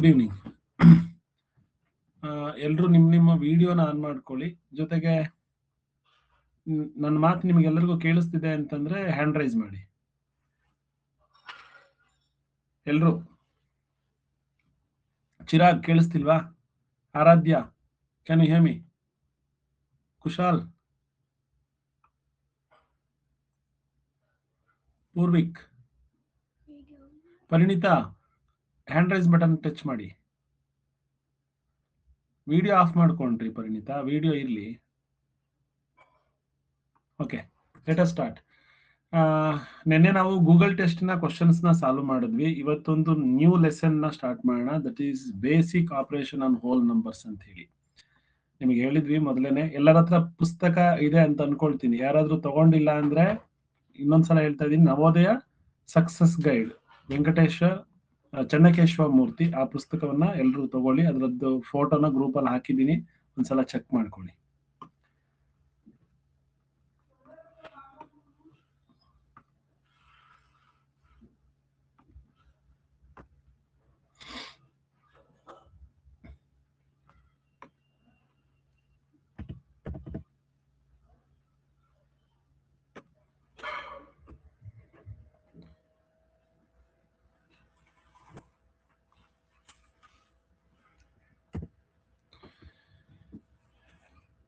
Good evening. ಎಲ್ಲರೂ ನಿಮ್ಮ ವಿಡಿಯೋನ ಆನ್ ಮಾಡ್ಕೊಳ್ಳಿ. ಜೊತೆಗೆ ನನ್ನ ಮಾತು ನಿಮಗೆಲ್ಲರಿಗೂ ಕೇಳಿಸ್ತಿದೆ ಅಂತಂದ್ರೆ ಹ್ಯಾಂಡ್ ರೈಸ್ ಮಾಡಿ. ಎಲ್ರು ಚಿರಾಗ್ ಕೇಳಿಸ್ತಿಲ್ವಾ? Aradhya, can you hear me? Kushal, Poorvik, Parinita, hand raise button touch ಮಾಡಿ. ವಿಡಿಯೋ ಆಫ್ ಮಾಡ್ಕೊಂಡ್ರಿ ಪರಿಣಿತಾ, ವಿಡಿಯೋ ಇರ್ಲಿ. Okay, let us start. ನಿನ್ನೆ ನಾವು ಗೂಗಲ್ ಟೆಸ್ಟ್ ನ ಕ್ವಶನ್ಸ್ ನ ಸಾಲ್ವ್ ಮಾಡಿದ್ವಿ. ಇವತ್ತೊಂದು ನ್ಯೂ ಲೆಸನ್ ನ ಸ್ಟಾರ್ಟ್ ಮಾಡೋಣ. That is basic operation on whole numbers ಅಂತ ಹೇಳಿ ನಿಮಗೆ ಹೇಳಿದ್ವಿ ಮೊದಲೇನೆ. ಎಲ್ಲರ ಹತ್ರ ಪುಸ್ತಕ ಇದೆ ಅಂತ ಅನ್ಕೊಳ್ತೀನಿ. ಯಾರಾದ್ರೂ ತಗೊಂಡಿಲ್ಲ ಅಂದ್ರೆ ಇನ್ನೊಂದ್ಸಲ ಹೇಳ್ತಾ ಇದೀನಿ, ನವೋದಯ ಸಕ್ಸಸ್ ಗೈಡ್ ಚೆನ್ನಕೇಶವ ಮೂರ್ತಿ, ಆ ಪುಸ್ತಕವನ್ನ ಎಲ್ಲರೂ ತಗೊಳ್ಳಿ. ಅದರದ್ದು ಫೋಟೋನ ಗ್ರೂಪ್ ಅಲ್ಲಿ ಹಾಕಿದ್ದೀನಿ, ಒಂದ್ಸಲ ಚೆಕ್ ಮಾಡ್ಕೊಳ್ಳಿ.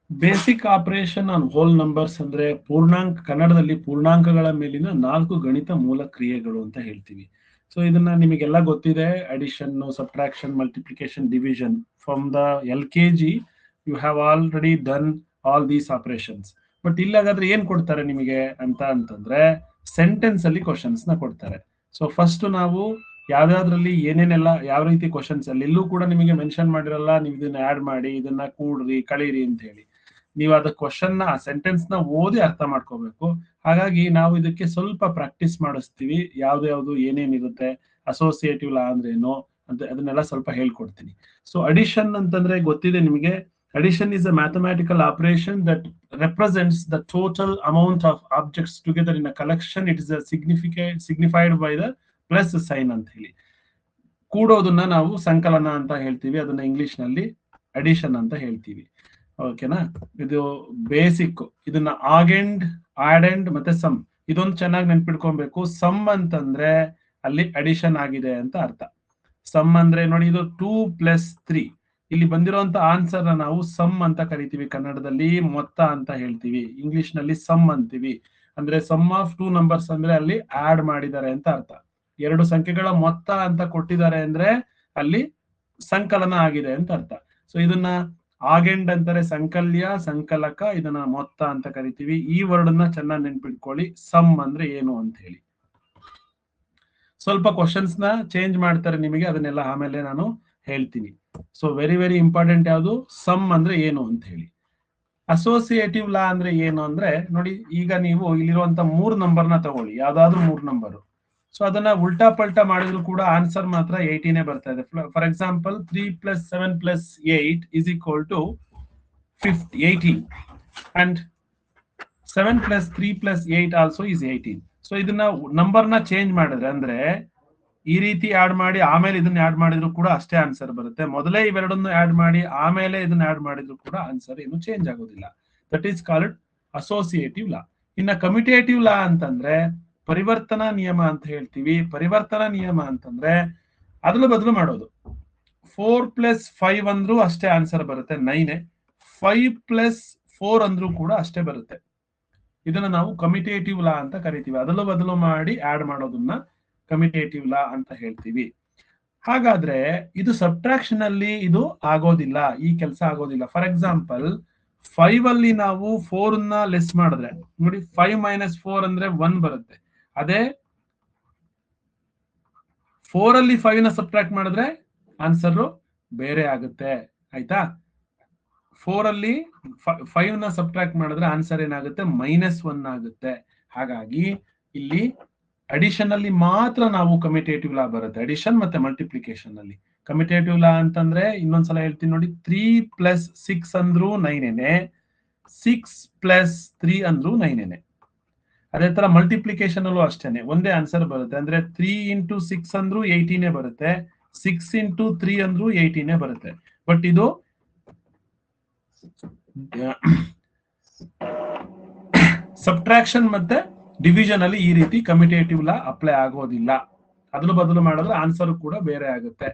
Basic operation on whole numbers ಅಂದ್ರೆ ಕನ್ನಡದಲ್ಲಿ ಪೂರ್ಣಾಂಕಗಳ ಮೇಲಿನ 4 ಗಣಿತ ಮೂಲ ಕ್ರಿಯೆಗಳು ಅಂತ ಹೇಳ್ತೀವಿ. ಸೊ ಇದನ್ನ ನಿಮಗೆಲ್ಲ ಗೊತ್ತಿದೆ. Addition, subtraction, multiplication, division. From the LKG you have already done all these operations. But ಇಲ್ಲಾಗಾದ್ರೆ ಏನ್ ಕೊಡ್ತಾರೆ ನಿಮಗೆ ಅಂತಂದ್ರೆ ಸೆಂಟೆನ್ಸ್ ಅಲ್ಲಿ ಕ್ವಶನ್ಸ್ ನ ಕೊಡ್ತಾರೆ. ಸೊ ಫಸ್ಟ್ ನಾವು ಯಾವ್ಯಾವ್ದ್ರಲ್ಲಿ ಏನೇನೆಲ್ಲ ಯಾವ ರೀತಿ ಕ್ವಶನ್ಸ್ ಅಲ್ಲಿ ಎಲ್ಲೂ ಕೂಡ ನಿಮಗೆ ಮೆನ್ಷನ್ ಮಾಡಿರಲ್ಲ, ನೀವು ಇದನ್ನ ಆಡ್ ಮಾಡಿ, ಇದನ್ನ ಕೂಡ್ರಿ, ಕಳೀರಿ ಅಂತ ಹೇಳಿ. ನೀವು ಅದ ಕ್ವಶನ್ ನ ಸೆಂಟೆನ್ಸ್ ನ ಓದಿ ಅರ್ಥ ಮಾಡ್ಕೋಬೇಕು. ಹಾಗಾಗಿ ನಾವು ಇದಕ್ಕೆ ಸ್ವಲ್ಪ ಪ್ರಾಕ್ಟೀಸ್ ಮಾಡಿಸ್ತೀವಿ. ಯಾವ್ದು ಏನೇನಿರುತ್ತೆ, ಅಸೋಸಿಯೇಟಿವ್ ಲಾ ಅಂದ್ರೆ ಏನು ಅಂತ ಅದನ್ನೆಲ್ಲ ಸ್ವಲ್ಪ ಹೇಳ್ಕೊಡ್ತೀನಿ. ಸೊ ಅಡಿಷನ್ ಅಂತಂದ್ರೆ ಗೊತ್ತಿದೆ ನಿಮಗೆ. Addition is a mathematical operation that represents the total amount of objects together in a collection. It is a signified by the plus sign ಅಂತ ಹೇಳಿ. ಕೂಡೋದನ್ನ ನಾವು ಸಂಕಲನ ಅಂತ ಹೇಳ್ತೀವಿ. ಅದನ್ನ ಇಂಗ್ಲಿಷ್ ನಲ್ಲಿ ಅಡಿಷನ್ ಅಂತ ಹೇಳ್ತೀವಿ. ಓಕೆನಾ? ಇದು ಬೇಸಿಕ್. ಇದನ್ನ ಆಡೆಂಡ್ ಮತ್ತೆ ಸಮ್, ಇದೊಂದು ಚೆನ್ನಾಗಿ ನೆನ್ಪಿಡ್ಕೊಬೇಕು. ಸಮ್ ಅಂತಂದ್ರೆ ಅಲ್ಲಿ ಅಡಿಷನ್ ಆಗಿದೆ ಅಂತ ಅರ್ಥ. ಸಮ್ ಅಂದ್ರೆ ನೋಡಿ, ಇದು 2 + 3. ಇಲ್ಲಿ ಬಂದಿರುವಂತ ಆನ್ಸರ್ ನಾವು ಸಮ್ ಅಂತ ಕರಿತೀವಿ. ಕನ್ನಡದಲ್ಲಿ ಮೊತ್ತ ಅಂತ ಹೇಳ್ತೀವಿ, ಇಂಗ್ಲಿಷ್ ನಲ್ಲಿ ಸಮ್ ಅಂತೀವಿ. ಅಂದ್ರೆ ಸಮ್ ಆಫ್ 2 ನಂಬರ್ಸ್ ಅಂದ್ರೆ ಅಲ್ಲಿ ಆಡ್ ಮಾಡಿದ್ದಾರೆ ಅಂತ ಅರ್ಥ. 2 ಸಂಖ್ಯೆಗಳ ಮೊತ್ತ ಅಂತ ಕೊಟ್ಟಿದ್ದಾರೆ ಅಂದ್ರೆ ಅಲ್ಲಿ ಸಂಕಲನ ಆಗಿದೆ ಅಂತ ಅರ್ಥ. ಸೊ ಇದನ್ನ ಆಗೆಂಡ್ ಅಂತಾರೆ, ಸಂಕಲ್ಯ, ಸಂಕಲಕ. ಇದನ್ನ ಮೊತ್ತ ಅಂತ ಕರಿತೀವಿ. ಈ ವರ್ಡ್ ಅನ್ನ ಚೆನ್ನಾಗಿ ನೆನ್ಪಿಟ್ಕೊಳ್ಳಿ, ಸಮ್ ಅಂದ್ರೆ ಏನು ಅಂತ ಹೇಳಿ. ಸ್ವಲ್ಪ ಕ್ವಶನ್ಸ್ ನ ಚೇಂಜ್ ಮಾಡ್ತಾರೆ ನಿಮಗೆ, ಅದನ್ನೆಲ್ಲ ಆಮೇಲೆ ನಾನು ಹೇಳ್ತೀನಿ. ಸೊ ವೆರಿ ಇಂಪಾರ್ಟೆಂಟ್ ಯಾವುದು, ಸಮ್ ಅಂದ್ರೆ ಏನು ಅಂತ ಹೇಳಿ. ಅಸೋಸಿಯೇಟಿವ್ ಲಾ ಅಂದ್ರೆ ಏನು ಅಂದ್ರೆ ನೋಡಿ, ಈಗ ನೀವು ಇಲ್ಲಿರುವಂತ 3 ನಂಬರ್ನ ತಗೊಳ್ಳಿ, ಯಾವ್ದಾದ್ರು 3 ನಂಬರ್. ಸೊ ಅದನ್ನ ಉಲ್ಟಾ ಪಲ್ಟಾ ಮಾಡಿದ್ರು ಕೂಡ ಆನ್ಸರ್ ಮಾತ್ರ 18 ಬರ್ತಾ ಇದೆ. For example 3 + 7 + 8 is equal to 18 and 7 + 3 + 8 also is 18. So ಇದನ್ನ ನಂಬರ್ನ ಚೇಂಜ್ ಮಾಡಿದ್ರೆ ಅಂದ್ರೆ ಈ ರೀತಿ ಆಡ್ ಮಾಡಿ ಆಮೇಲೆ ಇದನ್ನ ಆಡ್ ಮಾಡಿದ್ರು ಕೂಡ ಅಷ್ಟೇ ಆನ್ಸರ್ ಬರುತ್ತೆ. ಮೊದಲೇ ಇವೆರಡನ್ನು ಆಡ್ ಮಾಡಿ ಆಮೇಲೆ ಇದನ್ನ ಆಡ್ ಮಾಡಿದ್ರು ಕೂಡ ಆನ್ಸರ್ ಏನು ಚೇಂಜ್ ಆಗೋದಿಲ್ಲ. ದಟ್ ಈಸ್ ಕಾಲ್ಡ್ ಅಸೋಸಿಯೇಟಿವ್ ಲಾ. ಇನ್ನ ಕಮ್ಯುಟೇಟಿವ್ ಲಾ ಅಂತಂದ್ರೆ ಪರಿವರ್ತನಾ ನಿಯಮ ಅಂತ ಹೇಳ್ತೀವಿ. ಪರಿವರ್ತನಾ ನಿಯಮ ಅಂತಂದ್ರೆ ಅದಲು ಬದಲು ಮಾಡೋದು. 4 + 5 ಅಂದ್ರೂ ಅಷ್ಟೇ ಆನ್ಸರ್ ಬರುತ್ತೆ, 9. 5 + 4 ಅಂದ್ರೂ ಕೂಡ ಅಷ್ಟೇ ಬರುತ್ತೆ. ಇದನ್ನ ನಾವು ಕಮ್ಯುಟೇಟಿವ್ ಲಾ ಅಂತ ಕರಿತೀವಿ. ಅದಲು ಬದಲು ಮಾಡಿ ಆಡ್ ಮಾಡೋದನ್ನ ಕಮ್ಯುಟೇಟಿವ್ ಲಾ ಅಂತ ಹೇಳ್ತೀವಿ. ಹಾಗಾದ್ರೆ ಇದು ಸಬ್ಟ್ರಾಕ್ಷನ್ ಅಲ್ಲಿ ಇದು ಆಗೋದಿಲ್ಲ, ಈ ಕೆಲಸ ಆಗೋದಿಲ್ಲ. ಫಾರ್ ಎಕ್ಸಾಂಪಲ್ 5 ಅಲ್ಲಿ ನಾವು 4 ನ ಲೆಸ್ ಮಾಡಿದ್ರೆ ನೋಡಿ, 5 - 4 ಅಂದ್ರೆ 1 ಬರುತ್ತೆ. ಅದೇ 4 ಅಲ್ಲಿ 5 ನ ಸಬ್ಟ್ರಾಕ್ಟ್ ಮಾಡಿದ್ರೆ ಆನ್ಸರ್ ಬೇರೆ ಆಗುತ್ತೆ. ಆಯ್ತಾ? 4 ಅಲ್ಲಿ 5 ನ ಸಬ್ಟ್ರಾಕ್ಟ್ ಮಾಡಿದ್ರೆ ಆನ್ಸರ್ ಏನಾಗುತ್ತೆ, -1 ಆಗುತ್ತೆ. ಹಾಗಾಗಿ ಇಲ್ಲಿ ಅಡಿಷನ್ ಅಲ್ಲಿ ಮಾತ್ರ ನಾವು ಕಮ್ಯುಟೇಟಿವ್ ಲಾ ಬರುತ್ತೆ, ಅಡಿಷನ್ ಮತ್ತೆ ಮಲ್ಟಿಪ್ಲಿಕೇಶನ್ ಅಲ್ಲಿ. ಕಮ್ಯುಟೇಟಿವ್ ಲಾ ಅಂತಂದ್ರೆ ಇನ್ನೊಂದ್ಸಲ ಹೇಳ್ತೀನಿ ನೋಡಿ, 3 + 6 ಅಂದ್ರೂ 9ನೇ, 6 + 3 ಅಂದ್ರೂ 9ನೇ. ಅದೇ ತರ ಮಲ್ಟಿಪ್ಲಿಕೇಶನ್ ಅಲ್ಲೂ ಅಷ್ಟೇನೆ, ಒಂದೇ ಆನ್ಸರ್ ಬರುತ್ತೆ. ಅಂದ್ರೆ 3 × 6 ಅಂದ್ರೂ 18 ಬರುತ್ತೆ, 6 ಇಂಟು 3 ಅಂದ್ರೂ 18 ಬರುತ್ತೆ. ಬಟ್ ಇದು ಸಬ್ಟ್ರಾಕ್ಷನ್ ಮತ್ತೆ ಡಿವಿಷನ್ ಅಲ್ಲಿ ಈ ರೀತಿ ಕಮ್ಯುಟೇಟಿವ್ ಲಾ ಅಪ್ಲೈ ಆಗೋದಿಲ್ಲ. ಅದಲು ಬದಲು ಮಾಡಿದ್ರೆ ಆನ್ಸರ್ ಕೂಡ ಬೇರೆ ಆಗುತ್ತೆ.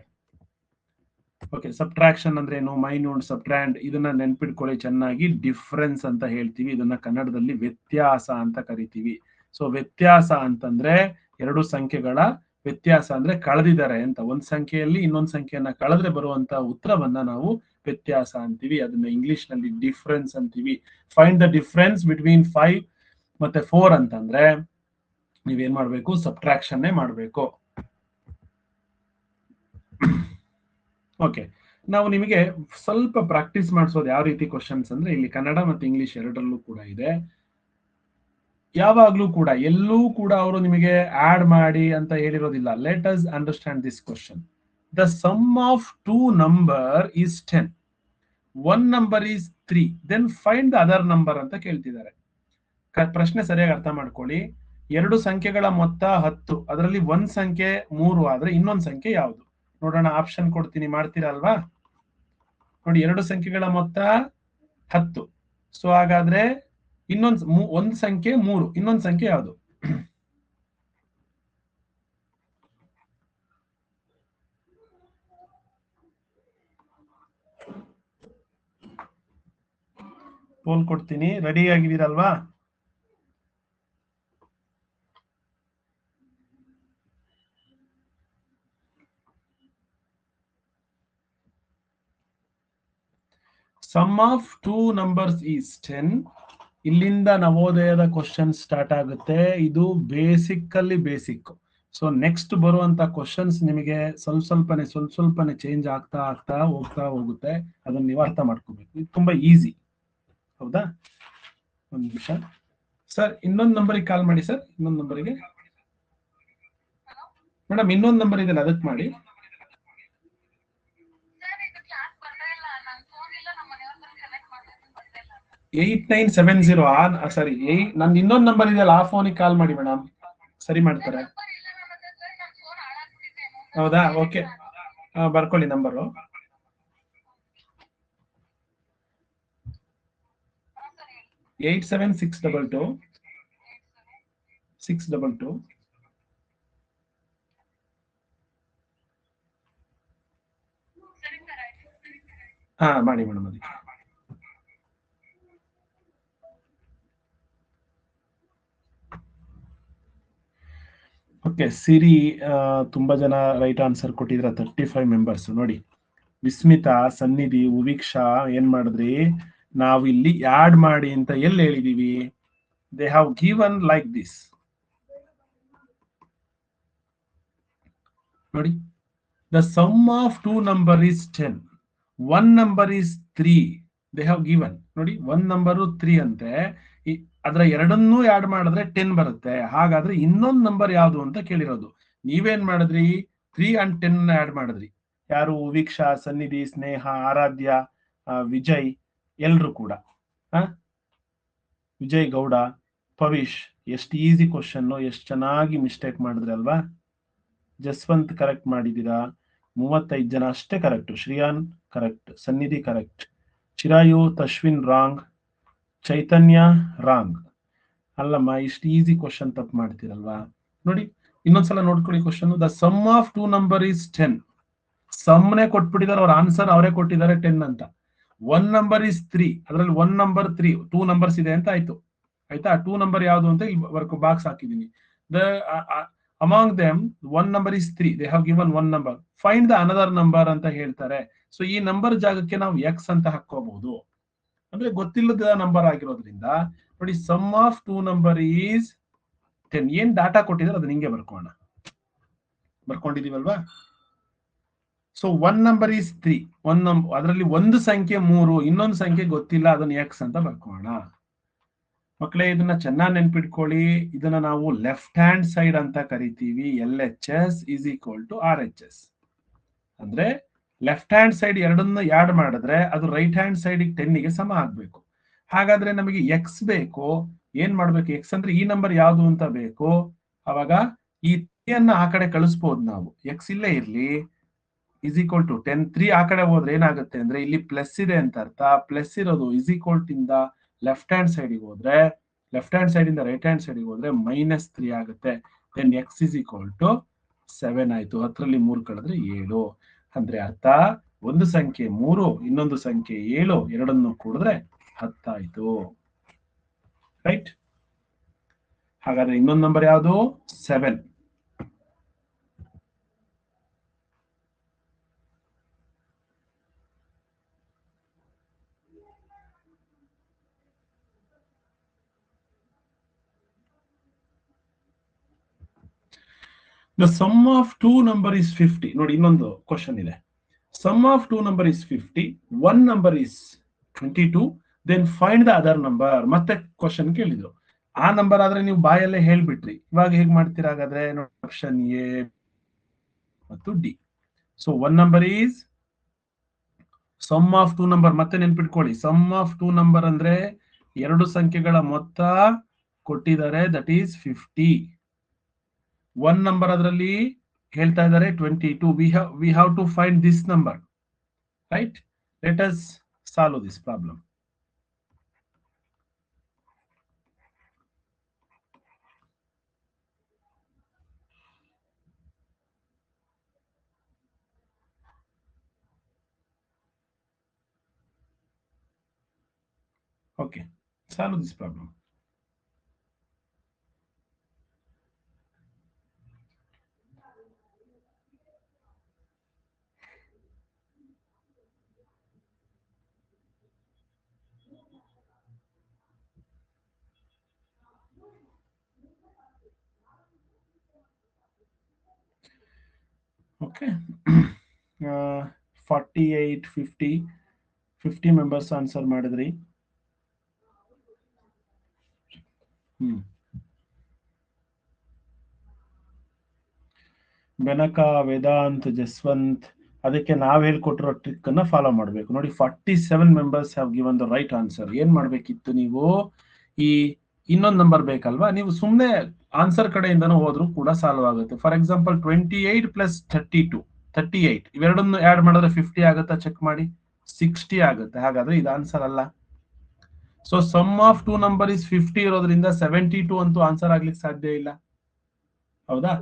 ಓಕೆ, ಸಬ್ಟ್ರಾಕ್ಷನ್ ಅಂದ್ರೆ ಏನು? ಮೈನ್ಯೂಟ್, ಸಬ್ಟ್ರಾಂಡ್, ಇದನ್ನ ನೆನ್ಪಿಟ್ಕೊಳ್ಳಿ ಚೆನ್ನಾಗಿ. ಡಿಫ್ರೆನ್ಸ್ ಅಂತ ಹೇಳ್ತೀವಿ, ಇದನ್ನ ಕನ್ನಡದಲ್ಲಿ ವ್ಯತ್ಯಾಸ ಅಂತ ಕರಿತೀವಿ. ಸೊ ವ್ಯತ್ಯಾಸ ಅಂತಂದ್ರೆ ಎರಡು ಸಂಖ್ಯೆಗಳ ವ್ಯತ್ಯಾಸ ಅಂದ್ರೆ ಕಳೆದಿದ್ದಾರೆ ಅಂತ. ಒಂದ್ ಸಂಖ್ಯೆಯಲ್ಲಿ ಇನ್ನೊಂದ್ ಸಂಖ್ಯೆಯನ್ನ ಕಳೆದ್ರೆ ಬರುವಂತ ಉತ್ತರವನ್ನ ನಾವು ವ್ಯತ್ಯಾಸ ಅಂತೀವಿ. ಅದನ್ನ ಇಂಗ್ಲಿಷ್ ನಲ್ಲಿ ಡಿಫ್ರೆನ್ಸ್ ಅಂತೀವಿ. ಫೈಂಡ್ ದ ಡಿಫ್ರೆನ್ಸ್ ಬಿಟ್ವೀನ್ 5 ಮತ್ತೆ 4 ಅಂತಂದ್ರೆ ನೀವೇನ್ ಮಾಡ್ಬೇಕು? ಸಬ್ಟ್ರಾಕ್ಷನ್ ಮಾಡ್ಬೇಕು. ಓಕೆ, ನಾವು ನಿಮಗೆ ಸ್ವಲ್ಪ ಪ್ರಾಕ್ಟೀಸ್ ಮಾಡಿಸೋದು ಯಾವ ರೀತಿ ಕ್ವಶನ್ಸ್ ಅಂದ್ರೆ, ಇಲ್ಲಿ ಕನ್ನಡ ಮತ್ತು ಇಂಗ್ಲಿಷ್ ಎರಡರಲ್ಲೂ ಕೂಡ ಇದೆ. ಯಾವಾಗ್ಲೂ ಕೂಡ ಎಲ್ಲೂ ಕೂಡ ಅವರು ನಿಮಗೆ ಆಡ್ ಮಾಡಿ ಅಂತ ಹೇಳಿರೋದಿಲ್ಲ. Let us understand this question. The sum of 2 number is 10, 1 number is 3, then find the other number ಅಂತ ಕೇಳ್ತಿದ್ದಾರೆ. ಪ್ರಶ್ನೆ ಸರಿಯಾಗಿ ಅರ್ಥ ಮಾಡ್ಕೊಳ್ಳಿ. ಎರಡು ಸಂಖ್ಯೆಗಳ ಮೊತ್ತ 10, ಅದರಲ್ಲಿ ಒಂದ್ ಸಂಖ್ಯೆ 3 ಆದ್ರೆ ಇನ್ನೊಂದ್ ಸಂಖ್ಯೆ ಯಾವುದು? ನೋಡೋಣ, ಆಪ್ಷನ್ ಕೊಡ್ತೀನಿ, ಮಾಡ್ತೀರಾ ಅಲ್ವಾ? ನೋಡಿ, ಎರಡು ಸಂಖ್ಯೆಗಳ ಮೊತ್ತ 10. ಸೊ ಹಾಗಾದ್ರೆ ಒಂದ್ ಸಂಖ್ಯೆ 3, ಇನ್ನೊಂದ್ ಸಂಖ್ಯೆ ಯಾವುದು? ಪೋಲ್ ಕೊಡ್ತೀನಿ, ರೆಡಿ ಆಗಿದ್ದೀರಲ್ವಾ? Sum of 2 numbers is 10. ಇಲ್ಲಿಂದ ನವೋದಯದ ಕ್ವಶನ್ ಸ್ಟಾರ್ಟ್ ಆಗುತ್ತೆ. ಇದು ಬೇಸಿಕ್. ಸೊ ನೆಕ್ಸ್ಟ್ ಬರುವಂತ ಕ್ವಶನ್ಸ್ ನಿಮಗೆ ಸ್ವಲ್ಪ ಸ್ವಲ್ಪನೇ ಚೇಂಜ್ ಆಗ್ತಾ ಹೋಗುತ್ತೆ. ಅದನ್ನ ನೀವು ಅರ್ಥ ಮಾಡ್ಕೋಬೇಕು. ಇದು ತುಂಬಾ ಈಸಿ, ಹೌದಾ? ಒಂದ್ ನಿಮಿಷ ಸರ್, ಇನ್ನೊಂದು ನಂಬರಿಗೆ ಕಾಲ್ ಮಾಡಿ ಸರ್. ಇನ್ನೊಂದು ನಂಬರಿಗೆ ಮೇಡಮ್, ಇನ್ನೊಂದು ನಂಬರ್ ಇದೆಯಲ್ಲ, ಅದಕ್ಕೆ ಮಾಡಿ. 8970. ಸರಿ, ನಂದು ಇನ್ನೊಂದು ನಂಬರ್ ಇದೆಯಲ್ಲ, ಆ ಫೋನಿಗೆ ಕಾಲ್ ಮಾಡಿ ಮೇಡಮ್, ಸರಿ ಮಾಡ್ತಾರೆ. ಹೌದಾ? ಓಕೆ, ಬರ್ಕೊಳ್ಳಿ ನಂಬರು. 8762 622. ಹಾ, ಮಾಡಿ ಮೇಡಮ್. ಅದಕ್ಕೆ ಓಕೆ, ಸಿರಿ ತುಂಬಾ ಜನ ರೈಟ್ ಆನ್ಸರ್ ಕೊಟ್ಟಿದ್ರ. 35 ಮೆಂಬರ್ಸ್. ನೋಡಿ, ವಿಸ್ಮಿತಾ, ಸನ್ನಿಧಿ, ಉವೀಕ್ಷಾ ಏನ್ ಮಾಡಿದ್ರಿ? ನಾವು ಇಲ್ಲಿ ಆಡ್ ಮಾಡಿ ಅಂತ ಎಲ್ಲಿ ಹೇಳಿದೀವಿ? They have given like this. ನೋಡಿ, the sum of 2 number is 10, 1 number is 3. They have given. ನೋಡಿ, 1 ನಂಬರು 3 ಅಂತೆ. ಅದರ ಎರಡನ್ನೂ ಆಡ್ ಮಾಡಿದ್ರೆ 10 ಬರುತ್ತೆ. ಹಾಗಾದ್ರೆ ಇನ್ನೊಂದು ನಂಬರ್ ಯಾವುದು ಅಂತ ಕೇಳಿರೋದು. ನೀವೇನ್ ಮಾಡಿದ್ರಿ? 3 and 10 ಆಡ್ ಮಾಡಿದ್ರಿ. ಯಾರು? ವೀಕ್ಷಾ, ಸನ್ನಿಧಿ, ಸ್ನೇಹ, ಆರಾಧ್ಯ, ವಿಜಯ್, ಎಲ್ರು ಕೂಡ. ವಿಜಯ್ ಗೌಡ, ಪವಿಶ್, ಎಷ್ಟು ಈಸಿ ಕ್ವಶನ್, ಎಷ್ಟು ಚೆನ್ನಾಗಿ ಮಿಸ್ಟೇಕ್ ಮಾಡಿದ್ರಿ ಅಲ್ವಾ? ಜಸ್ವಂತ್ ಕರೆಕ್ಟ್ ಮಾಡಿದ್ದೀರಾ. 35 ಜನ ಅಷ್ಟೇ correct. Shreyan correct, Sannidhi correct, Chirayu, Tashwin wrong, Chaitanya wrong. ಅಲ್ಲಮ್ಮ, ಇಷ್ಟು ಈಸಿ ಕ್ವಶನ್ ತಪ್ಪು ಮಾಡ್ತೀರಲ್ವಾ? ನೋಡಿ, ಇನ್ನೊಂದ್ಸಲ ನೋಡ್ಕೊಳ್ಳಿ question. The sum of 2 number is 10. ಸಮ್ನೆ ಕೊಟ್ಬಿಟ್ಟಿದ್ದಾರೆ, ಅವ್ರ ಆನ್ಸರ್ ಅವರೇ ಕೊಟ್ಟಿದ್ದಾರೆ 10 ಅಂತ. 1 ನಂಬರ್ ಈಸ್ 3, ಅದರಲ್ಲಿ 1 ನಂಬರ್ 3, 2 ನಂಬರ್ಸ್ ಇದೆ ಅಂತ ಆಯ್ತು. ಆಯ್ತಾ? 2 ನಂಬರ್ ಯಾವುದು ಅಂತ ಇಲ್ಲಿ ಬಾಕ್ಸ್ ಹಾಕಿದೀನಿ. The among them 1 number is 3. They have given 1 number. Find the another number ಅಂತ ಹೇಳ್ತಾರೆ. ಸೊ ಈ ನಂಬರ್ ಜಾಗಕ್ಕೆ ನಾವು ಎಕ್ಸ್ ಅಂತ ಹಾಕೋಬಹುದು, ಅಂದ್ರೆ ಗೊತ್ತಿಲ್ಲದ ನಂಬರ್ ಆಗಿರೋದ್ರಿಂದ. ನೋಡಿ, ಸಮ್ ಆಫ್ 2 ನಂಬರ್ ಈಸ್ 10. ಏನ್ ಡಾಟಾ ಕೊಟ್ಟಿದ್ದಾರೆ ಅದನ್ನ ಹಿಂಗೆ ಬರ್ಕೊಂಡಿದೀವಲ್ವಾ? So 1 number is 3. ಅದರಲ್ಲಿ ಒಂದು ಸಂಖ್ಯೆ 3, ಇನ್ನೊಂದು ಸಂಖ್ಯೆ ಗೊತ್ತಿಲ್ಲ, ಅದನ್ನ ಎಕ್ಸ್ ಅಂತ ಬರ್ಕೋಣ. ಮಕ್ಕಳೇ, ಇದನ್ನ ಚೆನ್ನಾಗಿ ನೆನ್ಪಿಟ್ಕೊಳ್ಳಿ. ಇದನ್ನ ನಾವು ಲೆಫ್ಟ್ ಹ್ಯಾಂಡ್ ಸೈಡ್ ಅಂತ ಕರಿತೀವಿ. LHS is equal to RHS. ಅಂದ್ರೆ ಲೆಫ್ಟ್ ಹ್ಯಾಂಡ್ ಸೈಡ್ ಎರಡನ್ನ ಆಡ್ ಮಾಡಿದ್ರೆ ಅದು ರೈಟ್ ಹ್ಯಾಂಡ್ ಸೈಡ್ 10ಗೆ ಸಮ ಆಗ್ಬೇಕು. ಹಾಗಾದ್ರೆ ನಮಗೆ ಎಕ್ಸ್ ಬೇಕು. ಏನ್ ಮಾಡ್ಬೇಕು? ಎಕ್ಸ್ ಅಂದ್ರೆ ಈ ನಂಬರ್ ಯಾವುದು ಅಂತ ಬೇಕು. ಅವಾಗ ಈ ಅನ್ನ ಆ ಕಡೆ ಕಳಿಸ್ಬೋದು ನಾವು. ಎಕ್ಸ್ ಇಲ್ಲೇ ಇರ್ಲಿ, ಇಸ್ ಈಕ್ವಲ್ ಟು 10 3 ಆ ಕಡೆ ಹೋದ್ರೆ ಏನಾಗುತ್ತೆ ಅಂದ್ರೆ ಇಲ್ಲಿ ಪ್ಲಸ್ ಇದೆ ಅಂತ ಅರ್ಥ. ಪ್ಲಸ್ ಇರೋದು ಇಸ್ ಈಕ್ವಲ್ ಇಂದ ಲೆಫ್ಟ್ ಹ್ಯಾಂಡ್ ಸೈಡ್ಗೆ ಹೋದ್ರೆ, ಲೆಫ್ಟ್ ಹ್ಯಾಂಡ್ ಸೈಡ್ ಇಂದ ರೈಟ್ ಹ್ಯಾಂಡ್ ಸೈಡ್ಗೆ ಹೋದ್ರೆ -3 ಆಗುತ್ತೆ. Then x is equal to 7 ಆಯ್ತು. 10ರಲ್ಲಿ 3 ಕಳೆದ್ರೆ 7. ಅಂದ್ರೆ ಅರ್ಥ ಒಂದು ಸಂಖ್ಯೆ 3, ಇನ್ನೊಂದು ಸಂಖ್ಯೆ 7, ಎರಡನ್ನು ಕೂಡಿದ್ರೆ 10 ಆಯ್ತು. ರೈಟ್. ಹಾಗಾದ್ರೆ ಇನ್ನೊಂದು ನಂಬರ್ ಯಾವುದು? 7. The sum of two number is 50. ನೋಡಿ ಇನ್ನೊಂದು ಕ್ವಶನ್ ಇದೆ. Sum of two number is 50. One number is 22. Then find the other number. ಮತ್ತೆ ಕ್ವಶನ್ ಕೇಳಿದ್ರು. ಆ ನಂಬರ್ ಆದ್ರೆ ನೀವು ಬಾಯಲ್ಲೇ ಹೇಳ್ಬಿಟ್ರಿ. ಇವಾಗ ಹೇಗ್ ಮಾಡ್ತೀರಾ ಹಾಗಾದ್ರೆ? ಆಪ್ಷನ್ ಎ ಮತ್ತು D. So one number is sum of two number. ಮತ್ತೆ ನೆನ್ಪಿಟ್ಕೊಳ್ಳಿ, ಸಮ್ ಆಫ್ ಟೂ ನಂಬರ್ ಅಂದ್ರೆ ಎರಡು ಸಂಖ್ಯೆಗಳ ಮೊತ್ತ ಕೊಟ್ಟಿದ್ದಾರೆ, ದಟ್ ಈಸ್ 50. ಒನ್ ನಂಬರ್ ಅದರಲ್ಲಿ ಹೇಳ್ತಾ ಇದ್ದಾರೆ 22. We have to find this number. Right. Let us solve this problem. Okay, solve this problem. Okay. 48, 50 members answer ಮಾಡಿದ್ರಿ. ಬೆನಕ, ವೇದಾಂತ್, ಜಸ್ವಂತ್, ಅದಕ್ಕೆ ನಾವ್ ಹೇಳ್ಕೊಟ್ಟಿರೋ ಟ್ರಿಕ್ ಅನ್ನ ಫಾಲೋ ಮಾಡ್ಬೇಕು. ನೋಡಿ 47 members have given the right answer. ಏನ್ ಮಾಡ್ಬೇಕಿತ್ತು ನೀವು? ಈ ಇನ್ನೊಂದು ನಂಬರ್ ಬೇಕಲ್ವಾ, ನೀವು ಸುಮ್ನೆ ಆನ್ಸರ್ ಕಡೆಯಿಂದನೂ ಹೋದ್ರು ಕೂಡ ಸಾಲ್ವ್ ಆಗುತ್ತೆ. ಫಾರ್ ಎಕ್ಸಾಂಪಲ್ 28 ಪ್ಲಸ್ 32, 38 ಇವೆರಡನ್ನು ಆಡ್ ಮಾಡಿದ್ರೆ 50 ಆಗುತ್ತಾ? ಚೆಕ್ ಮಾಡಿ. 60 ಆಗುತ್ತೆ. ಹಾಗಾದ್ರೆ ಇದು ಆನ್ಸರ್ ಅಲ್ಲ. So sum of two number is 50 ಇರೋದ್ರಿಂದ 72 ಅಂತೂ ಆನ್ಸರ್ ಆಗ್ಲಿಕ್ಕೆ ಸಾಧ್ಯ ಇಲ್ಲ. ಹೌದಾ?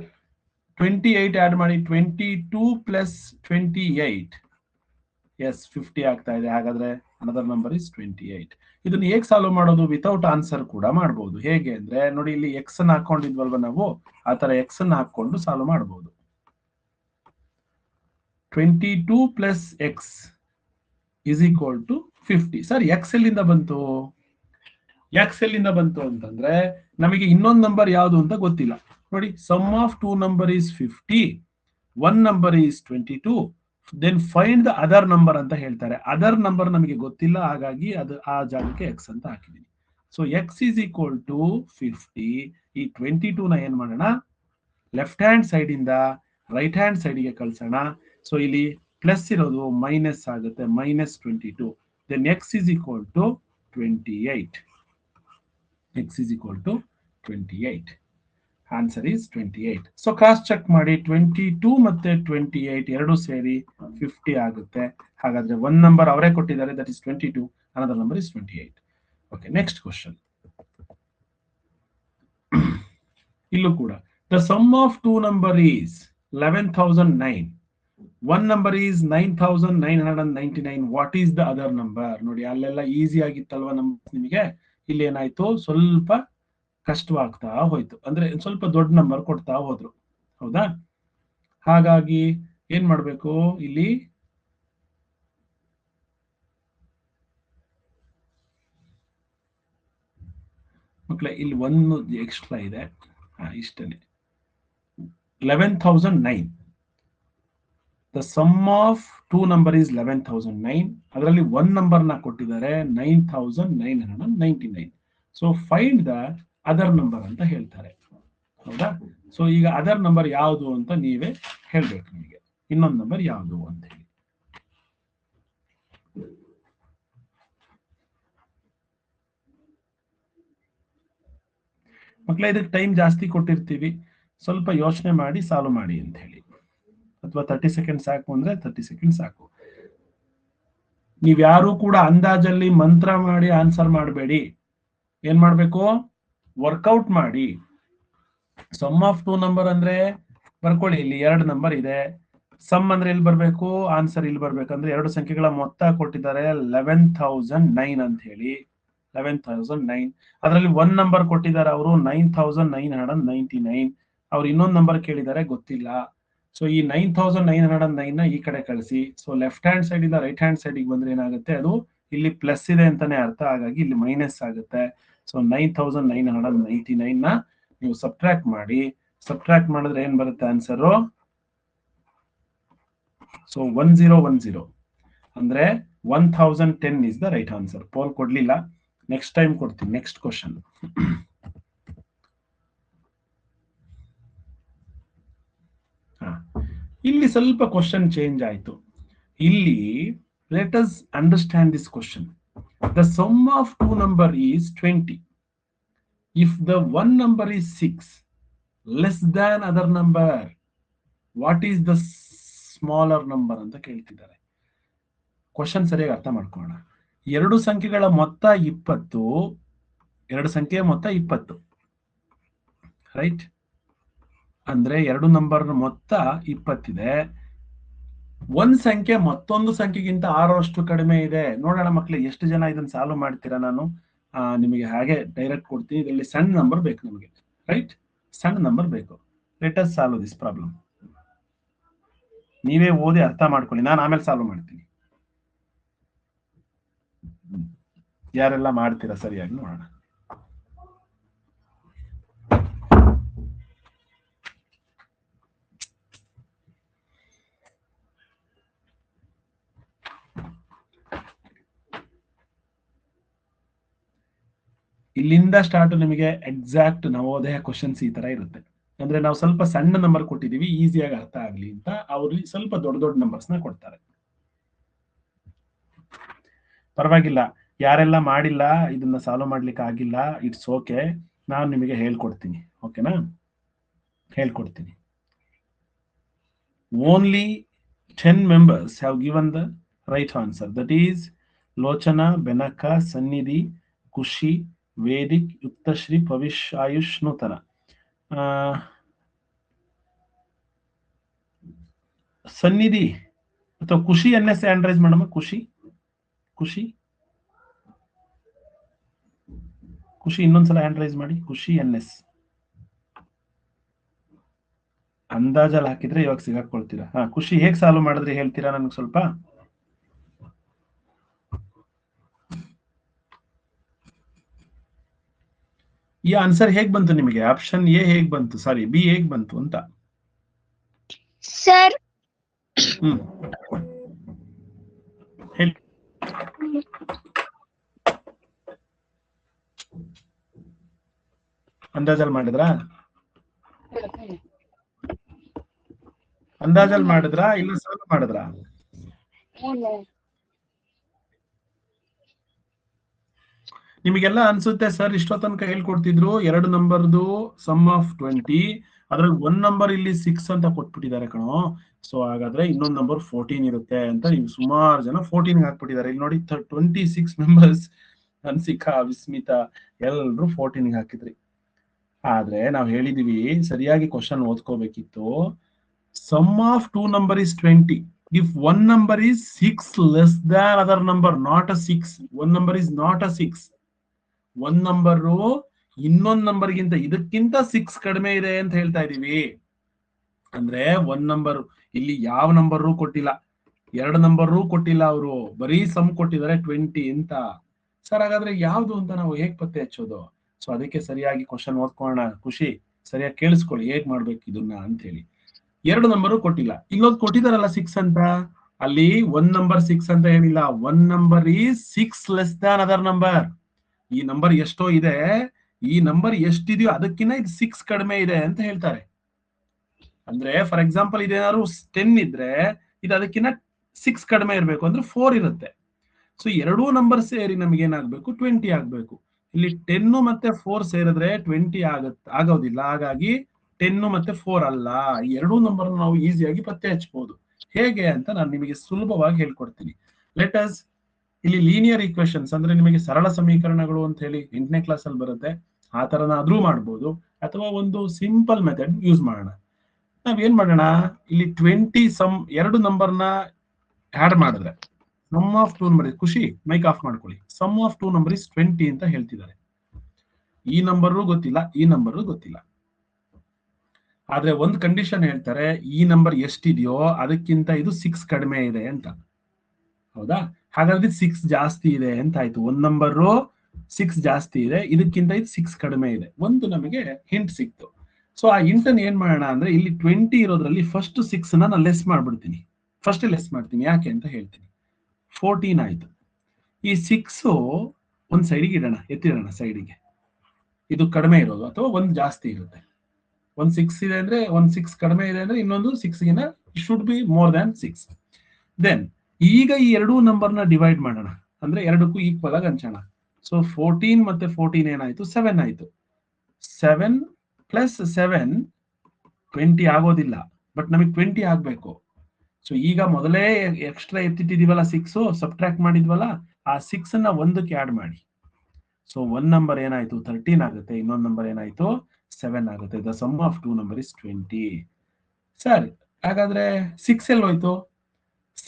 28 ಆಡ್ ಮಾಡಿ. 22 ಪ್ಲಸ್ 28, ಎಸ್ 50 ಆಗ್ತಾ ಇದೆ. ಹಾಗಾದ್ರೆ ಅನದರ್ ನಂಬರ್ ಇಸ್ 28. ಇದನ್ನ ಹೇಗೆ ಸಾಲ್ವ್ ಮಾಡೋದು? ವಿತೌಟ್ ಆನ್ಸರ್ ಕೂಡ ಮಾಡಬಹುದು. ಹೇಗೆ ಅಂದ್ರೆ ನೋಡಿ, ಇಲ್ಲಿ ಎಕ್ಸ್ ಅನ್ನ ಹಾಕೊಂಡಿದ್ವಲ್ವ ನಾವು, ಆ ತರ ಎಕ್ಸ್ ಅನ್ನ ಹಾಕೊಂಡು ಸಾಲ್ವ್ ಮಾಡಬಹುದು. 22 plus x is equal to 50. Sir x ಎಲ್ಲಿಂದ ಬಂತು? ಎಕ್ಸ್ ಎಲ್ಲಿಂದ ಬಂತು ಅಂತಂದ್ರೆ ನಮಗೆ ಇನ್ನೊಂದು ನಂಬರ್ ಯಾವುದು ಅಂತ ಗೊತ್ತಿಲ್ಲ. ನೋಡಿ, sum of two number is 50, one number is 22, then find the other number ಅಂತ ಹೇಳ್ತಾರೆ. ಅದರ್ ನಂಬರ್ ನಮಗೆ ಗೊತ್ತಿಲ್ಲ, ಹಾಗಾಗಿ ಅದು ಆ ಜಾಗಕ್ಕೆ ಎಕ್ಸ್ ಅಂತ ಹಾಕಿದೀನಿ. So x is equal to 50. ಈ 22 ನ ಏನ್ ಮಾಡೋಣ? ಲೆಫ್ಟ್ ಹ್ಯಾಂಡ್ ಸೈಡ್ ಇಂದ ರೈಟ್ ಹ್ಯಾಂಡ್ ಸೈಡ್ಗೆ ಕಳ್ಸೋಣ. ಸೊ ಇಲ್ಲಿ ಪ್ಲಸ್ ಇರೋದು ಮೈನಸ್ ಆಗುತ್ತೆ, -22. Then x is equal to 28. x is equal to 28. Answer is 28. So cross check ಮಾಡಿ. 22 ಮತ್ತೆ 28 ಎರಡು ಸೇರಿ 50 ಆಗುತ್ತೆ. ಹಾಗಾದ್ರೆ one number ಅವರೇ ಕೊಟ್ಟಿದ್ದಾರೆ, that is 22. Another number is 28. Okay, next question. ಇಲ್ಲೂ ಕೂಡ the sum of two number is 11,009. One number is 9,999. What is the other number? ನೋಡಿ, ಅಲ್ಲೆಲ್ಲ ಈಸಿ ಆಗಿತ್ತಲ್ವಾ ನಿಮಗೆ. ಇಲ್ಲಿ ಏನಾಯ್ತು? ಸ್ವಲ್ಪ ಕಷ್ಟವಾಗ್ತಾ ಹೋಯ್ತು. ಅಂದ್ರೆ ಸ್ವಲ್ಪ ದೊಡ್ಡ ನಂಬರ್ ಕೊಡ್ತಾ ಹೋದ್ರು. ಹೌದಾ? ಹಾಗಾಗಿ ಏನ್ ಮಾಡ್ಬೇಕು ಇಲ್ಲಿ? ಮಕ್ಕಳೇ, ಇಲ್ಲಿ ಒಂದು ಎಕ್ಸ್ಟ್ರಾ ಇದೆ. ಇಷ್ಟನೇ. 11,009. The sum of two number is 11,009. ಅದರಲ್ಲಿ ಒನ್ ನಂಬರ್ ನ ಕೊಟ್ಟಿದ್ದಾರೆ 9,999. So find the other number ಅಂತ ಹೇಳ್ತಾರೆ. ಹೌದಾ? ಸೊ ಈಗ ಅದರ್ ನಂಬರ್ ಯಾವುದು ಅಂತ ನೀವೇ ಹೇಳ್ಬೇಕು ನಿಮಗೆ. ಇನ್ನೊಂದು ನಂಬರ್ ಯಾವುದು ಅಂತ ಹೇಳಿ. ಮಕ್ಕಳೇ, ಇದಕ್ಕೆ ಟೈಮ್ ಜಾಸ್ತಿ ಕೊಟ್ಟಿರ್ತೀವಿ, ಸ್ವಲ್ಪ ಯೋಚನೆ ಮಾಡಿ ಸಾಲ್ವ್ ಮಾಡಿ ಅಂತ ಹೇಳಿ. ಅಥವಾ 30 ಸೆಕೆಂಡ್ ಸಾಕು ಅಂದ್ರೆ 30 ಸೆಕೆಂಡ್ ಸಾಕು. ನೀವ್ಯಾರು ಕೂಡ ಅಂದಾಜಲ್ಲಿ ಮಂತ್ರ ಮಾಡಿ ಆನ್ಸರ್ ಮಾಡಬೇಡಿ. ಏನ್ ಮಾಡ್ಬೇಕು? ವರ್ಕೌಟ್ ಮಾಡಿ. ಸಮ್ ಆಫ್ ಟೂ ನಂಬರ್ ಅಂದ್ರೆ ಬರ್ಕೊಳ್ಳಿ, ಇಲ್ಲಿ 2 ನಂಬರ್ ಇದೆ. ಸಮ್ ಅಂದ್ರೆ ಇಲ್ಲಿ ಬರ್ಬೇಕು, ಆನ್ಸರ್ ಇಲ್ಲಿ ಬರ್ಬೇಕಂದ್ರೆ 2 ಸಂಖ್ಯೆಗಳ ಮೊತ್ತ ಕೊಟ್ಟಿದ್ದಾರೆ 11,009 ಅಂತ ಹೇಳಿ. 11,009. ಅದರಲ್ಲಿ 1 ನಂಬರ್ ಕೊಟ್ಟಿದ್ದಾರೆ ಅವರು 9,999. ಅವ್ರು ಇನ್ನೊಂದು ನಂಬರ್ ಕೇಳಿದ್ದಾರೆ, ಗೊತ್ತಿಲ್ಲ. ಸೊ ಈ 9,909 ನ ಈ ಕಡೆ ಕಳಿಸಿ. ಸೊ ಲೆಫ್ಟ್ ಹ್ಯಾಂಡ್ ಸೈಡ್ ಇಂದ ರೈಟ್ ಹ್ಯಾಂಡ್ ಸೈಡ್ ಬಂದ್ರೆ ಏನಾಗುತ್ತೆ, ಅದು ಇಲ್ಲಿ ಪ್ಲಸ್ ಇದೆ ಅಂತಾನೆ ಅರ್ಥ, ಹಾಗಾಗಿ ಇಲ್ಲಿ ಮೈನಸ್ ಆಗುತ್ತೆ. ಸೊ 9,999 ನ ನೀವು ಸಬ್ಟ್ರಾಕ್ಟ್ ಮಾಡಿ. ಸಬ್ಟ್ರಾಕ್ಟ್ ಮಾಡಿದ್ರೆ ಏನ್ ಬರುತ್ತೆ ಆನ್ಸರು? ಸೊ 1010 ಅಂದ್ರೆ 1010 is the right answer. Poll ಕೊಡ್ಲಿಲ್ಲ, ನೆಕ್ಸ್ಟ್ ಟೈಮ್ ಕೊಡ್ತೀನಿ. Next question. ಇಲ್ಲಿ ಸ್ವಲ್ಪ ಕ್ವಶನ್ ಚೇಂಜ್ ಆಯ್ತು. ಇಲ್ಲಿ let us understand this question. The sum of two number is 20. If the one number is 6 less than other number, what is the smaller number ಅಂತ ಕೇಳ್ತಿದ್ದಾರೆ. Question ಸರಿಯಾಗಿ ಅರ್ಥ ಮಾಡ್ಕೋಣ. 2 ಸಂಖ್ಯೆಗಳ ಮೊತ್ತ 20. 2 ಸಂಖ್ಯೆಯ ಮೊತ್ತ 20, ರೈಟ್? ಅಂದ್ರೆ 2 ನಂಬರ್ ಮೊತ್ತ 20 ಇದೆ. ಒಂದ್ ಸಂಖ್ಯೆ ಮತ್ತೊಂದು ಸಂಖ್ಯೆಗಿಂತ 6ರಷ್ಟು ಕಡಿಮೆ ಇದೆ. ನೋಡೋಣ ಮಕ್ಳು, ಎಷ್ಟು ಜನ ಇದನ್ನ ಸಾಲ್ವ್ ಮಾಡ್ತೀರಾ? ನಾನು ನಿಮಗೆ ಹಾಗೆ ಡೈರೆಕ್ಟ್ ಕೊಡ್ತೀನಿ. ಇದರಲ್ಲಿ ಸಣ್ಣ ನಂಬರ್ ಬೇಕು ನಮಗೆ, ರೈಟ್? ಸಣ್ಣ ನಂಬರ್ ಬೇಕು. Let us solve this problem. ನೀವೇ ಓದಿ ಅರ್ಥ ಮಾಡ್ಕೊಳ್ಳಿ, ನಾನು ಆಮೇಲೆ ಸಾಲ್ವ್ ಮಾಡ್ತೀನಿ. ಯಾರೆಲ್ಲ ಮಾಡ್ತೀರಾ ಸರಿಯಾಗಿ ನೋಡೋಣ. ಇಲ್ಲಿಂದ ಸ್ಟಾರ್ಟ್ ನಿಮಗೆ ಎಕ್ಸಾಕ್ಟ್ ನವೋದಯ ಕ್ವಶನ್ಸ್ ಈ ತರ ಇರುತ್ತೆ. ಅಂದ್ರೆ ನಾವು ಸ್ವಲ್ಪ ಸಣ್ಣ ನಂಬರ್ ಕೊಟ್ಟಿದೀವಿ, ಈಸಿಯಾಗಿ ಅರ್ಥ ಆಗ್ಲಿ ಅಂತ. ಅವ್ರಿಗೆ ಸ್ವಲ್ಪ ದೊಡ್ಡ ದೊಡ್ಡ ನಂಬರ್ಸ್ ನ ಕೊಡ್ತಾರೆ. ಪರವಾಗಿಲ್ಲ, ಯಾರೆಲ್ಲ ಮಾಡಿಲ್ಲ, ಇದನ್ನ ಸಾಲ್ವ್ ಮಾಡ್ಲಿಕ್ಕೆ ಆಗಿಲ್ಲ, ಇಟ್ಸ್ ಓಕೆ. ನಾನು ನಿಮಗೆ ಹೇಳ್ಕೊಡ್ತೀನಿ, ಓಕೆನಾ? ಹೇಳ್ಕೊಡ್ತೀನಿ. Only 10 members have given the right answer. That is Lochana, Benaka, Sannidhi, Kushi, Vedic, Yuktashri, Pavish, Ayush, Nutana. ಸನ್ನಿಧಿ ಅಥವಾ ಖುಷಿ NS ಹ್ಯಾಂಡ್ ರೈಸ್ ಮಾಡಮ್ಮ. ಖುಷಿ ಇನ್ನೊಂದ್ಸಲ ಹ್ಯಾಂಡ್ ರೈಸ್ ಮಾಡಿ. ಖುಷಿ NS ಅಂದಾಜಲ್ಲಿ ಹಾಕಿದ್ರೆ ಇವಾಗ ಸಿಗಾಕೊಳ್ತೀರಾ. ಖುಷಿ, ಹೇಗ್ ಸಾಲ್ವ್ ಮಾಡಿದ್ರೆ ಹೇಳ್ತೀರಾ ನನ್ಗೆ ಸ್ವಲ್ಪ? ಈ ಆನ್ಸರ್ ಹೇಗ್ ಬಂತು ನಿಮಗೆ? ಆಪ್ಷನ್ ಎ ಹೇಗ್ ಬಂತು, ಸಾರಿ ಬಿ ಹೇಗ್ ಬಂತು ಅಂತ ಸರ್? ಹೇಳಿ. ಅಂದಾಜಲ್ಲಿ ಮಾಡಿದ್ರಾ? ಇಲ್ಲ ಸಾಲ್ವ್ ಮಾಡಿದ್ರಾ? ನಿಮಗೆಲ್ಲ ಅನ್ಸುತ್ತೆ ಸರ್ ಇಷ್ಟೋ ತನಕ ಹೇಳ್ಕೊಡ್ತಿದ್ರು 2 ನಂಬರ್ದು ಸಮ್ ಆಫ್ 20, ಅದ್ರಲ್ಲಿ 1 ನಂಬರ್ ಇಲ್ಲಿ 6 ಅಂತ ಕೊಟ್ಬಿಟ್ಟಿದ್ದಾರೆ ಕಣೋ. ಸೊ ಹಾಗಾದ್ರೆ ಇನ್ನೊಂದು ನಂಬರ್ 14 ಇರುತ್ತೆ ಅಂತ ನೀವು ಸುಮಾರು ಜನ 14 ಹಾಕ್ಬಿಟ್ಟಿದ್ದಾರೆ. ಇಲ್ಲಿ ನೋಡಿ 26 ಮೆಂಬರ್ಸ್, ಹನ್ಸಿಕಾ, ವಿಸ್ಮಿತಾ ಎಲ್ರು 14 ಹಾಕಿದ್ರಿ. ಆದ್ರೆ ನಾವು ಹೇಳಿದೀವಿ ಸರಿಯಾಗಿ ಕ್ವಶನ್ ಓದ್ಕೋಬೇಕಿತ್ತು. Sum of two number is 20. If one number is 6 less than other number, not a 6. One number is not a 6. ಒಂದ್ ನಂಬರು ಇನ್ನೊಂದ್ ನಂಬರ್ಗಿಂತ ಇದಕ್ಕಿಂತ 6 ಕಡಿಮೆ ಇದೆ ಅಂತ ಹೇಳ್ತಾ ಇದೀವಿ. ಅಂದ್ರೆ ಒಂದ್ ನಂಬರ್, ಇಲ್ಲಿ ಯಾವ ನಂಬರು ಕೊಟ್ಟಿಲ್ಲ, 2 ನಂಬರು ಕೊಟ್ಟಿಲ್ಲ, ಅವರು ಬರೀ ಸಮ್ ಕೊಟ್ಟಿದ್ದಾರೆ 20 ಅಂತ. ಸರ್ ಹಾಗಾದ್ರೆ ಯಾವ್ದು ಅಂತ ನಾವು ಹೇಗ್ ಪತ್ತೆ ಹಚ್ಚೋದು? ಸೊ ಅದಕ್ಕೆ ಸರಿಯಾಗಿ ಕ್ವಶನ್ ಓದ್ಕೊಳ್ಳೋಣ. ಖುಷಿ, ಸರಿಯಾಗಿ ಕೇಳಿಸ್ಕೊಳ್ಳಿ ಹೇಗ್ ಮಾಡ್ಬೇಕು ಇದನ್ನ ಅಂತ ಹೇಳಿ. 2 ನಂಬರು ಕೊಟ್ಟಿಲ್ಲ, ಇಲ್ಲೊಂದು ಕೊಟ್ಟಿದಾರಲ್ಲ 6 ಅಂತ, ಅಲ್ಲಿ 1 ನಂಬರ್ 6 ಅಂತ ಹೇಳಿಲ್ಲ. 1 number is 6 less than other number. ಈ ನಂಬರ್ ಎಷ್ಟೋ ಇದೆ, ಈ ನಂಬರ್ ಎಷ್ಟಿದೆಯೋ ಅದಕ್ಕಿಂತ ಇದು 6 ಕಡಿಮೆ ಇದೆ ಅಂತ ಹೇಳ್ತಾರೆ. ಅಂದ್ರೆ ಫಾರ್ ಎಕ್ಸಾಂಪಲ್ ಇದೇನಾದ್ರು 10 ಇದ್ರೆ ಇದು ಅದಕ್ಕಿಂತ 6 ಕಡಿಮೆ ಇರಬೇಕು, ಅಂದ್ರೆ 4 ಇರುತ್ತೆ. ಸೊ ಎರಡೂ ನಂಬರ್ ಸೇರಿ ನಮ್ಗೆ ಏನಾಗ್ಬೇಕು? 20 ಆಗ್ಬೇಕು. ಇಲ್ಲಿ 10 ಮತ್ತೆ 4 ಸೇರಿದ್ರೆ 20 ಆಗೋದಿಲ್ಲ. ಹಾಗಾಗಿ 10 ಮತ್ತೆ 4 ಅಲ್ಲ. ಈ ಎರಡೂ ನಂಬರ್ ನಾವು ಈಸಿಯಾಗಿ ಪತ್ತೆ ಹಚ್ಚಬಹುದು. ಹೇಗೆ ಅಂತ ನಾನು ನಿಮಗೆ ಸುಲಭವಾಗಿ ಹೇಳ್ಕೊಡ್ತೀನಿ. ಲೆಟ್ ಅಸ್ ಇಲ್ಲಿ ಲೀನಿಯರ್ ಈಕ್ವೇಶನ್ಸ್ ಅಂದ್ರೆ ನಿಮಗೆ ಸರಳ ಸಮೀಕರಣಗಳು ಅಂತ ಹೇಳಿ 8ನೇ ಕ್ಲಾಸ್ ಅಲ್ಲಿ ಬರುತ್ತೆ. ಆ ತರನಾದ್ರೂ ಮಾಡ್ಬೋದು, ಅಥವಾ ಒಂದು ಸಿಂಪಲ್ ಮೆಥಡ್ ಯೂಸ್ ಮಾಡೋಣ. ನಾವೇನ್ ಮಾಡೋಣ, ಇಲ್ಲಿ 20 ಎರಡು ನಂಬರ್ನ ಆಡ್ ಮಾಡಿದ್ರೆ ಸಮ್ ಆಫ್ ಟೂ ನಂಬರ್, ಖುಷಿ ಮೈಕ್ ಆಫ್ ಮಾಡ್ಕೊಳ್ಳಿ, sum of two number is 20 ಅಂತ ಹೇಳ್ತಿದ್ದಾರೆ. ಈ ನಂಬರು ಗೊತ್ತಿಲ್ಲ, ಈ ನಂಬರು ಗೊತ್ತಿಲ್ಲ. ಆದ್ರೆ ಒಂದು ಕಂಡೀಷನ್ ಹೇಳ್ತಾರೆ, ಈ ನಂಬರ್ ಎಷ್ಟಿದೆಯೋ ಅದಕ್ಕಿಂತ ಇದು 6 ಕಡಿಮೆ ಇದೆ ಅಂತ. ಹೌದಾ? ಹಾಗಾದ್ರೆ 6 ಜಾಸ್ತಿ ಇದೆ ಅಂತ ಆಯ್ತು. ಒಂದ್ ನಂಬರು 6 ಜಾಸ್ತಿ ಇದೆ, ಇದಕ್ಕಿಂತ ಇದು 6 ಕಡಿಮೆ ಇದೆ. ಒಂದು ನಮಗೆ ಹಿಂಟ್ ಸಿಕ್ತು. ಸೊ ಆ ಹಿಂಟ್ ಅನ್ನು ಏನ್ ಮಾಡೋಣ ಅಂದ್ರೆ, ಇಲ್ಲಿ 20 ಇರೋದ್ರಲ್ಲಿ ಫಸ್ಟ್ 6 ನಾನು ಲೆಸ್ ಮಾಡ್ಬಿಡ್ತೀನಿ. ಫಸ್ಟ್ ಲೆಸ್ ಮಾಡ್ತೀನಿ, ಯಾಕೆ ಅಂತ ಹೇಳ್ತೀನಿ. 14 ಆಯ್ತು. ಈ 6 ಒಂದ್ ಸೈಡಿಗೆ ಇಡೋಣ, ಎತ್ತಿಡೋಣ ಸೈಡಿಗೆ. ಇದು ಕಡಿಮೆ ಇರೋದು ಅಥವಾ ಒಂದು ಜಾಸ್ತಿ ಇರುತ್ತೆ. ಒಂದ್ 6 ಇದೆ ಅಂದ್ರೆ, ಒಂದ್ 6 ಕಡಿಮೆ ಇದೆ ಅಂದ್ರೆ ಇನ್ನೊಂದು 6 ಗಿನ should be more than 6. Then ಈಗ ಈ ಎರಡೂ ನಂಬರ್ನ ಡಿವೈಡ್ ಮಾಡೋಣ, ಅಂದ್ರೆ ಎರಡಕ್ಕೂ ಈಕ್ವಲ್ ಆಗಿ ಹಂಚೋಣ. ಸೊ 14 ಮತ್ತೆ 14 ಏನಾಯ್ತು, 7 ಆಯ್ತು. 7 ಪ್ಲಸ್ 7 20 ಆಗೋದಿಲ್ಲ, ಬಟ್ ನಮಗೆ 20 ಆಗ್ಬೇಕು. ಸೊ ಈಗ ಮೊದಲೇ ಎಕ್ಸ್ಟ್ರಾ ಎತ್ತಿಟ್ಟಿದೀವಲ್ಲ 6, ಸಬ್ಟ್ರಾಕ್ಟ್ ಮಾಡಿದ್ವಲ್ಲ, ಆ 6 ಅನ್ನ ಒಂದಕ್ಕೆ ಆಡ್ ಮಾಡಿ. ಸೊ ಒಂದ್ ನಂಬರ್ ಏನಾಯ್ತು 13 ಆಗುತ್ತೆ, ಇನ್ನೊಂದು ನಂಬರ್ ಏನಾಯ್ತು 7 ಆಗುತ್ತೆ. The sum of two number is 20. ಸರಿ, ಹಾಗಾದ್ರೆ 6 ಎಲ್ಲಿ ಹೋಯ್ತು?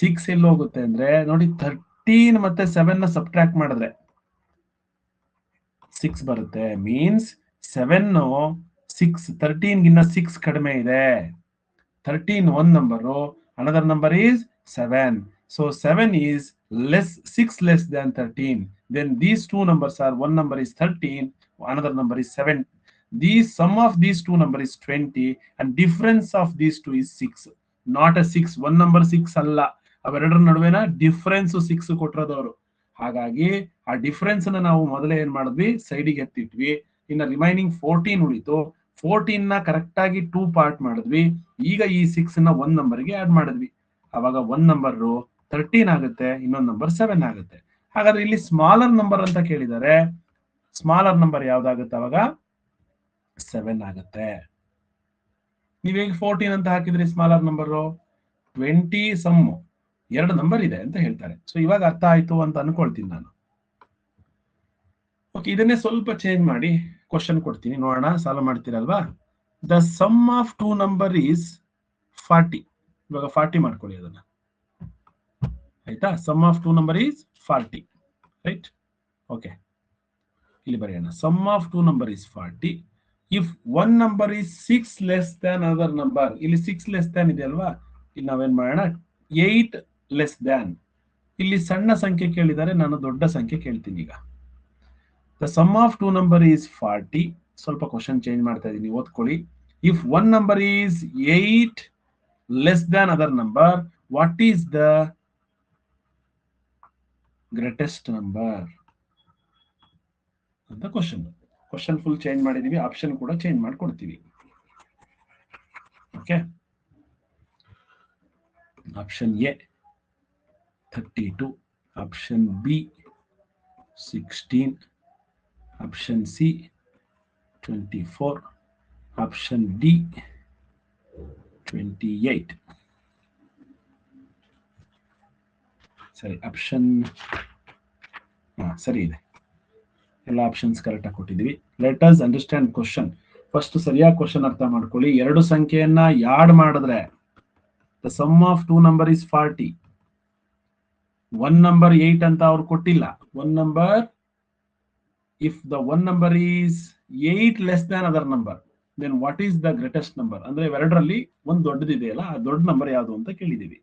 6 ಎಲ್ಲಿ ಹೋಗುತ್ತೆ ಅಂದ್ರೆ ನೋಡಿ, 13 ಮತ್ತೆ 7 ನ ಸಬ್ಟ್ರಾಕ್ಟ್ ಮಾಡಿದ್ರೆ 6 ಬರುತ್ತೆ. ಮೀನ್ಸ್ 7 13 ಗಿನ್ನ 6 ಕಡಿಮೆ ಇದೆ. 13 one number, another number is 7. So 7 is 6 less than 13. Then these two numbers are, one number is 13, another number is 7. These sum of these two number is 20, and difference of these two is 6. Not a 6. One number 6 ಅಲ್ಲ, ಅವೆರಡರ ನಡುವೆನ difference 6 ಕೊಟ್ಟಿರೋದವರು. ಹಾಗಾಗಿ ಆ difference ಅನ್ನ ನಾವು ಮೊದಲೇ ಏನ್ ಮಾಡಿದ್ವಿ, ಸೈಡಿಗೆ ಎತ್ತಿಟ್ವಿ. ಇನ್ನು ರಿಮೈನಿಂಗ್ 14 ಉಳಿತು. 14 ನ ಕರೆಕ್ಟ್ ಆಗಿ 2 ಪಾರ್ಟ್ ಮಾಡಿದ್ವಿ. ಈಗ ಈ 6 ನ ಒಂದ್ ನಂಬರ್ಗೆ ಆಡ್ ಮಾಡಿದ್ವಿ. ಅವಾಗ ಒಂದ್ ನಂಬರ್ 13 ಆಗುತ್ತೆ, ಇನ್ನೊಂದು ನಂಬರ್ 7 ಆಗುತ್ತೆ. ಹಾಗಾದ್ರೆ ಇಲ್ಲಿ ಸ್ಮಾಲರ್ ನಂಬರ್ ಅಂತ ಕೇಳಿದರೆ, ಸ್ಮಾಲರ್ ನಂಬರ್ ಯಾವ್ದಾಗುತ್ತೆ ಅವಾಗ 7 ಆಗುತ್ತೆ. ನೀವೀಗ 14 ಅಂತ ಹಾಕಿದ್ರಿ, ಸ್ಮಾಲರ್ ನಂಬರ್ 20 ಸಮ್ ಎರಡು ನಂಬರ್ ಇದೆ ಅಂತ ಹೇಳ್ತಾರೆ. ಸೊ ಇವಾಗ ಅರ್ಥ ಆಯ್ತು ಅಂತ ಅನ್ಕೊಳ್ತೀನಿ ನಾನು. ಓಕೆ, ಇದನ್ನೇ ಸ್ವಲ್ಪ ಚೇಂಜ್ ಮಾಡಿ ಕ್ವಶನ್ ಕೊಡ್ತೀನಿ, ನೋಡೋಣ ಸಾಲ್ವ್ ಮಾಡ್ತೀರಲ್ವಾ. The sum of two number is 40. ಇವಾಗ 40 ಮಾಡ್ಕೊಳ್ಳಿ ಅದನ್ನ, ಆಯ್ತಾ? Sum of two number is 40, right? Okay, ಇಲ್ಲಿ ಬರೆಯೋಣ. Sum of two number is 40 if one number is 6 less than other number. ಇಲ್ಲಿ 6 ಲೆಸ್ ದ್ಯಾನ್ ಇದೆ ಅಲ್ವಾ, ಇಲ್ಲಿ ನಾವೇನ್ ಮಾಡೋಣ, 8 ಲೆಸ್ ದ್ಯಾನ್. ಇಲ್ಲಿ ಸಣ್ಣ ಸಂಖ್ಯೆ ಕೇಳಿದರೆ, ನಾನು ದೊಡ್ಡ ಸಂಖ್ಯೆ ಕೇಳ್ತೀನಿ ಈಗ. The sum of two number is 40. ಸ್ವಲ್ಪ ಕ್ವಶನ್ ಚೇಂಜ್ ಮಾಡ್ತಾ ಇದೀನಿ, ಓದ್ಕೊಳ್ಳಿ. If one number is 8 less than other number, what is the greatest number ಅಂತ ಕ್ವಶನ್. ಕ್ವಶನ್ ಫುಲ್ ಚೇಂಜ್ ಮಾಡಿದೀವಿ, ಆಪ್ಷನ್ ಕೂಡ ಚೇಂಜ್ ಮಾಡ್ಕೊಡ್ತೀವಿ. Okay, option A 32, option B 16, option C 24, option D 28. ಸರಿ, option ಸರಿ ಇದೆ, ಎಲ್ಲ ಆಪ್ಷನ್ಸ್ ಕರೆಕ್ಟ್ ಆಗಿ ಕೊಟ್ಟಿದ್ದೀವಿ. Let us understand question. First ಸರಿಯಾಗಿ ಕ್ವಶನ್ ಅರ್ಥ ಮಾಡ್ಕೊಳ್ಳಿ. ಎರಡು ಸಂಖ್ಯೆಯನ್ನ ಯಾಡ್ ಮಾಡಿದ್ರೆ the sum of two number is 40. One number 8 ಅಂತ ಅವ್ರು ಕೊಟ್ಟಿಲ್ಲ. One number, if the one number is 8 less than other number, then what is the greatest number? ಅಂದ್ರೆ ಇವೆರಡರಲ್ಲಿ ಒಂದು ದೊಡ್ಡದಿದೆಯಲ್ಲ, ಆ ದೊಡ್ಡ ನಂಬರ್ ಯಾವುದು ಅಂತ ಕೇಳಿದೀವಿ.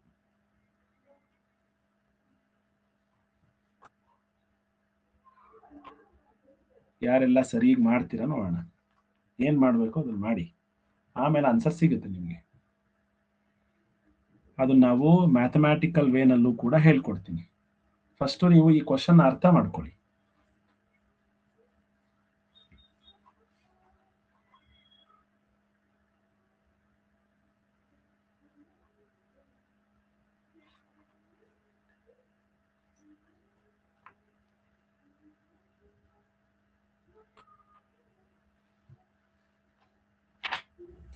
ಯಾರೆಲ್ಲ ಸರಿಯಾಗಿ ಮಾಡ್ತೀರಾ ನೋಡೋಣ. ಏನ್ ಮಾಡ್ಬೇಕು ಅದನ್ನ ಮಾಡಿ, ಆಮೇಲೆ ಆನ್ಸರ್ ಸಿಗುತ್ತೆ ನಿಮ್ಗೆ. ಅದು ನಾವು ಮ್ಯಾಥಮ್ಯಾಟಿಕಲ್ ವೇನಲ್ಲೂ ಕೂಡ ಹೇಳ್ಕೊಡ್ತೀನಿ. ಫಸ್ಟ್ ನೀವು ಈ ಕ್ವಶನ್ ಅರ್ಥ ಮಾಡ್ಕೊಳ್ಳಿ.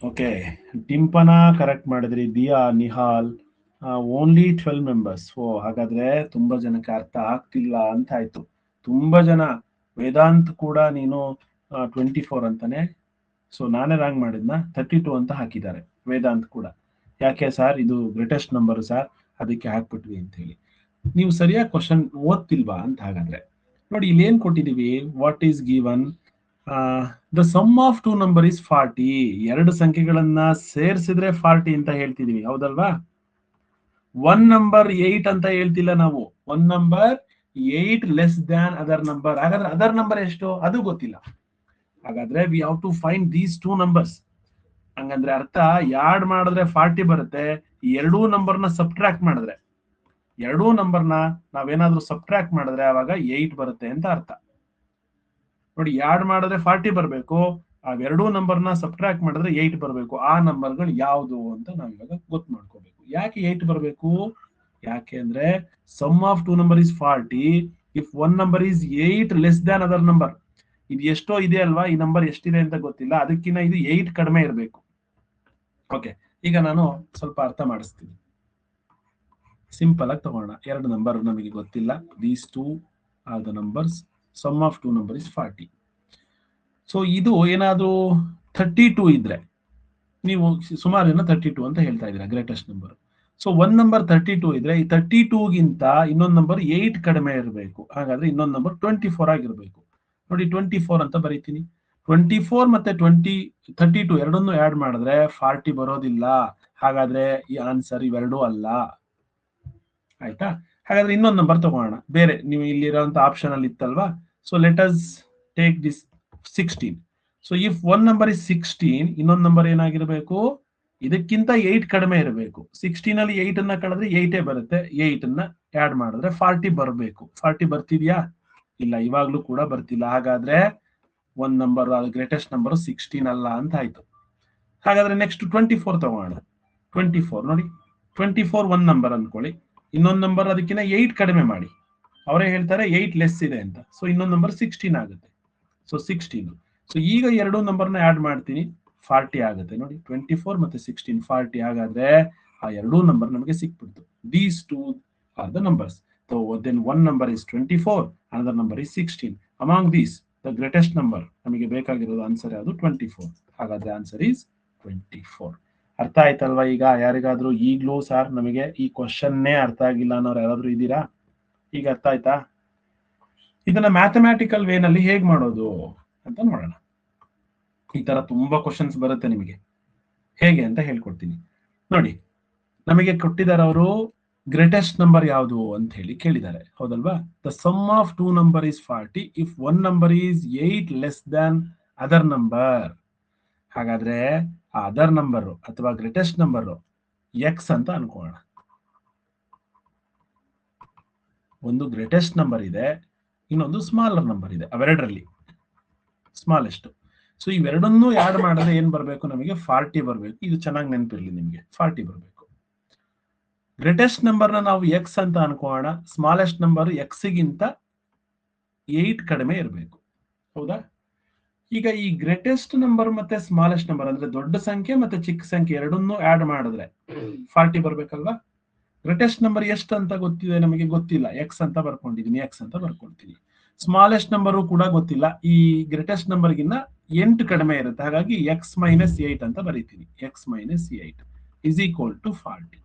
ಓಕೆ, ಟಿಂಪನ ಕರೆಕ್ಟ್ ಮಾಡಿದ್ರಿ, ದಿಯಾ, ನಿಹಾಲ್, ಓನ್ಲಿ 12 ಮೆಂಬರ್ಸ್. ಹಾಗಾದ್ರೆ ತುಂಬಾ ಜನಕ್ಕೆ ಅರ್ಥ ಆಗ್ತಿಲ್ಲ ಅಂತ ಆಯ್ತು. ತುಂಬಾ ಜನ ವೇದಾಂತ್ ಕೂಡ ನೀನು 24 ಅಂತಾನೆ, ಸೊ ನಾನೇ ರಾಂಗ್ ಮಾಡಿದ್ನ 32 ಅಂತ ಹಾಕಿದ್ದಾರೆ ವೇದಾಂತ್ ಕೂಡ. ಯಾಕೆ ಸರ್, ಇದು ಗ್ರೇಟೆಸ್ಟ್ ನಂಬರ್ ಸರ್, ಅದಕ್ಕೆ ಹಾಕ್ಬಿಟ್ವಿ ಅಂತ ಹೇಳಿ. ನೀವು ಸರಿಯಾಗಿ ಕ್ವಶನ್ ಓದ್ತಿಲ್ವಾ ಅಂತ. ಹಾಗಾದ್ರೆ ನೋಡಿ, ಇಲ್ಲಿ ಏನ್ ಕೊಟ್ಟಿದೀವಿ, what is given, the sum of two number is 40. ಎರಡು ಸಂಖ್ಯೆಗಳನ್ನ ಸೇರಿಸಿದ್ರೆ 40 ಅಂತ ಹೇಳ್ತಿದೀವಿ, ಹೌದಲ್ವಾ? ಒನ್ ನಂಬರ್ 8 ಅಂತ ಹೇಳ್ತಿಲ್ಲ ನಾವು. One number 8 less than other number. ಹಾಗಾದ್ರೆ ಅದರ್ ನಂಬರ್ ಎಷ್ಟು ಅದು ಗೊತ್ತಿಲ್ಲ. ಹಾಗಾದ್ರೆ we have to find these two numbers. ಹಂಗಂದ್ರೆ ಅರ್ಥ, ಯಾಡ್ ಮಾಡಿದ್ರೆ 40 ಬರುತ್ತೆ, ಎರಡೂ ನಂಬರ್ನ ಸಬ್ಟ್ರಾಕ್ಟ್ ಮಾಡಿದ್ರೆ, ಎರಡೂ ನಂಬರ್ನ ನಾವೇನಾದ್ರೂ ಸಬ್ಟ್ರಾಕ್ಟ್ ಮಾಡಿದ್ರೆ ಅವಾಗ 8 ಬರುತ್ತೆ ಅಂತ ಅರ್ಥ. ನೋಡಿ, ಯಾಡ್ ಮಾಡಿದ್ರೆ 40 ಬರಬೇಕು, ಅವೆರಡೂ ನಂಬರ್ನ ಸಬ್ಟ್ರಾಕ್ಟ್ ಮಾಡಿದ್ರೆ 8 ಬರಬೇಕು. ಆ ನಂಬರ್ಗಳು ಯಾವುದು ಅಂತ ನಾವಿವಾಗ ಗೊತ್ತು ಮಾಡ್ಕೋಬೇಕು. ಯಾಕೆ 8 ಬರಬೇಕು? ಯಾಕೆ ಅಂದ್ರೆ sum of two number is 40 if one number is 8 less than other number. ಇದು ಎಷ್ಟೋ ಇದೆ ಅಲ್ವಾ, ಈ ನಂಬರ್ ಎಷ್ಟಿದೆ ಅಂತ ಗೊತ್ತಿಲ್ಲ, ಅದಕ್ಕಿಂತ ಇದು 8 ಕಡಿಮೆ ಇರಬೇಕು. ಓಕೆ, ಈಗ ನಾನು ಸ್ವಲ್ಪ ಅರ್ಥ ಮಾಡಿಸ್ತೀನಿ. ಸಿಂಪಲ್ ಆಗಿ ತಗೋಣ. ಎರಡು ನಂಬರ್ ನಮಗೆ ಗೊತ್ತಿಲ್ಲ, these two are the numbers, sum of two number is 40. So ಇದು ಏನಾದ್ರೂ 32 ಇದ್ರೆ, ನೀವು ಸುಮಾರು 32 ಅಂತ ಹೇಳ್ತಾ ಇದ್ದೀರಾ greatest number. So one number 32 ಇದ್ರೆ, ಈ 32ಗಿಂತ ಇನ್ನೊಂದು ನಂಬರ್ 8 ಕಡಿಮೆ ಇರಬೇಕು. ಹಾಗಾದ್ರೆ ಇನ್ನೊಂದು ನಂಬರ್ 24 ಆಗಿರ್ಬೇಕು. ನೋಡಿ, 24 ಅಂತ ಬರೀತೀನಿ. 24 ಮತ್ತೆ 32 ಎರಡನ್ನೂ ಆಡ್ ಮಾಡಿದ್ರೆ 40 ಬರೋದಿಲ್ಲ. ಹಾಗಾದ್ರೆ ಈ ಆನ್ಸರ್ ಇವೆರಡೂ ಅಲ್ಲ. ಆಯ್ತಾ? ಹಾಗಾದ್ರೆ ಇನ್ನೊಂದು ನಂಬರ್ ತಗೋಣ, ಬೇರೆ. ನೀವು ಇಲ್ಲಿರುವಂತ ಆಪ್ಷನ್ ಅಲ್ಲಿ ಇತ್ತಲ್ವಾ, so let us take this 16. So if one number is 16, ಇನ್ನೊಂದು ನಂಬರ್ ಏನಾಗಿರ್ಬೇಕು, ಇದಕ್ಕಿಂತ 8 ಕಡಿಮೆ ಇರಬೇಕು. 16 ಅಲ್ಲಿ 8 ಅನ್ನ ಕಳೆದ್ರೆ 8 ಬರುತ್ತೆ, 8 ಅನ್ನ ಆಡ್ ಮಾಡಿದ್ರೆ 40 ಬರಬೇಕು. 40 ಬರ್ತಿದ್ಯಾ? ಇಲ್ಲ, ಇವಾಗ್ಲೂ ಕೂಡ ಬರ್ತಿಲ್ಲ. ಹಾಗಾದ್ರೆ ಒಂದ್ ನಂಬರ್, ಗ್ರೇಟೆಸ್ಟ್ ನಂಬರ್ 16 ಅಲ್ಲ ಅಂತ ಆಯ್ತು. ಹಾಗಾದ್ರೆ ನೆಕ್ಸ್ಟ್ 24 ತಗೋಣ. 24 ನೋಡಿ, 24 ಒಂದ್ ನಂಬರ್ ಅನ್ಕೊಳ್ಳಿ, ಇನ್ನೊಂದು ನಂಬರ್ ಅದಕ್ಕಿಂತ 8 ಕಡಿಮೆ ಮಾಡಿ. ಅವರೇ ಹೇಳ್ತಾರೆ 8 ಲೆಸ್ ಇದೆ ಅಂತ, ಸೊ ಇನ್ನೊಂದು ನಂಬರ್ 16 ಆಗುತ್ತೆ. ಸೊ 16. ಸೊ ಈಗ ಎರಡೂ ನಂಬರ್ನ ಆಡ್ ಮಾಡ್ತೀನಿ, 40 ಆಗುತ್ತೆ. ನೋಡಿ, 24 ಮತ್ತೆ 16 40. ಹಾಗಾದ್ರೆ ಆ ಎರಡೂ ನಂಬರ್ ನಮಗೆ ಸಿಕ್ಬಿಡ್ತು. These two are the numbers. So then one number is 24, another number is 16. Among these the greatest number ನಮಗೆ ಬೇಕಾಗಿರೋದು ಆನ್ಸರ್ ಯಾವುದು? 24. ಹಾಗಾದ್ರೆ ಆನ್ಸರ್ ಈಸ್ 24. ಅರ್ಥ ಆಯ್ತಲ್ವಾ? ಈಗ ಯಾರಿಗಾದ್ರೂ ಈಗ್ಲೂ ಸರ್ ನಮಗೆ ಈ ಕ್ವಶನ್ನೇ ಅರ್ಥ ಆಗಿಲ್ಲ ಅನ್ನೋರು ಯಾರಾದ್ರೂ ಇದ್ದೀರಾ? ಈಗ ಅರ್ಥ ಆಯ್ತಾ? ಇದನ್ನ ಮ್ಯಾಥಮ್ಯಾಟಿಕಲ್ ವೇನಲ್ಲಿ ಹೇಗ್ ಮಾಡೋದು ಅಂತ ನೋಡೋಣ. ಈ ತರ ತುಂಬಾ ಕ್ವಶನ್ಸ್ ಬರುತ್ತೆ ನಿಮಗೆ, ಹೇಗೆ ಅಂತ ಹೇಳ್ಕೊಡ್ತೀನಿ. ನೋಡಿ, ನಮಗೆ ಕೊಟ್ಟಿದ್ದಾರೆ ಅವರು ಗ್ರೇಟೆಸ್ಟ್ ನಂಬರ್ ಯಾವುದು ಅಂತ ಹೇಳಿ ಕೇಳಿದ್ದಾರೆ, ಹೌದಲ್ವಾ? The sum of two number is 40 if one number is 8 less than other number. ಹಾಗಾದ್ರೆ ಆ ಅದರ್ ನಂಬರ್ ಅಥವಾ ಗ್ರೇಟೆಸ್ಟ್ ನಂಬರ್ ಎಕ್ಸ್ ಅಂತ ಅನ್ಕೋಣ. ಒಂದು ಗ್ರೇಟೆಸ್ಟ್ ನಂಬರ್ ಇದೆ, ಇನ್ನೊಂದು ಸ್ಮಾಲರ್ ನಂಬರ್ ಇದೆ. ಅವೆರಡರಲ್ಲಿ ಸ್ಮಾಲೆಸ್ಟ್. ಸೊ ಇವೆರಡನ್ನೂ ಆಡ್ ಮಾಡಿದ್ರೆ ಏನ್ ಬರಬೇಕು ನಮಗೆ? 40 ಬರಬೇಕು. ಇದು ಚೆನ್ನಾಗಿ ನೆನಪಿರ್ಲಿ ನಿಮಗೆ, 40 ಬರಬೇಕು. ಗ್ರೇಟೆಸ್ಟ್ ನಂಬರ್ನ ನಾವು ಎಕ್ಸ್ ಅಂತ ಅನ್ಕೋಣ, ಸ್ಮಾಲೆಸ್ಟ್ ನಂಬರ್ ಎಕ್ಸ್ಗಿಂತ 8 ಕಡಿಮೆ ಇರಬೇಕು, ಹೌದಾ? ಈಗ ಈ ಗ್ರೇಟೆಸ್ಟ್ ನಂಬರ್ ಮತ್ತೆ ಸ್ಮಾಲೆಸ್ಟ್ ನಂಬರ್ ಅಂದ್ರೆ ದೊಡ್ಡ ಸಂಖ್ಯೆ ಮತ್ತೆ ಚಿಕ್ಕ ಸಂಖ್ಯೆ ಎರಡನ್ನೂ ಆಡ್ ಮಾಡಿದ್ರೆ 40 ಬರ್ಬೇಕಲ್ವಾ? ಗ್ರೇಟೆಸ್ಟ್ ನಂಬರ್ ಎಷ್ಟು ಅಂತ ಗೊತ್ತಿದೆ ನಮಗೆ? ಗೊತ್ತಿಲ್ಲ, ಎಕ್ಸ್ ಅಂತ ಬರ್ಕೊಂಡಿದೀನಿ, ಎಕ್ಸ್ ಅಂತ ಬರ್ಕೊಳ್ತೀನಿ. ಸ್ಮಾಲೆಸ್ಟ್ ನಂಬರ್ ಕೂಡ ಗೊತ್ತಿಲ್ಲ, ಈ ಗ್ರೇಟೆಸ್ಟ್ ನಂಬರ್ಗಿನ್ನ 8 ಕಡಿಮೆ ಇರುತ್ತೆ, ಹಾಗಾಗಿ ಎಕ್ಸ್ ಮೈನಸ್ 8 ಅಂತ ಬರೀತೀನಿ. X minus 8 is equal to 40.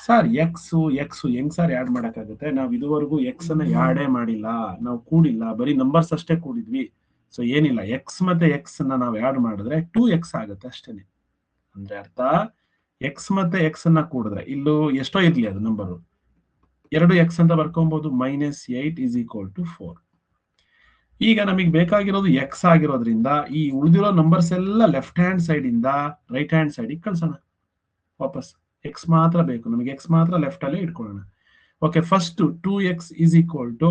Sir x ಹೆಂಗ್ ಸರ್ ಆಡ್ ಮಾಡಕ್ಕಾಗುತ್ತೆ? ನಾವು ಇದುವರೆಗೂ ಎಕ್ಸ್ ಅನ್ನ ಆಡೇ ಮಾಡಿಲ್ಲ, ನಾವು ಕೂಡಿಲ್ಲ, ಬರೀ ನಂಬರ್ಸ್ ಅಷ್ಟೇ ಕೂಡಿದ್ವಿ. ಸೊ ಏನಿಲ್ಲ, ಎಕ್ಸ್ ಮತ್ತೆ ಎಕ್ಸ್ ಅನ್ನ ನಾವು ಆಡ್ ಮಾಡಿದ್ರೆ 2x ಆಗುತ್ತೆ ಅಷ್ಟೇನೆ. ಅಂದ್ರೆ ಅರ್ಥ, ಎಕ್ಸ್ ಮತ್ತೆ ಎಕ್ಸ್ ಅನ್ನ ಕೂಡಿದ್ರೆ ಇಲ್ಲೂ ಎಷ್ಟೋ ಇರ್ಲಿ ಅದು ನಂಬರು, 2x ಅಂತ ಬರ್ಕೊಬಹುದು. -8 ಇಸ್ ಈಕ್ವಲ್ ಟು 4. ಈಗ ನಮಗೆ ಬೇಕಾಗಿರೋದು ಎಕ್ಸ್ ಆಗಿರೋದ್ರಿಂದ ಈ ಉಳಿದಿರೋ ನಂಬರ್ಸ್ ಎಲ್ಲ ಲೆಫ್ಟ್ ಹ್ಯಾಂಡ್ ಸೈಡ್ ಇಂದ ರೈಟ್ ಹ್ಯಾಂಡ್ ಸೈಡ್ ಕಳ್ಸೋಣ ವಾಪಸ್. ಎಕ್ಸ್ ಮಾತ್ರ ಬೇಕು ನಮಗೆ, ಎಕ್ಸ್ ಮಾತ್ರ ಲೆಫ್ಟ್ ಅಲ್ಲೇ ಇಟ್ಕೊಳ್ಳೋಣ. Okay, first 2x is equal to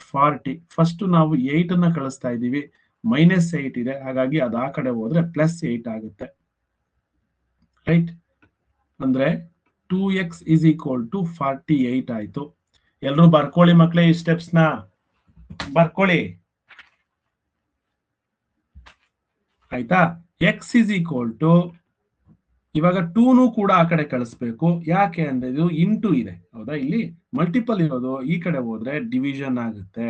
40. First ನಾವು 8 ಅನ್ನ ಕಳಿಸ್ತಾ ಇದ್ದೀವಿ, -8 ಇದೆ, ಹಾಗಾಗಿ ಅದು ಆ ಕಡೆ ಹೋದ್ರೆ +8 ಆಗುತ್ತೆ, ರೈಟ್? ಅಂದ್ರೆ 2x ಇಸ್ ಈಕ್ವಲ್ ಟು 48 ಆಯ್ತು. ಎಲ್ರು ಬರ್ಕೊಳ್ಳಿ ಮಕ್ಕಳೇ, ಈ ಸ್ಟೆಪ್ಸ್ ನ ಬರ್ಕೊಳ್ಳಿ, ಆಯ್ತಾ? ಎಕ್ಸ್ ಇಸ್ ಈಕ್ವಲ್ ಟು ಇವಾಗ 2 ಕೂಡ ಆ ಕಡೆ ಕಳಿಸ್ಬೇಕು. ಯಾಕೆ ಅಂದ್ರೆ ಇದು ಇಂಟು ಇದೆ, ಹೌದಾ? ಇಲ್ಲಿ ಮಲ್ಟಿಪಲ್ ಇರೋದು ಈ ಕಡೆ ಹೋದ್ರೆ ಡಿವಿಷನ್ ಆಗುತ್ತೆ.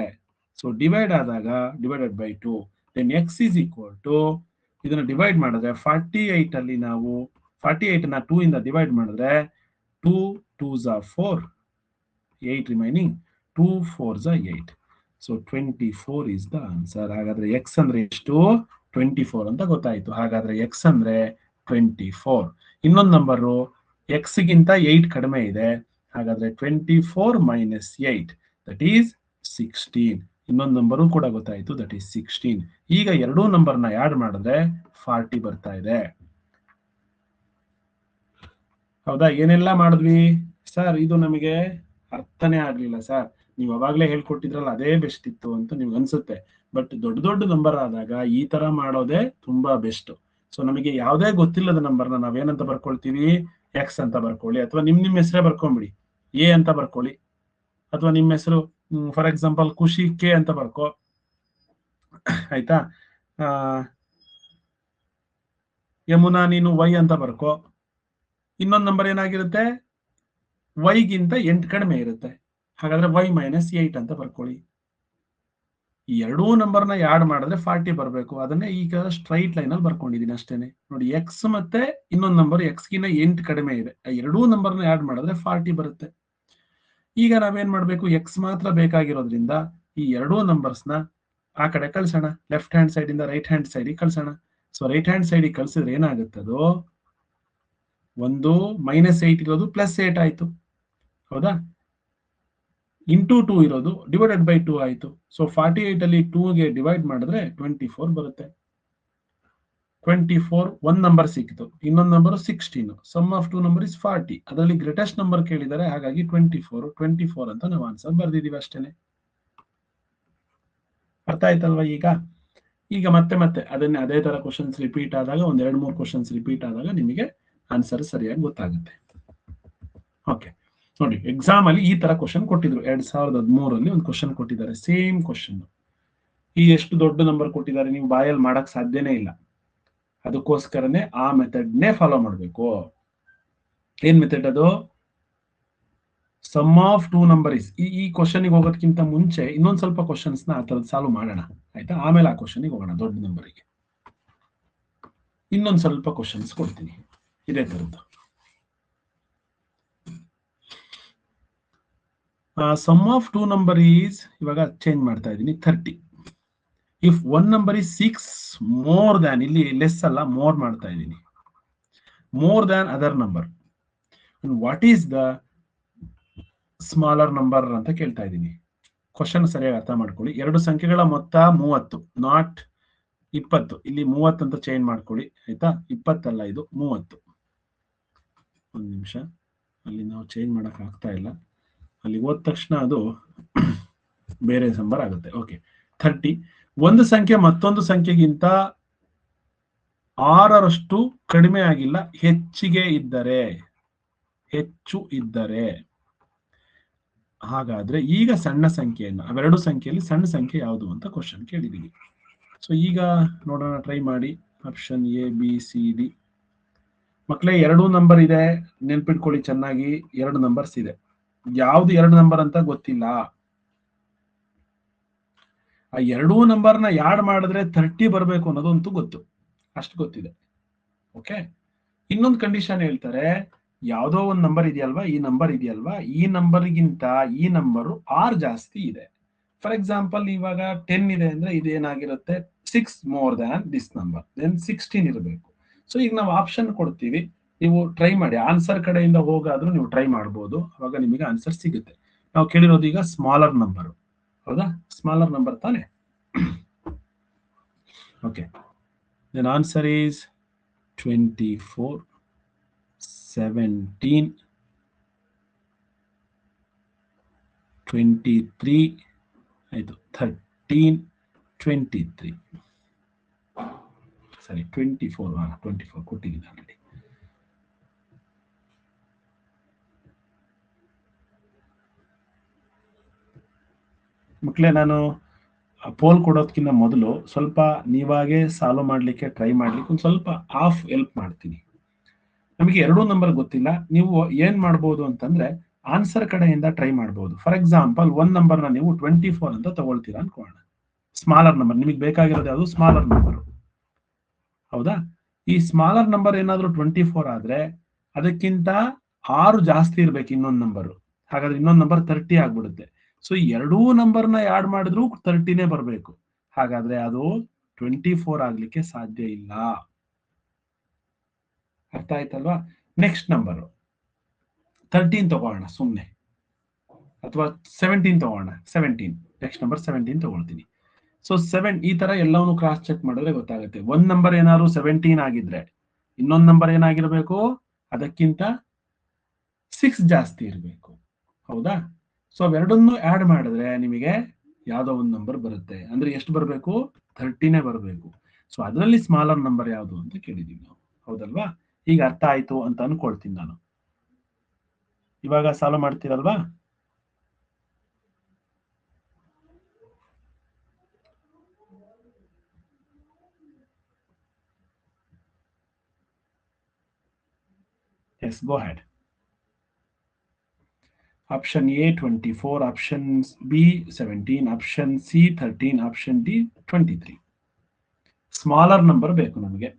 ಸೊ ಡಿವೈಡ್ ಆದಾಗ divided by 2, then x is equal to ಇದನ್ನ ಡಿವೈಡ್ ಮಾಡಿದ್ರೆ 48 ಅಲ್ಲಿ ನಾವು 48 ನ 2 ಇಂದ ಡಿವೈಡ್ ಮಾಡಿದ್ರೆ 2 2s are 4, 8 remaining, 2 4s are 8. So 24 is the answer. ಹಾಗಾದ್ರೆ ಎಕ್ಸ್ ಅಂದ್ರೆ ಎಷ್ಟು? 24 ಅಂತ ಗೊತ್ತಾಯ್ತು. ಹಾಗಾದ್ರೆ ಎಕ್ಸ್ ಅಂದ್ರೆ 24. ಇನ್ನೊಂದು ನಂಬರು ಎಕ್ಸ್ ಗಿಂತ 8 ಕಡಿಮೆ ಇದೆ. ಹಾಗಾದ್ರೆ 24 ಮೈನಸ್ 8 ದಟ್ ಈಸ್ 16. ಇನ್ನೊಂದು ನಂಬರು ಕೂಡ ಗೊತ್ತಾಯ್ತು, ದಟ್ ಈಸ್ 16. ಈಗ ಎರಡೂ ನಂಬರ್ನ ಆಡ್ ಮಾಡಿದ್ರೆ 40 ಬರ್ತಾ ಇದೆ. ಹೌದಾ? ಏನೆಲ್ಲ ಮಾಡಿದ್ವಿ ಸರ್? ಇದು ನಮಗೆ ಅರ್ಥನೇ ಆಗ್ಲಿಲ್ಲ ಸರ್, ನೀವು ಅವಾಗ್ಲೇ ಹೇಳ್ಕೊಟ್ಟಿದ್ರಲ್ಲ ಅದೇ ಬೆಸ್ಟ್ ಇತ್ತು ಅಂತ ನಿಮ್ಗೆ ಅನ್ಸುತ್ತೆ. ಬಟ್ ದೊಡ್ಡ ದೊಡ್ಡ ನಂಬರ್ ಆದಾಗ ಈ ತರ ಮಾಡೋದೇ ತುಂಬಾ ಬೆಸ್ಟ್. ಸೊ ನಮಗೆ ಯಾವುದೇ ಗೊತ್ತಿಲ್ಲದ ನಂಬರ್ನ ನಾವೇನಂತ ಬರ್ಕೊಳ್ತೀವಿ? ಎಕ್ಸ್ ಅಂತ ಬರ್ಕೊಳ್ಳಿ, ಅಥವಾ ನಿಮ್ ಹೆಸರೇ ಬರ್ಕೊಂಬಿಡಿ, ಎ ಅಂತ ಬರ್ಕೊಳ್ಳಿ. ಅಥವಾ ನಿಮ್ಮ ಹೆಸರು ಫಾರ್ ಎಕ್ಸಾಂಪಲ್ ಖುಷಿ ಕೆ ಅಂತ ಬರ್ಕೋ, ಆಯ್ತಾ? ಯಮುನಾ ನೀನು ವೈ ಅಂತ ಬರ್ಕೋ. ಇನ್ನೊಂದು ನಂಬರ್ ಏನಾಗಿರುತ್ತೆ? ವೈಗಿಂತ 8 ಕಡಿಮೆ ಇರುತ್ತೆ. ಹಾಗಾದ್ರೆ ವೈ ಮೈನಸ್ 8 ಅಂತ ಬರ್ಕೊಳ್ಳಿ. ಈ ಎರಡೂ ನಂಬರ್ನ ಆಡ್ ಮಾಡಿದ್ರೆ 40 ಬರಬೇಕು. ಅದನ್ನೇ ಈಗ ಸ್ಟ್ರೈಟ್ ಲೈನ್ ಅಲ್ಲಿ ಬರ್ಕೊಂಡಿದೀನಿ ಅಷ್ಟೇನೆ. ನೋಡಿ, ಎಕ್ಸ್ ಮತ್ತೆ ಇನ್ನೊಂದು ನಂಬರ್ ಎಕ್ಸ್ ಗಿನ್ನ 8 ಕಡಿಮೆ ಇದೆ. ಆ ಎರಡೂ ನಂಬರ್ನ ಆಡ್ ಮಾಡಿದ್ರೆ 40 ಬರುತ್ತೆ. ಈಗ ನಾವೇನ್ ಮಾಡ್ಬೇಕು? ಎಕ್ಸ್ ಮಾತ್ರ ಬೇಕಾಗಿರೋದ್ರಿಂದ ಈ ಎರಡೂ ನಂಬರ್ಸ್ನ ಆ ಕಡೆ ಕಳ್ಸೋಣ. ಲೆಫ್ಟ್ ಹ್ಯಾಂಡ್ ಸೈಡ್ ಇಂದ ರೈಟ್ ಹ್ಯಾಂಡ್ ಸೈಡ್ ಕಳ್ಸೋಣ. ಸೊ ರೈಟ್ ಹ್ಯಾಂಡ್ ಸೈಡ್ ಕಳ್ಸಿದ್ರೆ ಏನಾಗುತ್ತದೋ, ಒಂದು -8 ಇರೋದು +8 ಆಯ್ತು, ಹೌದಾ? ಇಂಟು 2 ಇರೋದು ಡಿವೈಡೆಡ್ ಬೈ 2 ಆಯ್ತು. ಸೊ 48 ಅಲ್ಲಿ 2ಗೆ ಡಿವೈಡ್ ಮಾಡಿದ್ರೆ 24 ಬರುತ್ತೆ. 24 ಒಂದ್ ನಂಬರ್ ಸಿಕ್ಕಿತು, ಇನ್ನೊಂದು number 16. Sum of 2 number is 40. ಅದರಲ್ಲಿ ಗ್ರೇಟೆಸ್ಟ್ ನಂಬರ್ ಕೇಳಿದ್ದಾರೆ, ಹಾಗಾಗಿ 24 ಅಂತ ನಾವು ಆನ್ಸರ್ ಬರ್ದಿದೀವಿ ಅಷ್ಟೇನೆ. ಅರ್ಥ ಆಯ್ತಲ್ವಾ? ಈಗ ಮತ್ತೆ ಅದನ್ನೇ ಅದೇ ತರ ಕ್ವಶನ್ಸ್ ರಿಪೀಟ್ ಆದಾಗ, ಒಂದ್ 2-3 ಕ್ವಶನ್ಸ್ ರಿಪೀಟ್ ಆದಾಗ ನಿಮಗೆ ಆನ್ಸರ್ ಸರಿಯಾಗಿ ಗೊತ್ತಾಗುತ್ತೆ. ಓಕೆ, ನೋಡಿ, ಎಕ್ಸಾಮ್ ಅಲ್ಲಿ ಈ ತರ ಕ್ವಶನ್ ಕೊಟ್ಟಿದ್ರು. 2013 ಒಂದು ಕ್ವಶನ್ ಕೊಟ್ಟಿದ್ದಾರೆ, ಸೇಮ್ ಕ್ವಶನ್. ಈ ಎಷ್ಟು ದೊಡ್ಡ ನಂಬರ್ ಕೊಟ್ಟಿದ್ದಾರೆ, ನೀವು ಬಾಯಲ್ಲಿ ಮಾಡಕ್ ಸಾಧ್ಯನೇ ಇಲ್ಲ. ಅದಕ್ಕೋಸ್ಕರನೇ ಆ ಮೆಥಡ್ನೇ ಫಾಲೋ ಮಾಡಬೇಕು. ಏನ್ ಮೆಥಡ್ ಅದು? Sum of 2 number is. ಈ ಕ್ವಶನ್ಗೆ ಹೋಗೋದಕ್ಕಿಂತ ಮುಂಚೆ ಇನ್ನೊಂದ್ ಸ್ವಲ್ಪ ಕ್ವಶನ್ಸ್ ನ ಆ ತರದ್ ಸಾಲ್ವ್ ಮಾಡೋಣ, ಆಯ್ತಾ? ಆಮೇಲೆ ಆ ಕ್ವಶನ್ಗೆ ಹೋಗೋಣ. ದೊಡ್ಡ ನಂಬರಿಗೆ ಇನ್ನೊಂದ್ ಸ್ವಲ್ಪ ಕ್ವಶನ್ಸ್ ಕೊಡ್ತೀನಿ ಇದೇ ತರದ್ದು. ಸಮ್ ಆಫ್ 2 ನಂಬರ್ ಈಸ್, ಇವಾಗ ಚೇಂಜ್ ಮಾಡ್ತಾ ಇದ್ದೀನಿ, 30. If one number is 6 more than, ಇಲ್ಲಿ ಲೆಸ್ ಅಲ್ಲ ಮೋರ್ ಮಾಡ್ತಾ ಇದ್ದೀನಿ, more than other number, what is the smaller number ಅಂತ ಕೇಳ್ತಾ ಇದ್ದೀನಿ. ಕ್ವಶನ್ ಸರಿಯಾಗಿ ಅರ್ಥ ಮಾಡ್ಕೊಳ್ಳಿ. ಎರಡು ಸಂಖ್ಯೆಗಳ ಮೊತ್ತ 30, ನಾಟ್ 20. ಇಲ್ಲಿ 30 ಅಂತ ಚೇಂಜ್ ಮಾಡ್ಕೊಳ್ಳಿ, ಆಯ್ತಾ? 20 ಅಲ್ಲ, ಇದು 30. ಒಂದು ನಿಮಿಷ, ಅಲ್ಲಿ ನಾವು ಚೇಂಜ್ ಮಾಡಕ್ ಆಗ್ತಾ ಇಲ್ಲ. ಅಲ್ಲಿ ಹೋದ ತಕ್ಷಣ ಅದು ಬೇರೆ ನಂಬರ್ ಆಗುತ್ತೆ. ಓಕೆ, 30. ಒಂದು ಸಂಖ್ಯೆ ಮತ್ತೊಂದು ಸಂಖ್ಯೆಗಿಂತ 6ರಷ್ಟು ಕಡಿಮೆ ಆಗಿಲ್ಲ, ಹೆಚ್ಚು ಇದ್ದರೆ, ಹಾಗಾದ್ರೆ ಈಗ ಸಣ್ಣ ಸಂಖ್ಯೆಯನ್ನು, ಅವೆರಡು ಸಂಖ್ಯೆಯಲ್ಲಿ ಸಣ್ಣ ಸಂಖ್ಯೆ ಯಾವುದು ಅಂತ ಕ್ವಶನ್ ಕೇಳಿದೀವಿ. ಸೊ ಈಗ ನೋಡೋಣ, ಟ್ರೈ ಮಾಡಿ. Option A, B, C, D. ಮಕ್ಕಳೇ, 2 ನಂಬರ್ ಇದೆ, ನೆನ್ಪಿಟ್ಕೊಳ್ಳಿ ಚೆನ್ನಾಗಿ. 2 ನಂಬರ್ಸ್ ಇದೆ. ಯಾವ್ದು 2 ನಂಬರ್ ಅಂತ ಗೊತ್ತಿಲ್ಲ. ಆ 2 ನಂಬರ್ನ ಆಡ್ ಮಾಡಿದ್ರೆ 30 ಬರಬೇಕು ಅನ್ನೋದಂತೂ ಗೊತ್ತು, ಅಷ್ಟು ಗೊತ್ತಿದೆ. ಓಕೆ, ಇನ್ನೊಂದು ಕಂಡೀಷನ್ ಹೇಳ್ತಾರೆ, ಯಾವುದೋ ಒಂದು ನಂಬರ್ ಇದೆಯಲ್ವಾ, ಈ ನಂಬರ್ಗಿಂತ ಈ ನಂಬರು 6 ಜಾಸ್ತಿ ಇದೆ. ಫಾರ್ ಎಕ್ಸಾಂಪಲ್, ಇವಾಗ 10 ಇದೆ ಅಂದ್ರೆ ಇದೇನಾಗಿರುತ್ತೆ? 6 more than this number, then 16 ಇರಬೇಕು. ಸೊ ಈಗ ನಾವು ಆಪ್ಷನ್ ಕೊಡ್ತೀವಿ, ನೀವು ಟ್ರೈ ಮಾಡಿ. ಆನ್ಸರ್ ಕಡೆಯಿಂದ ಹೋಗಾದ್ರೂ ನೀವು ಟ್ರೈ ಮಾಡ್ಬೋದು, ಅವಾಗ ನಿಮಗೆ ಆನ್ಸರ್ ಸಿಗುತ್ತೆ. ನಾವು ಕೇಳಿರೋದು ಈಗ ಸ್ಮಾಲರ್ ನಂಬರ್, ಹೌದಾ? ಸ್ಮಾಲರ್ ನಂಬರ್ ತಾನೆ? ಓಕೆ, ದೆನ್ ಆನ್ಸರ್ ಈಸ್ 24, 17, 23 ಆಯ್ತು, 13, 23. ಸರಿ, 24 ಕೊಟ್ಟಿದ್ದೀನಿ ಆಲ್ರೆಡಿ. ಮಕ್ಕಳೇ, ನಾನು ಪೋಲ್ ಕೊಡೋದಕ್ಕಿಂತ ಮೊದಲು ಸ್ವಲ್ಪ ನೀವಾಗೆ ಸಾಲ್ವ್ ಮಾಡ್ಲಿಕ್ಕೆ ಟ್ರೈ ಮಾಡ್ಲಿಕ್ಕೆ ಒಂದು ಸ್ವಲ್ಪ ಹಾಫ್ ಹೆಲ್ಪ್ ಮಾಡ್ತೀನಿ. ನಮಗೆ ಎರಡೂ ನಂಬರ್ ಗೊತ್ತಿಲ್ಲ, ನೀವು ಏನ್ ಮಾಡ್ಬೋದು ಅಂತಂದ್ರೆ ಆನ್ಸರ್ ಕಡೆಯಿಂದ ಟ್ರೈ ಮಾಡ್ಬೋದು. ಫಾರ್ ಎಕ್ಸಾಂಪಲ್ ಒಂದ್ ನಂಬರ್ನ ನೀವು 24 ಅಂತ ತಗೊಳ್ತೀರಾ ಅನ್ಕೋಣ. ಸ್ಮಾಲರ್ ನಂಬರ್ ನಿಮಗೆ ಬೇಕಾಗಿರೋದು ಯಾವುದು? Smaller number. ಹೌದಾ? ಈ ಸ್ಮಾಲರ್ ನಂಬರ್ ಏನಾದ್ರೂ 24 ಆದ್ರೆ ಅದಕ್ಕಿಂತ 6 ಜಾಸ್ತಿ ಇರ್ಬೇಕು ಇನ್ನೊಂದು ನಂಬರ್. ಹಾಗಾದ್ರೆ ಇನ್ನೊಂದು ನಂಬರ್ 30 ಆಗ್ಬಿಡುತ್ತೆ. ಸೊ ಎರಡೂ ನಂಬರ್ನ ಆಡ್ ಮಾಡಿದ್ರು 30ನೇ ಬರಬೇಕು. ಹಾಗಾದ್ರೆ ಅದು 24 ಆಗ್ಲಿಕ್ಕೆ ಸಾಧ್ಯ ಇಲ್ಲ. ಅರ್ಥ ಆಯ್ತಲ್ವಾ? ನೆಕ್ಸ್ಟ್ ನಂಬರ್ 13 ತಗೋಣ ಸುಮ್ನೆ, ಅಥವಾ 17 ತಗೋಣ. 17 ನೆಕ್ಸ್ಟ್ ನಂಬರ್ 17 ತಗೊಳ್ತೀನಿ. ಸೊ 7 ಈ ತರ ಎಲ್ಲವನ್ನೂ ಕ್ರಾಸ್ ಚೆಕ್ ಮಾಡಿದ್ರೆ ಗೊತ್ತಾಗುತ್ತೆ. ಒಂದ್ ನಂಬರ್ ಏನಾದ್ರು 17 ಆಗಿದ್ರೆ ಇನ್ನೊಂದು ನಂಬರ್ ಏನಾಗಿರ್ಬೇಕು? ಅದಕ್ಕಿಂತ 6 ಜಾಸ್ತಿ ಇರಬೇಕು. ಹೌದಾ? ಸೊ ಅವೆರಡನ್ನು ಆಡ್ ಮಾಡಿದ್ರೆ ನಿಮಗೆ ಯಾವ್ದೋ ಒಂದು ನಂಬರ್ ಬರುತ್ತೆ. ಅಂದ್ರೆ ಎಷ್ಟು ಬರಬೇಕು? 30ನೇ ಬರಬೇಕು. ಸೊ ಅದರಲ್ಲಿ ಸ್ಮಾಲರ್ ನಂಬರ್ ಯಾವುದು ಅಂತ ಕೇಳಿದೀವಿ ನಾವು. ಹೌದಲ್ವಾ? ಈಗ ಅರ್ಥ ಆಯ್ತು ಅಂತ ಅನ್ಕೊಳ್ತೀನಿ ನಾನು. ಇವಾಗ solve ಮಾಡ್ತೀರಲ್ವಾ? Yes, go ahead. Option A 24, option B 17, option C 13, option D 23. Smaller number ಬೇಕು ನಮಗೆ.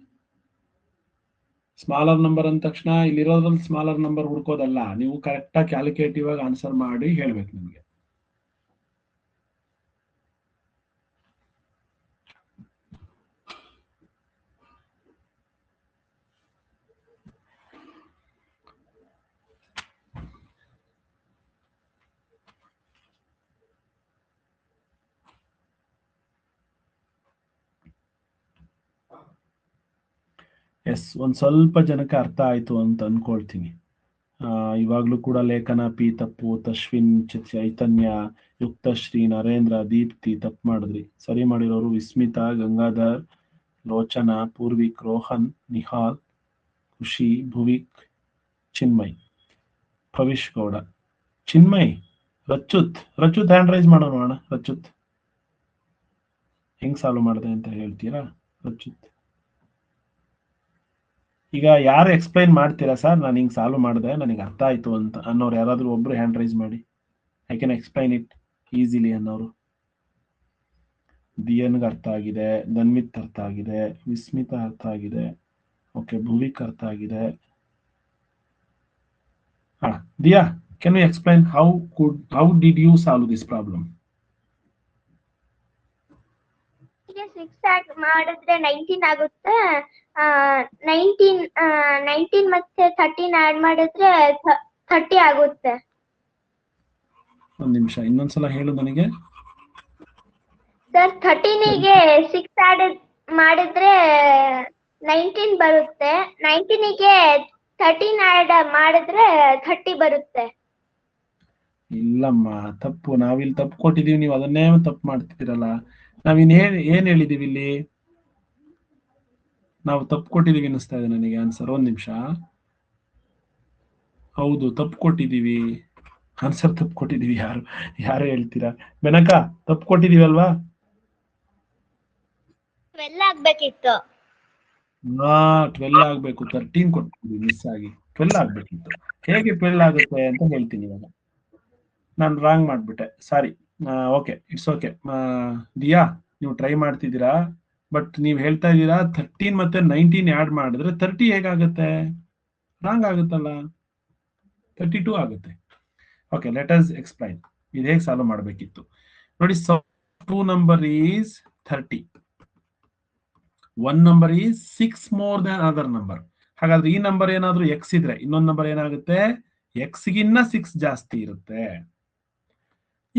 ಸ್ಮಾಲರ್ ನಂಬರ್ ಅಂದ ತಕ್ಷಣ ಇಲ್ಲಿರೋದ್ರಲ್ಲಿ ಸ್ಮಾಲರ್ ನಂಬರ್ ಹುಡ್ಕೋದಲ್ಲ, ನೀವು ಕರೆಕ್ಟ್ ಆಗಿ ಕ್ಯಾಲ್ಕುಲೇಟಿವ್ ಆಗಿ ಆನ್ಸರ್ ಮಾಡಿ ಹೇಳ್ಬೇಕು ನಿಮಗೆ. ಎಸ್, ಒಂದ್ ಸ್ವಲ್ಪ ಜನಕ್ಕೆ ಅರ್ಥ ಆಯ್ತು ಅಂತ ಅನ್ಕೊಳ್ತೀನಿ. ಇವಾಗ್ಲೂ ಕೂಡ ಲೇಖನ ಪಿ ತಪ್ಪು, ತಶ್ವಿನ್, ಚೈತನ್ಯ, ಯುಕ್ತಶ್ರೀ, ನರೇಂದ್ರ, ದೀಪ್ತಿ ತಪ್ಪು ಮಾಡಿದ್ರಿ. ಸರಿ ಮಾಡಿರೋರು ವಿಸ್ಮಿತಾ, ಗಂಗಾಧರ್, ಲೋಚನಾ, ಪೂರ್ವಿಕ್, ರೋಹನ್, ನಿಹಾಲ್, ಖುಷಿ, ಭುವಿಕ್, ಚಿನ್ಮಯ್, ಭವಿಷ್ ಗೌಡ, ಚಿನ್ಮಯ್, ರಚುತ್ ಹ್ಯಾಂಡ್ ರೈಸ್ ಮಾಡೋಣ. ರಚುತ್ ಹೆಂಗ್ ಸಾಲ್ವ್ ಮಾಡಿದೆ ಅಂತ ಹೇಳ್ತೀರಾ? ರಚುತ್ ಈಗ ಯಾರು ಎಕ್ಸ್ಪ್ಲೈನ್ ಮಾಡ್ತೀರಾ ಸರ್, ನಾನು ಹಿಂಗ್ ಸಾಲ್ವ್ ಮಾಡಿದೆ ನನಗೆ ಅರ್ಥ ಆಯ್ತು ಅಂತ ಅನ್ನೋರು ಯಾರಾದ್ರೂ ಒಬ್ರು ಹ್ಯಾಂಡ್ ರೈಸ್ ಮಾಡಿ. I can explain it easily ಅನ್ನೋರು. ದಿಯನ್ಗೆ ಅರ್ಥ ಆಗಿದೆ, ಧನ್ವಿತ್ ಅರ್ಥ ಆಗಿದೆ, ವಿಸ್ಮಿತಾ ಅರ್ಥ ಆಗಿದೆ, ಓಕೆ, ಭುವಿಕ್ ಅರ್ಥ ಆಗಿದೆ. Diya, can you explain how did you solve this problem? 6 add ಮಾಡಿದ್ರೆ 19 ಆಗುತ್ತೆ. 19 ಮತ್ತೆ 13 ಆಡ್ ಮಾಡಿದ್ರೆ 30 ಆಗುತ್ತೆ. ಒಂದ್ ನಿಮಿಷ ಇನ್ನೊಂದ್ಸಲ ಹೇಳು ನನಗೆ. ಸರ್ 13ಗೆ 6 ಆಡ್ ಮಾಡಿದ್ರೆ 19 ಬರುತ್ತೆ. 19ಗೆ 13 ಆಡ್ ಮಾಡಿದ್ರೆ 30 ಬರುತ್ತೆ. ಇಲ್ಲಮ್ಮ, ತಪ್ಪು. ನಾವಿಲ್ಲಿ ತಪ್ಪು ಕೊಟ್ಟಿದೀವಿ, ನೀವು ಅದನ್ನೇ ತಪ್ಪು ಮಾಡ್ತಿರಲ್ಲ. ನಾವಿನ್ ಏನ್ ಹೇಳಿದೀವಿ ಇಲ್ಲಿ? ನಾವು ತಪ್ಪು ಕೊಟ್ಟಿದೀವಿ ಅನಿಸ್ತಾ ಇದೆ ನನಗೆ ಆನ್ಸರ್. ಒಂದ್ ನಿಮಿಷ. ಹೌದು, ತಪ್ಪು ಕೊಟ್ಟಿದೀವಿ. ಆನ್ಸರ್ ತಪ್ಪು ಕೊಟ್ಟಿದೀವಿ. ಯಾರು ಹೇಳ್ತೀರಾ? ಬೆನಕ, ತಪ್ಪು ಕೊಟ್ಟಿದೀವಲ್ವಾ? 12 ಆಗ್ಬೇಕಿತ್ತು. 12 ಆಗ್ಬೇಕು. 13 ಕೊಟ್ಟಿದ್ವಿ ಮಿಸ್ ಆಗಿ. 12 ಆಗ್ಬೇಕಿತ್ತು. ಹೇಗೆ 12 ಆಗುತ್ತೆ ಅಂತ ಹೇಳ್ತೀನಿ ಇವಾಗ. ನಾನು ರಾಂಗ್ ಮಾಡ್ಬಿಟ್ಟೆ, sorry. Okay, it's okay. Diya, ನೀವು ಟ್ರೈ ಮಾಡ್ತಿದ್ದೀರಾ, ಬಟ್ ನೀವು ಹೇಳ್ತಾ ಇದ್ದೀರಾ 13 ಮತ್ತೆ 19 ಆಡ್ ಮಾಡಿದ್ರೆ 30 ಹೇಗಾಗುತ್ತೆ? ರಾಂಗ್ ಆಗುತ್ತಲ್ಲ, 32 ಆಗುತ್ತೆ. Okay, let us explain. ಇದು ಹೇಗೆ ಸಾಲ್ವ್ ಮಾಡಬೇಕಿತ್ತು ನೋಡಿ. 2 number is 30, 1 number is 6 more than other number. ಹಾಗಾದ್ರೆ ಈ ನಂಬರ್ ಏನಾದ್ರೂ ಎಕ್ಸ್ ಇದ್ರೆ ಇನ್ನೊಂದು ನಂಬರ್ ಏನಾಗುತ್ತೆ? ಎಕ್ಸ್ ಗಿನ್ನ 6 ಜಾಸ್ತಿ ಇರುತ್ತೆ.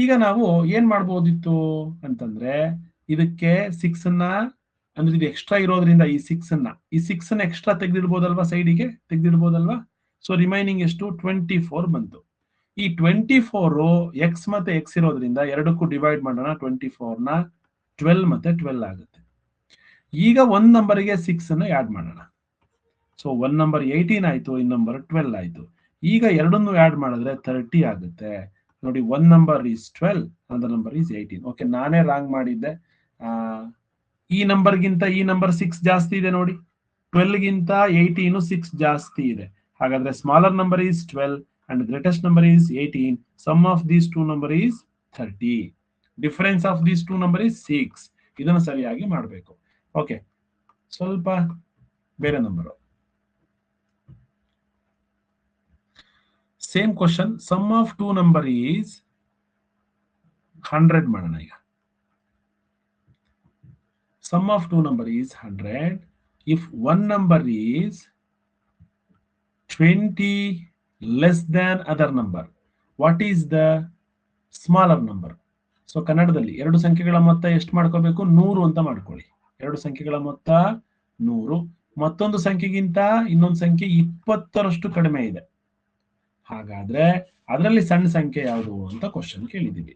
ಈಗ ನಾವು ಏನ್ ಮಾಡ್ಬೋದಿತ್ತು ಅಂತಂದ್ರೆ, ಇದಕ್ಕೆ 6 ಅನ್ನ, ಅಂದ್ರೆ ಇದು ಎಕ್ಸ್ಟ್ರಾ ಇರೋದ್ರಿಂದ ಈ 6 ಅನ್ನ ಎಕ್ಸ್ಟ್ರಾ ತೆಗೆದಿಡ್ಬೋದಲ್ವಾ? ಸೈಡಿಗೆ ತೆಗೆದಿಡ್ಬೋದಲ್ವಾ? ಸೊ ರಿಮೈನಿಂಗ್ ಎಷ್ಟು? 24 ಬಂತು. ಈ 24 ಎಕ್ಸ್ ಮತ್ತೆ ಎಕ್ಸ್ ಇರೋದ್ರಿಂದ ಎರಡಕ್ಕೂ ಡಿವೈಡ್ ಮಾಡೋಣ. 24ನ 12 ಮತ್ತೆ 12 ಆಗುತ್ತೆ. ಈಗ ಒಂದ್ ನಂಬರ್ಗೆ 6 ಅನ್ನ ಆಡ್ ಮಾಡೋಣ. ಸೊ ಒಂದ್ ನಂಬರ್ 18 ಆಯ್ತು, ಇನ್ನೊಂದು ನಂಬರ್ 12 ಆಯ್ತು. ಈಗ ಎರಡನ್ನು ಆಡ್ ಮಾಡಿದ್ರೆ 30 ಆಗುತ್ತೆ. ನೋಡಿ, one number is 12, other number is 18. Okay, ನಾನೇ ರಾಂಗ್ ಮಾಡಿದ್ದೆ. ಈ ನಂಬರ್ಗಿಂತ ಈ ನಂಬರ್ 6 ಜಾಸ್ತಿ ಇದೆ ನೋಡಿ. 12 ಗಿಂತ 18 6 ಜಾಸ್ತಿ ಇದೆ. ಹಾಗಾದ್ರೆ smaller number is 12 and greatest number is 18. Sum of these two number is 30. Difference of these two number is 6. ಇದನ್ನು ಸರಿಯಾಗಿ ಮಾಡಬೇಕು. ಓಕೆ, ಸ್ವಲ್ಪ ಬೇರೆ number. Same question. Sum of two number is 100 ಮಾಡೋಣ ಈಗ. Sum of two number is 100. If one number is 20 less than other number, what is the smaller number? So ಕನ್ನಡದಲ್ಲಿ ಎರಡು ಸಂಖ್ಯೆಗಳ ಮೊತ್ತ ಎಷ್ಟು ಮಾಡ್ಕೋಬೇಕು? 100 ಅಂತ ಮಾಡ್ಕೊಳ್ಳಿ. ಎರಡು ಸಂಖ್ಯೆಗಳ ಮೊತ್ತ 100. ಮತ್ತೊಂದು ಸಂಖ್ಯೆಗಿಂತ ಇನ್ನೊಂದು ಸಂಖ್ಯೆ 20ರಷ್ಟು ಕಡಿಮೆ ಇದೆ. ಹಾಗಾದ್ರೆ ಅದರಲ್ಲಿ ಸಣ್ಣ ಸಂಖ್ಯೆ ಯಾವುದು ಅಂತ ಕ್ವಶನ್ ಕೇಳಿದ್ದೀವಿ.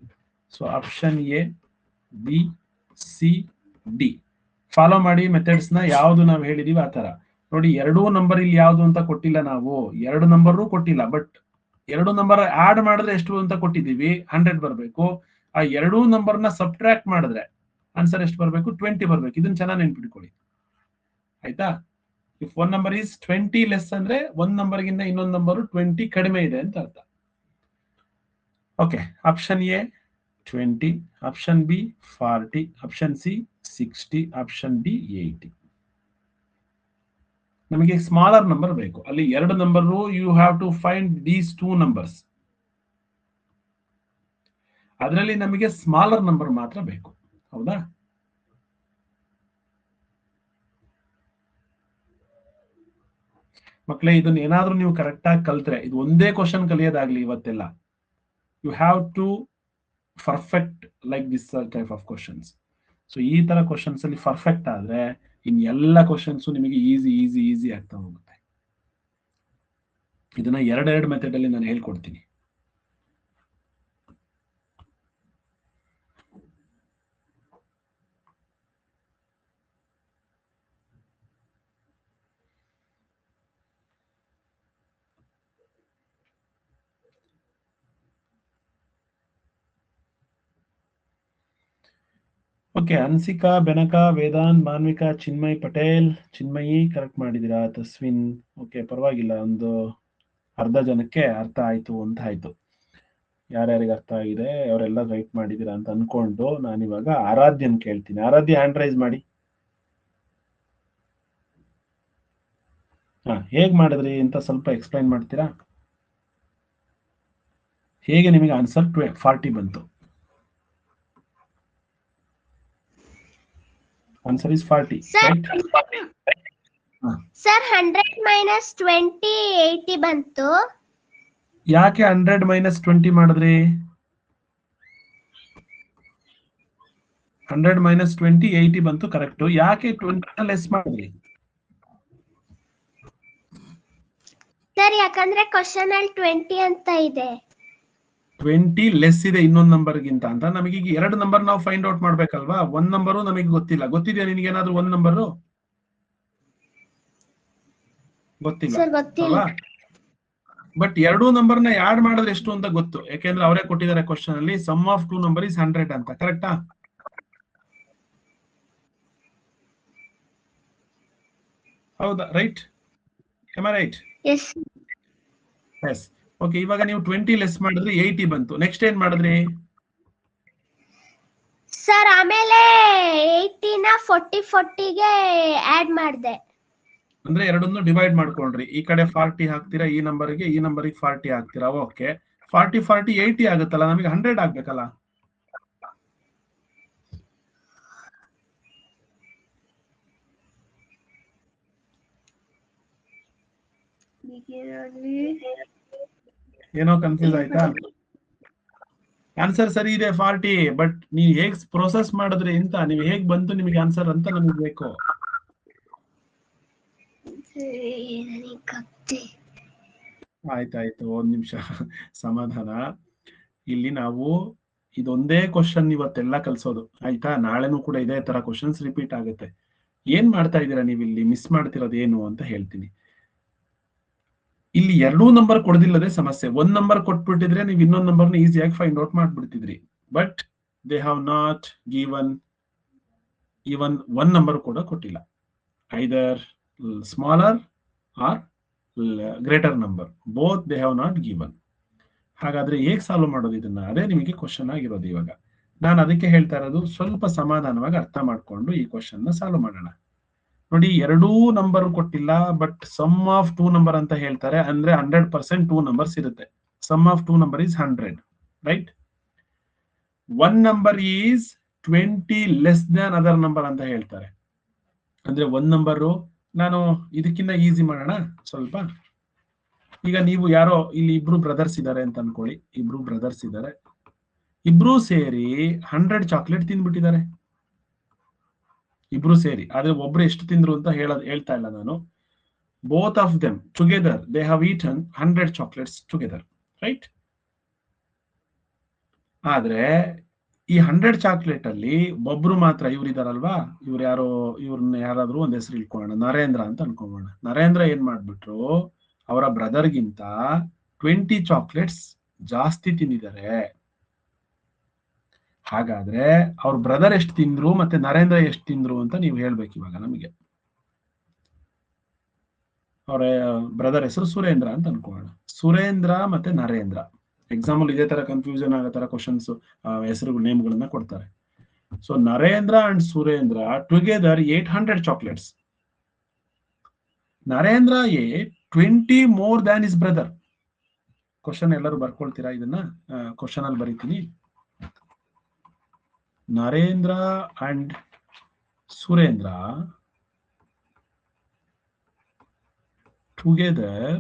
So option A, B, C, D. Follow ಮಾಡಿ ಮೆಥಡ್ಸ್ ನ. ಯಾವ್ದು ನಾವು ಹೇಳಿದೀವಿ ಆ ತರ ನೋಡಿ. ಎರಡೂ ನಂಬರ್ ಇಲ್ಲಿ ಯಾವ್ದು ಅಂತ ಕೊಟ್ಟಿಲ್ಲ ನಾವು, ಎರಡು ನಂಬರ್ ಕೊಟ್ಟಿಲ್ಲ, ಬಟ್ ಎರಡು ನಂಬರ್ ಆಡ್ ಮಾಡಿದ್ರೆ ಎಷ್ಟು ಅಂತ ಕೊಟ್ಟಿದ್ದೀವಿ, 100 ಬರ್ಬೇಕು. ಆ ಎರಡೂ ನಂಬರ್ ನ ಸಬ್ಟ್ರಾಕ್ಟ್ ಮಾಡಿದ್ರೆ ಆನ್ಸರ್ ಎಷ್ಟು ಬರ್ಬೇಕು? 20 ಬರ್ಬೇಕು. ಇದನ್ನ ಚೆನ್ನಾಗಿ ನೆನ್ಪಿಟ್ಕೊಳ್ಳಿ, ಆಯ್ತಾ? If one number is 20 less ಅಂದ್ರೆ ಒಂದ್ ನಂಬರ್ ಗಿಂತ ಇನ್ನೊಂದು ನಂಬರ್ 20 ಕಡಿಮೆ ಇದೆ ಅಂತ ಅರ್ಥ. Okay, option A 20, option B 40, option C 60, option D 80. ನಮಗೆ ಸ್ಮಾಲರ್ ನಂಬರ್ ಬೇಕು. ಅಲ್ಲಿ ಎರಡು number, you have to find these two numbers. ಅದರಲ್ಲಿ ನಮಗೆ ಸ್ಮಾಲರ್ ನಂಬರ್ ಮಾತ್ರ ಬೇಕು, ಹೌದಾ? ಮಕ್ಕಳೇ, ಇದನ್ನ ಏನಾದ್ರೂ ನೀವು ಕರೆಕ್ಟ್ ಆಗಿ ಕಲ್ತ್ರೆ, ಇದು ಒಂದೇ ಕ್ವಶನ್ ಕಲಿಯೋದಾಗ್ಲಿ ಇವತ್ತೆಲ್ಲ, you have to perfect like this type of questions. So ಈ ತರ ಕ್ವಶನ್ಸ್ ಅಲ್ಲಿ ಪರ್ಫೆಕ್ಟ್ ಆದ್ರೆ ಇನ್ ಎಲ್ಲ ಕ್ವಶನ್ಸ್ ನಿಮಗೆ ಈಸಿ ಈಸಿ ಈಸಿ ಆಗ್ತಾ ಹೋಗುತ್ತೆ. ಇದನ್ನ ಎರಡೆರಡು ಮೆಥಡ್ ಅಲ್ಲಿ ನಾನು ಹೇಳ್ಕೊಡ್ತೀನಿ. ಓಕೆ, ಅನ್ಸಿಕಾ, ಬೆನಕಾ, ವೇದಾಂತ್, ಮಾನ್ವಿಕಾ, ಚಿನ್ಮಯ್ ಪಟೇಲ್, ಚಿನ್ಮಯಿ ಕರೆಕ್ಟ್ ಮಾಡಿದಿರಾ. ತಸ್ವಿನ್, ಓಕೆ ಪರವಾಗಿಲ್ಲ, ಒಂದು ಅರ್ಧ ಜನಕ್ಕೆ ಅರ್ಥ ಆಯ್ತು ಅಂತ ಆಯ್ತು. ಯಾರ್ಯಾರಿಗೆ ಅರ್ಥ ಆಗಿದೆ ಅವರೆಲ್ಲ ರೈಟ್ ಮಾಡಿದಿರಾ ಅಂತ ಅನ್ಕೊಂಡು ನಾನಿವಾಗ ಆರಾಧ್ಯನ್ ಕೇಳ್ತೀನಿ. ಆರಾಧ್ಯ, ಹ್ಯಾಂಡ್ ರೈಸ್ ಮಾಡಿ. ಹೇಗ್ ಮಾಡಿದ್ರಿ ಅಂತ ಸ್ವಲ್ಪ ಎಕ್ಸ್ಪ್ಲೈನ್ ಮಾಡ್ತೀರಾ? ಹೇಗೆ ನಿಮಗೆ ಆನ್ಸರ್ 40 ಬಂತು? Answer is 40. Sir, right? Sir, 100 minus 20 80 ಬಂತು. ಯಾಕೆ 100 minus 20 ಮಾಡಿದ್ರಿ? 100 minus 20 80 ಬಂತು, ಕರೆಕ್ಟ್. ಯಾಕೆ 20 ಲೆಸ್ ಮಾಡಿದ್ರಿ? ಸರ್, ಯಾಕಂದ್ರೆ ಕ್ವಶನ್ ಅಲ್ಲಿ 20 ಅಂತ ಇದೆ. 20 ಲೆಸ್ ಇದೆ ಇನ್ನೊಂದು ನಂಬರ್ಗಿಂತ ಅಂತ. ನಮಗೆ ಈಗ ಎರಡು ನಂಬರ್ ನಾವು ಫೈಂಡ್ ಔಟ್ ಮಾಡ್ಬೇಕಲ್ವಾ? ಒಂದ್ ನಂಬರು ನಮಗೆ ಗೊತ್ತಿಲ್ಲ. ಗೊತ್ತಿದೆಯಾ ನಿನಗೆ ಏನಾದ್ರು ಒಂದ್ ನಂಬರು? ಗೊತ್ತಿಲ್ಲ. ಬಟ್ ಎರಡೂ ನಂಬರ್ ನ ಆಡ್ ಮಾಡಿದ್ರೆ ಎಷ್ಟು ಅಂತ ಗೊತ್ತು, ಯಾಕೆಂದ್ರೆ ಅವರೇ ಕೊಟ್ಟಿದ್ದಾರೆ ಕ್ವಶನ್ ಅಲ್ಲಿ. Sum of two number is 100 ಅಂತ. ಕರೆಕ್ಟಾ? ಹೌದಾ? Right? am I right? Yes. Yes. Okay, ಇವಾಗ ನೀವು 20 ಲೆಸ್ ಮಾಡಿದ್ರಿ, 80 ಬಂತು. ನೆಕ್ಸ್ಟ್ ಏನ್ ಮಾಡಿದ್ರಿ? ಸರ್, ಆಮೇಲೆ 80 ನ 40 ಗೆ ಆಡ್ ಮಾಡಿದೆ. ಅಂದ್ರೆ ಎರಡನ್ನು ಡಿವೈಡ್ ಮಾಡ್ಕೊಂಡ್ರಿ. ಈ ಕಡೆ 40 ಹಾಕ್ತೀರಾ ಈ ನಂಬರ್ಗೆ, ಈ ನಂಬರ್ಗೆ 40 ಹಾಕ್ತೀರಾ. ಓಕೆ, 40 40 80 ಆಗುತ್ತಲ್ಲ, ನಮಗೆ 100 ಆಗ್ಬೇಕಲ್ಲ. ಏನೋ ಕನ್ಫ್ಯೂಸ್ ಆಯ್ತಾ? ಆನ್ಸರ್ ಸರಿ ಇದೆ 40, ಬಟ್ ನೀವು ಹೇಗ್ ಪ್ರೊಸೆಸ್ ಮಾಡಿದ್ರಿ ಅಂತ, ನೀವು ಹೇಗ್ ಬಂತು ನಿಮಗೆ ಆನ್ಸರ್ ಅಂತ ನಮಗೆ ಬೇಕು. ಆಯ್ತಾಯ್ತು, ಒಂದ್ ನಿಮಿಷ ಸಮಾಧಾನ. ಇಲ್ಲಿ ನಾವು ಇದೊಂದೇ ಕ್ವಶನ್ ಇವತ್ತೆಲ್ಲ ಕಲ್ಸೋದು, ಆಯ್ತಾ? ನಾಳೆನೂ ಕೂಡ ಇದೇ ತರ ಕ್ವಶನ್ಸ್ ರಿಪೀಟ್ ಆಗುತ್ತೆ. ಏನ್ ಮಾಡ್ತಾ ಇದ್ದೀರಾ ನೀವು ಇಲ್ಲಿ? ಮಿಸ್ ಮಾಡ್ತಿರೋದು ಏನು ಅಂತ ಹೇಳ್ತೀನಿ. ಇಲ್ಲಿ ಎರಡೂ ನಂಬರ್ ಕೊಡದಿಲ್ಲದೆ ಸಮಸ್ಯೆ. ಒಂದ್ ನಂಬರ್ ಕೊಟ್ಬಿಟ್ಟಿದ್ರೆ ನೀವು ಇನ್ನೊಂದು ನಂಬರ್ನ ಈಸಿಯಾಗಿ ಫೈಂಡ್ ಔಟ್ ಮಾಡ್ಬಿಡ್ತಿದ್ರಿ. But they have not given even one number ಕೂಡ ಕೊಟ್ಟಿಲ್ಲ. Either smaller or greater number, both they have not given. ಹಾಗಾದ್ರೆ ಹೇಗೆ ಸಾಲ್ವ್ ಮಾಡೋದು ಇದನ್ನ? ಅದೇ ನಿಮಗೆ ಕ್ವಶನ್ ಆಗಿರೋದು. ಇವಾಗ ನಾನು ಅದಕ್ಕೆ ಹೇಳ್ತಾ ಇರೋದು, ಸ್ವಲ್ಪ ಸಮಾಧಾನವಾಗಿ ಅರ್ಥ ಮಾಡ್ಕೊಂಡು ಈ ಕ್ವಶನ್ ನ ಸಾಲ್ವ್ ಮಾಡೋಣ. ನೋಡಿ, ಎರಡೂ ನಂಬರ್ ಕೊಟ್ಟಿಲ್ಲ, but sum of two number ಅಂತ ಹೇಳ್ತಾರೆ. ಅಂದ್ರೆ 100% ಟೂ ನಂಬರ್ಸ್ ಇರುತ್ತೆ. Sum of two number is 100, right? One number is 20 less than other number ಅಂತ ಹೇಳ್ತಾರೆ. ಅಂದ್ರೆ ಒಂದ್ ನಂಬರು, ನಾನು ಇದಕ್ಕಿಂತ ಈಸಿ ಮಾಡೋಣ ಸ್ವಲ್ಪ. ಈಗ ನೀವು ಯಾರೋ ಇಲ್ಲಿ ಇಬ್ರು ಬ್ರದರ್ಸ್ ಇದ್ದಾರೆ ಅಂತ ಅನ್ಕೊಳ್ಳಿ. ಇಬ್ರು ಬ್ರದರ್ಸ್ ಇದ್ದಾರೆ, ಇಬ್ರು ಸೇರಿ 100 ಚಾಕ್ಲೇಟ್ ತಿಂದ್ಬಿಟ್ಟಿದ್ದಾರೆ. ಇಬ್ರು ಸೇರಿ. ಆದ್ರೆ ಒಬ್ರು ಎಷ್ಟು ತಿಂದ್ರು ಅಂತ ಹೇಳ್ತಾ ಇಲ್ಲ ನಾನು. Both of them together they have eaten 100 chocolates together, right? ಆದ್ರೆ ಈ 100 ಚಾಕ್ಲೇಟ್ ಅಲ್ಲಿ ಒಬ್ರು ಮಾತ್ರ, ಇವ್ರು ಇದಾರಲ್ವಾ, ಇವ್ರು ಯಾರೋ, ಇವ್ರನ್ನ ಯಾರಾದ್ರೂ ಒಂದ್ ಹೆಸರು ಇಟ್ಕೊಳ್ಳೋಣ, ನರೇಂದ್ರ ಅಂತ ಅನ್ಕೋಬೋಣ. ನರೇಂದ್ರ ಏನ್ ಮಾಡ್ಬಿಟ್ರು, ಅವರ ಬ್ರದರ್ಗಿಂತ 20 ಚಾಕ್ಲೇಟ್ಸ್ ಜಾಸ್ತಿ ತಿಂದಿದ್ದಾರೆ. ಹಾಗಾದ್ರೆ ಅವ್ರ ಬ್ರದರ್ ಎಷ್ಟು ತಿಂದ್ರು ಮತ್ತೆ ನರೇಂದ್ರ ಎಷ್ಟು ತಿಂದ್ರು ಅಂತ ನೀವು ಹೇಳ್ಬೇಕು ಇವಾಗ ನಮಗೆ. ಅವರ ಬ್ರದರ್ ಹೆಸರು ಸುರೇಂದ್ರ ಅಂತ ಅನ್ಕೋಣ. ಸುರೇಂದ್ರ ಮತ್ತೆ ನರೇಂದ್ರ, ಎಕ್ಸಾಂಪಲ್ ಇದೇ ತರ ಕನ್ಫ್ಯೂಷನ್ ಆಗೋ ತರ ಕ್ವಶನ್ಸ್ ಹೆಸರುಗಳು ನೇಮ್ಗಳನ್ನ ಕೊಡ್ತಾರೆ. So Narendra and Surendra together 800 chocolates. Narendra 20 more than is brother. Question ಎಲ್ಲರೂ ಬರ್ಕೊಳ್ತೀರಾ ಇದನ್ನ? ಕ್ವಶನ್ ಅಲ್ಲಿ ಬರೀತೀನಿ. Narendra and Surendra together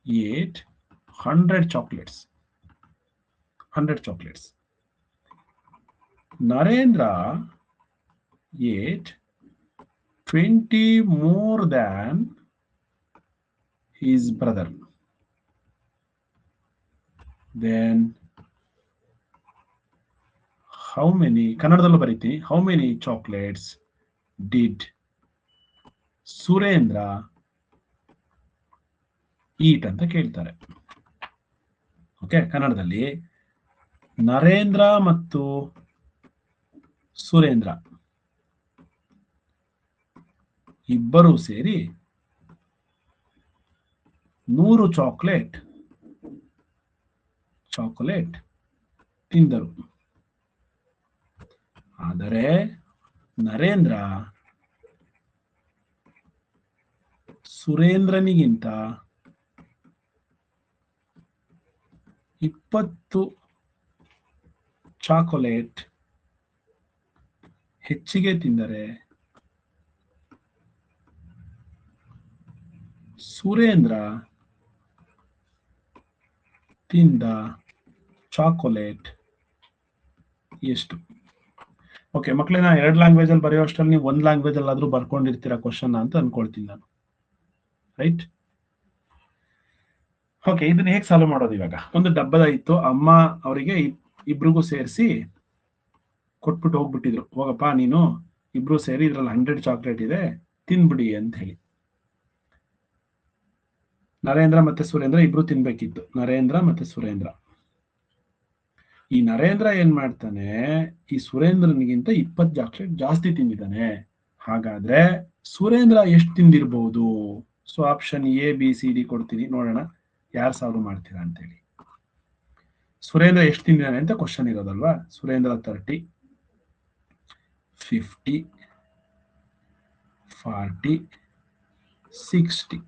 ate 100 chocolates. 100 chocolates. Narendra ate 20 more than his brother. Then how many, kannadallu bariti, how many chocolates did Surendra ಈಟ್ ಅಂತ ಕೇಳ್ತಾರೆ. Okay, ಕನ್ನಡದಲ್ಲಿ ನರೇಂದ್ರ ಮತ್ತು ಸುರೇಂದ್ರ ಇಬ್ಬರು ಸೇರಿ 100 ಚಾಕೊಲೇಟ್ ತಿಂದರು. ಆದರೆ ನರೇಂದ್ರ ಸುರೇಂದ್ರನಿಗಿಂತ 20 ಚಾಕೊಲೇಟ್ ಹೆಚ್ಚಿಗೆ ತಿಂದರೆ ಸುರೇಂದ್ರ ತಿಂದ ಚಾಕೊಲೇಟ್ ಎಷ್ಟು? ಓಕೆ ಮಕ್ಕಳೇ, ನಾ 2 ಲ್ಯಾಂಗ್ವೇಜ್ ಅಲ್ಲಿ ಬರೆಯೋ ಅಷ್ಟರಲ್ಲಿ ನೀವು 1 ಲ್ಯಾಂಗ್ವೇಜ್ ಅಲ್ಲಿ ಆದ್ರೂ ಬರ್ಕೊಂಡಿರ್ತೀರಾ ಕ್ವಶನ್ ಅಂತ ಅನ್ಕೊಳ್ತೀನಿ ನಾನು, ರೈಟ್? ಓಕೆ, ಇದನ್ನ ಹೇಗೆ ಸಾಲ್ವ್ ಮಾಡೋದು? ಇವಾಗ ಒಂದು ಡಬ್ಬದ ಇತ್ತು, ಅಮ್ಮ ಅವರಿಗೆ ಇಬ್ರಿಗೂ ಸೇರಿಸಿ ಕೊಟ್ಬಿಟ್ಟು ಹೋಗ್ಬಿಟ್ಟಿದ್ರು, ಹೋಗಪ್ಪ ನೀನು ಇಬ್ರು ಸೇರಿ ಇದ್ರಲ್ಲಿ 100 ಚಾಕ್ಲೇಟ್ ಇದೆ ತಿನ್ಬಿಡಿ ಅಂತ ಹೇಳಿ. ನರೇಂದ್ರ ಮತ್ತೆ ಸುರೇಂದ್ರ ಇಬ್ರು ತಿನ್ಬೇಕಿತ್ತು, ನರೇಂದ್ರ ಮತ್ತೆ ಸುರೇಂದ್ರ. ಈ ನರೇಂದ್ರ ಏನ್ ಮಾಡ್ತಾನೆ, ಈ ಸುರೇಂದ್ರನಿಗಿಂತ 20 ಚಾಕ್ಲೇಟ್ ಜಾಸ್ತಿ ತಿಂದಿದ್ದಾನೆ. ಹಾಗಾದ್ರೆ ಸುರೇಂದ್ರ ಎಷ್ಟು ತಿಂದಿರ್ಬಹುದು? So option A B C D ಕೊಡ್ತೀನಿ, ನೋಡೋಣ ಯಾರು ಸಾಲ್ವ್ ಮಾಡ್ತೀರಾ ಅಂತೇಳಿ. ಸುರೇಂದ್ರ ಎಷ್ಟು ತಿಂದಿದ್ದಾನೆ ಅಂತ ಕ್ವಶನ್ ಇರೋದಲ್ವಾ. ಸುರೇಂದ್ರ 30, 50, 40, 60.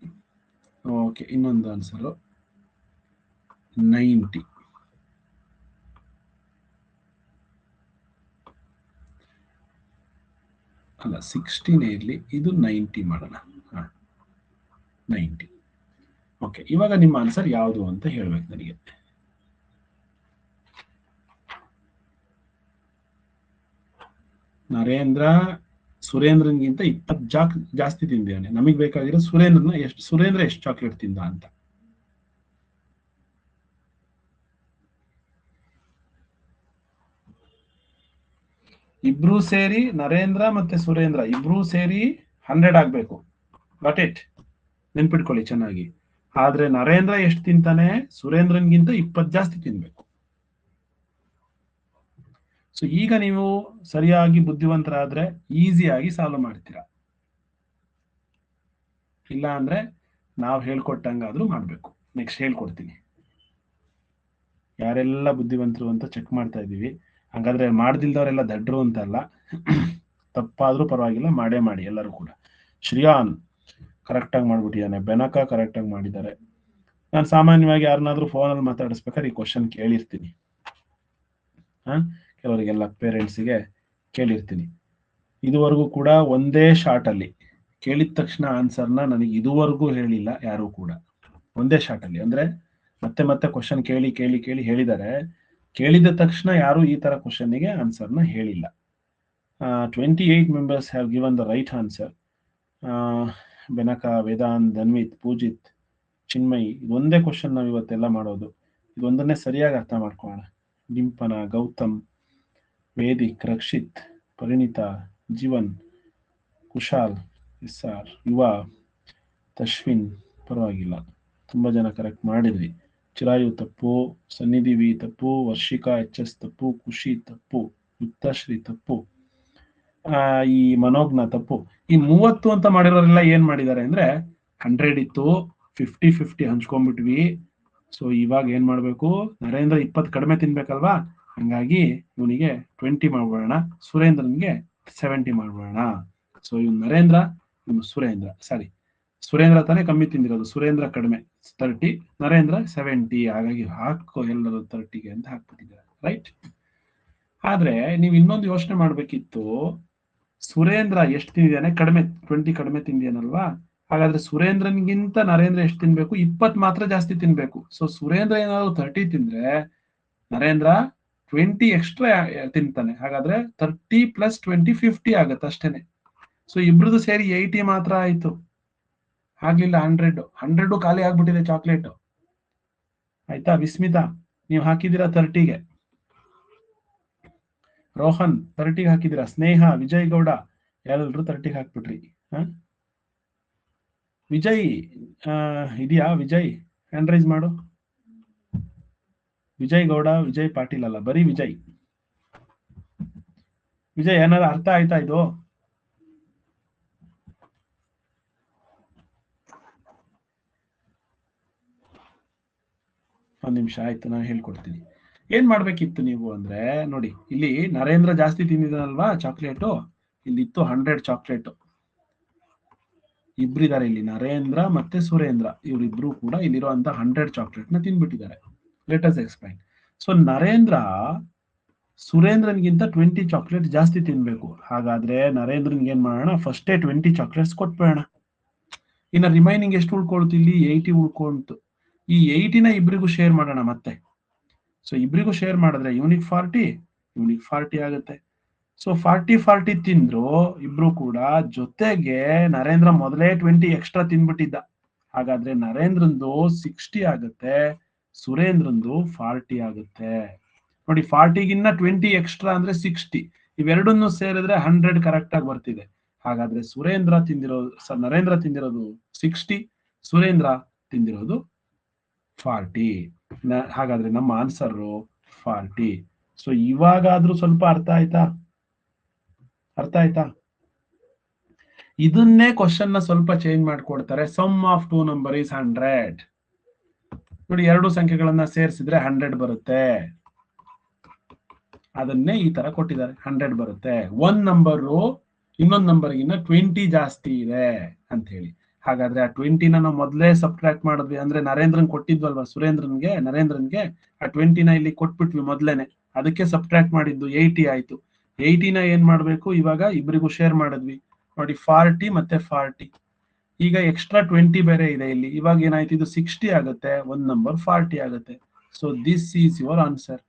ಓಕೆ, ಇನ್ನೊಂದು ಆನ್ಸರು 90. ಅಲ್ಲ, 16 ಇರಲಿ, ಇದು 90 ಮಾಡೋಣ. 90. ಓಕೆ, ಇವಾಗ ನಿಮ್ಮ ಆನ್ಸರ್ ಯಾವುದು ಅಂತ ಹೇಳ್ಬೇಕು ನನಗೆ. ನರೇಂದ್ರ ಸುರೇಂದ್ರನ್ಗಿಂತ 20 ಜಾಸ್ತಿ ತಿಂದಿದ್ದಾನೆ. ನಮಗ್ ಬೇಕಾಗಿರೋ ಸುರೇಂದ್ರ ಎಷ್ಟು ಚಾಕ್ಲೇಟ್ ತಿಂದ ಅಂತ. ಇಬ್ರು ಸೇರಿ ನರೇಂದ್ರ ಮತ್ತೆ ಸುರೇಂದ್ರ ಇಬ್ರು ಸೇರಿ 100 ಆಗ್ಬೇಕು. Got it? ನೆನ್ಪಿಟ್ಕೊಳ್ಳಿ ಚೆನ್ನಾಗಿ. ಆದ್ರೆ ನರೇಂದ್ರ ಎಷ್ಟು ತಿಂತಾನೆ? ಸುರೇಂದ್ರನ್ಗಿಂತ 20 ಜಾಸ್ತಿ ತಿನ್ಬೇಕು. ಸೊ ಈಗ ನೀವು ಸರಿಯಾಗಿ ಬುದ್ಧಿವಂತರಾದ್ರೆ ಈಸಿಯಾಗಿ ಸಾಲ್ವ್ ಮಾಡ್ತೀರಾ. ಇಲ್ಲ ಅಂದ್ರೆ ನಾವು ಹೇಳ್ಕೊಟ್ಟಂಗಾದ್ರೂ ಮಾಡ್ಬೇಕು. ನೆಕ್ಸ್ಟ್ ಹೇಳ್ಕೊಡ್ತೀನಿ. ಯಾರೆಲ್ಲ ಬುದ್ಧಿವಂತರು ಅಂತ ಚೆಕ್ ಮಾಡ್ತಾ ಇದೀವಿ. ಹಂಗಾದ್ರೆ ಮಾಡ್ದಿಲ್ದವರೆಲ್ಲ ದಡ್ರು ಅಂತ ಅಲ್ಲ. ತಪ್ಪಾದ್ರೂ ಪರವಾಗಿಲ್ಲ, ಮಾಡೇ ಮಾಡಿ ಎಲ್ಲರೂ ಕೂಡ. ಶ್ರಿಯಾನ್ ಕರೆಕ್ಟ್ ಆಗಿ ಮಾಡ್ಬಿಟ್ಟಿದ್ದಾನೆ. ಬೆನಕ ಕರೆಕ್ಟ್ ಆಗಿ ಮಾಡಿದ್ದಾರೆ. ನಾನು ಸಾಮಾನ್ಯವಾಗಿ ಯಾರನ್ನಾದ್ರೂ ಫೋನಲ್ಲಿ ಮಾತಾಡಿಸ್ಬೇಕಾದ್ರೆ ಈ ಕ್ವಶನ್ ಕೇಳಿರ್ತೀನಿ. ಕೆಲವರಿಗೆಲ್ಲ ಪೇರೆಂಟ್ಸಿಗೆ ಕೇಳಿರ್ತೀನಿ. ಇದುವರೆಗೂ ಕೂಡ ಒಂದೇ ಶಾರ್ಟ್ ಅಲ್ಲಿ ಕೇಳಿದ ತಕ್ಷಣ ಆನ್ಸರ್ನ ನನಗೆ ಇದುವರೆಗೂ ಹೇಳಿಲ್ಲ ಯಾರು ಕೂಡ. ಒಂದೇ ಶಾರ್ಟ್ ಅಲ್ಲಿ, ಅಂದ್ರೆ ಮತ್ತೆ ಮತ್ತೆ ಕ್ವಶನ್ ಕೇಳಿ ಕೇಳಿ ಕೇಳಿ ಹೇಳಿದ್ದಾರೆ. ಕೇಳಿದ ತಕ್ಷಣ ಯಾರು ಈ ತರ ಕ್ವಶನ್ಗೆ ಆನ್ಸರ್ನ ಹೇಳಿಲ್ಲ. 28 members have given the right answer. Benaka, Vedant, Dhanvith, Poojith, Chinmayi. ಇದೊಂದೇ ಕ್ವಶನ್ ನಾವು ಇವತ್ತೆಲ್ಲ ಮಾಡೋದು. ಇದೊಂದನ್ನೇ ಸರಿಯಾಗಿ ಅರ್ಥ ಮಾಡ್ಕೊಳ್ಳೋಣ. ಡಿಂಪನ, ಗೌತಮ್, ವೇದಿಕ್, ರಕ್ಷಿತ್, ಪರಿಣಿತಾ, ಜೀವನ್, ಕುಶಾಲ್, SR, ಯುವ, ತಶ್ವಿನ್. ಪರವಾಗಿಲ್ಲ, ತುಂಬಾ ಜನ ಕರೆಕ್ಟ್ ಮಾಡಿದ್ವಿ. ಚಿರಾಯು ತಪ್ಪು, ಸನ್ನಿಧಿ ವಿ ತಪ್ಪು, ವರ್ಷಿಕಾ HS ತಪ್ಪು, ಖುಷಿ ತಪ್ಪು, ಯುಕ್ತಶ್ರೀ ತಪ್ಪು, ಈ ಮನೋಜ್ಞ ತಪ್ಪು. ಈ 30 ಅಂತ ಮಾಡಿರೋರೆಲ್ಲ ಏನ್ ಮಾಡಿದ್ದಾರೆ ಅಂದ್ರೆ 100 ಇತ್ತು, 50-50 ಹಂಚ್ಕೊಂಡ್ಬಿಟ್ವಿ. ಸೊ ಇವಾಗ ಏನ್ ಮಾಡ್ಬೇಕು? ನರೇಂದ್ರ 20 ಕಡಿಮೆ ತಿನ್ಬೇಕಲ್ವಾ, ಹಂಗಾಗಿ ಇವನಿಗೆ 20 ಮಾಡ್ಬಿಡೋಣ, ಸುರೇಂದ್ರನ್ಗೆ 70 ಮಾಡ್ಬಿಡೋಣ. ಸೊ ಇವ್ನು ನರೇಂದ್ರ, ಇವನು ಸುರೇಂದ್ರ. ಸಾರಿ, ಸುರೇಂದ್ರ ತಾನೇ ಕಮ್ಮಿ ತಿಂದಿರೋದು, ಸುರೇಂದ್ರ ಕಡಿಮೆ 30, ನರೇಂದ್ರ 70. ಹಾಗಾಗಿ ಹಾಕೋ ಎಲ್ಲರೂ 30ಗೆ ಅಂತ ಹಾಕ್ಬಿಟ್ಟಿದ್ದಾರೆ, ರೈಟ್? ಆದ್ರೆ ನೀವು ಇನ್ನೊಂದು ಯೋಚನೆ ಮಾಡ್ಬೇಕಿತ್ತು. ಸುರೇಂದ್ರ ಎಷ್ಟು ತಿಂದಿದ್ದಾನೆ? ಕಡಿಮೆ, 20 ಕಡಿಮೆ ತಿಂದಿಯಾನಲ್ವಾ? ಹಾಗಾದ್ರೆ ಸುರೇಂದ್ರನ್ಗಿಂತ ನರೇಂದ್ರ ಎಷ್ಟು ತಿನ್ಬೇಕು? 20 ಮಾತ್ರ ಜಾಸ್ತಿ ತಿನ್ಬೇಕು. ಸೊ ಸುರೇಂದ್ರ ಏನಾದ್ರು 30 ತಿಂದ್ರೆ ನರೇಂದ್ರ 20 ಎಕ್ಸ್ಟ್ರಾ ತಿಂತಾನೆ. ಹಾಗಾದ್ರೆ 30 + 20 50 ಆಗತ್ತೆ ಅಷ್ಟೇನೆ. ಸೊ ಇಬ್ರದ್ದು ಸೇರಿ 80 ಮಾತ್ರ ಆಯ್ತು. ಆಗ್ಲಿಲ್ಲ 100 ಖಾಲಿ ಆಗ್ಬಿಟ್ಟಿದೆ ಚಾಕ್ಲೇಟ್. ಆಯ್ತಾ? ವಿಸ್ಮಿತಾ, ನೀವು ಹಾಕಿದ್ದೀರಾ 30ಗೆ. ರೋಹನ್ 30ಗೆ ಹಾಕಿದ್ದೀರಾ. ಸ್ನೇಹ, ವಿಜಯ್ ಗೌಡ ಎಲ್ಲರೂ 30ಗೆ ಹಾಕ್ಬಿಟ್ರಿ. ವಿಜಯ್ ಇದೆಯಾ? ವಿಜಯ್ ಹ್ಯಾಂಡ್ ರೈಸ್ ಮಾಡು. ವಿಜಯ್ ಗೌಡ, ವಿಜಯ್ ಪಾಟೀಲ್ ಅಲ್ಲ, ಬರೀ ವಿಜಯ್. ವಿಜಯ್ ಏನಾದ್ರು ಅರ್ಥ ಆಯ್ತಾ ಇದು? ಒಂದ್ ನಿಮಿಷ ಆಯ್ತು, ನಾನು ಹೇಳ್ಕೊಡ್ತೀನಿ. ಏನ್ ಮಾಡ್ಬೇಕಿತ್ತು ನೀವು ಅಂದ್ರೆ, ನೋಡಿ ಇಲ್ಲಿ ನರೇಂದ್ರ ಜಾಸ್ತಿ ತಿಂದಿದ್ದಾನಲ್ವಾ ಚಾಕ್ಲೇಟು. ಇಲ್ಲಿತ್ತು 100 ಚಾಕ್ಲೇಟ್. ಇಬ್ರಿದ್ದಾರೆ ಇಲ್ಲಿ, ನರೇಂದ್ರ ಮತ್ತೆ ಸುರೇಂದ್ರ. ಇವರಿಬ್ರು ಕೂಡ ಇಲ್ಲಿರುವಂತ 100 ಚಾಕ್ಲೇಟ್ ನ ತಿನ್ಬಿಟ್ಟಿದ್ದಾರೆ. Let us explain. So Narendra ಸುರೇಂದ್ರನ್ಗಿಂತ 20 ಚಾಕ್ಲೇಟ್ ಜಾಸ್ತಿ ತಿನ್ಬೇಕು. ಹಾಗಾದ್ರೆ ನರೇಂದ್ರನ್ಗೆ ಏನ್ ಮಾಡೋಣ? ಫಸ್ಟೇ 20 ಚಾಕ್ಲೇಟ್ಸ್ ಕೊಟ್ಬೇಡ. ಇನ್ನು ರಿಮೈನಿಂಗ್ ಎಷ್ಟು ಉಳ್ಕೊಳ್ತು? ಇಲ್ಲಿ 80 ಉಳ್ಕೊಂತು. ಈ 80ನ ಇಬ್ರಿಗೂ ಶೇರ್ ಮಾಡೋಣ ಮತ್ತೆ. ಸೊ ಇಬ್ರಿಗೂ ಶೇರ್ ಮಾಡಿದ್ರೆ ಯೂನಿಕ್ 40 ಆಗುತ್ತೆ. ಸೊ 40 ತಿಂದ್ರು ಇಬ್ರು ಕೂಡ. ಜೊತೆಗೆ ನರೇಂದ್ರ ಮೊದಲೇ 20 ಎಕ್ಸ್ಟ್ರಾ ತಿನ್ಬಿಟ್ಟಿದ್ದ. ಹಾಗಾದ್ರೆ ನರೇಂದ್ರಂದು 60 ಆಗುತ್ತೆ, ಸುರೇಂದ್ರಂದು 40 ಆಗುತ್ತೆ. ನೋಡಿ, 40ಗಿನ್ನ 20 ಎಕ್ಸ್ಟ್ರಾ ಅಂದ್ರೆ 60. ಇವೆರಡನ್ನು ಸೇರಿದ್ರೆ 100 ಕರೆಕ್ಟ್ ಆಗಿ ಬರ್ತಿದೆ. ಹಾಗಾದ್ರೆ ನರೇಂದ್ರ ತಿಂದಿರೋದು 60, ಸುರೇಂದ್ರ ತಿಂದಿರೋದು 40. ಹಾಗಾದ್ರೆ ನಮ್ಮ ಆನ್ಸರ್ 40. ಸೊ ಇವಾಗಾದ್ರೂ ಸ್ವಲ್ಪ ಅರ್ಥ ಆಯ್ತಾ? ಇದನ್ನೇ ಕ್ವಶನ್ ನ ಸ್ವಲ್ಪ ಚೇಂಜ್ ಮಾಡ್ಕೊಡ್ತಾರೆ. Sum of 2 number is 100. ನೋಡಿ, ಎರಡು ಸಂಖ್ಯೆಗಳನ್ನ ಸೇರಿಸಿದ್ರೆ 100 ಬರುತ್ತೆ. ಅದನ್ನೇ ಈ ತರ ಕೊಟ್ಟಿದ್ದಾರೆ, 100 ಬರುತ್ತೆ. ಒಂದ್ ನಂಬರು ಇನ್ನೊಂದು ನಂಬರ್ಗಿನ್ನ 20 ಜಾಸ್ತಿ ಇದೆ ಅಂತ ಹೇಳಿ. ಹಾಗಾದ್ರೆ ಆ 20ನ ನಾವು ಮೊದಲೇ ಸಬ್ಟ್ರಾಕ್ಟ್ ಮಾಡಿದ್ವಿ. ಅಂದ್ರೆ ನರೇಂದ್ರನ್ ಕೊಟ್ಟಿದ್ವಲ್ವಾ ನರೇಂದ್ರನ್ಗೆ ಆ 20ನ ಇಲ್ಲಿ ಕೊಟ್ಬಿಟ್ವಿ ಮೊದ್ಲೇನೆ. ಅದಕ್ಕೆ ಸಬ್ಟ್ರಾಕ್ಟ್ ಮಾಡಿದ್ದು 80 ಆಯ್ತು. 80ನ ಏನ್ ಮಾಡ್ಬೇಕು? ಇವಾಗ ಇಬ್ಬರಿಗೂ ಶೇರ್ ಮಾಡಿದ್ವಿ. ನೋಡಿ, 40 ಮತ್ತೆ 40. ಈಗ ಎಕ್ಸ್ಟ್ರಾ 20 ಬೇರೆ ಇದೆ ಇಲ್ಲಿ. ಇವಾಗ ಏನಾಯ್ತು? ಇದು 60 ಆಗುತ್ತೆ, ಒಂದ್ ನಂಬರ್ 40 ಆಗುತ್ತೆ. So this is your answer.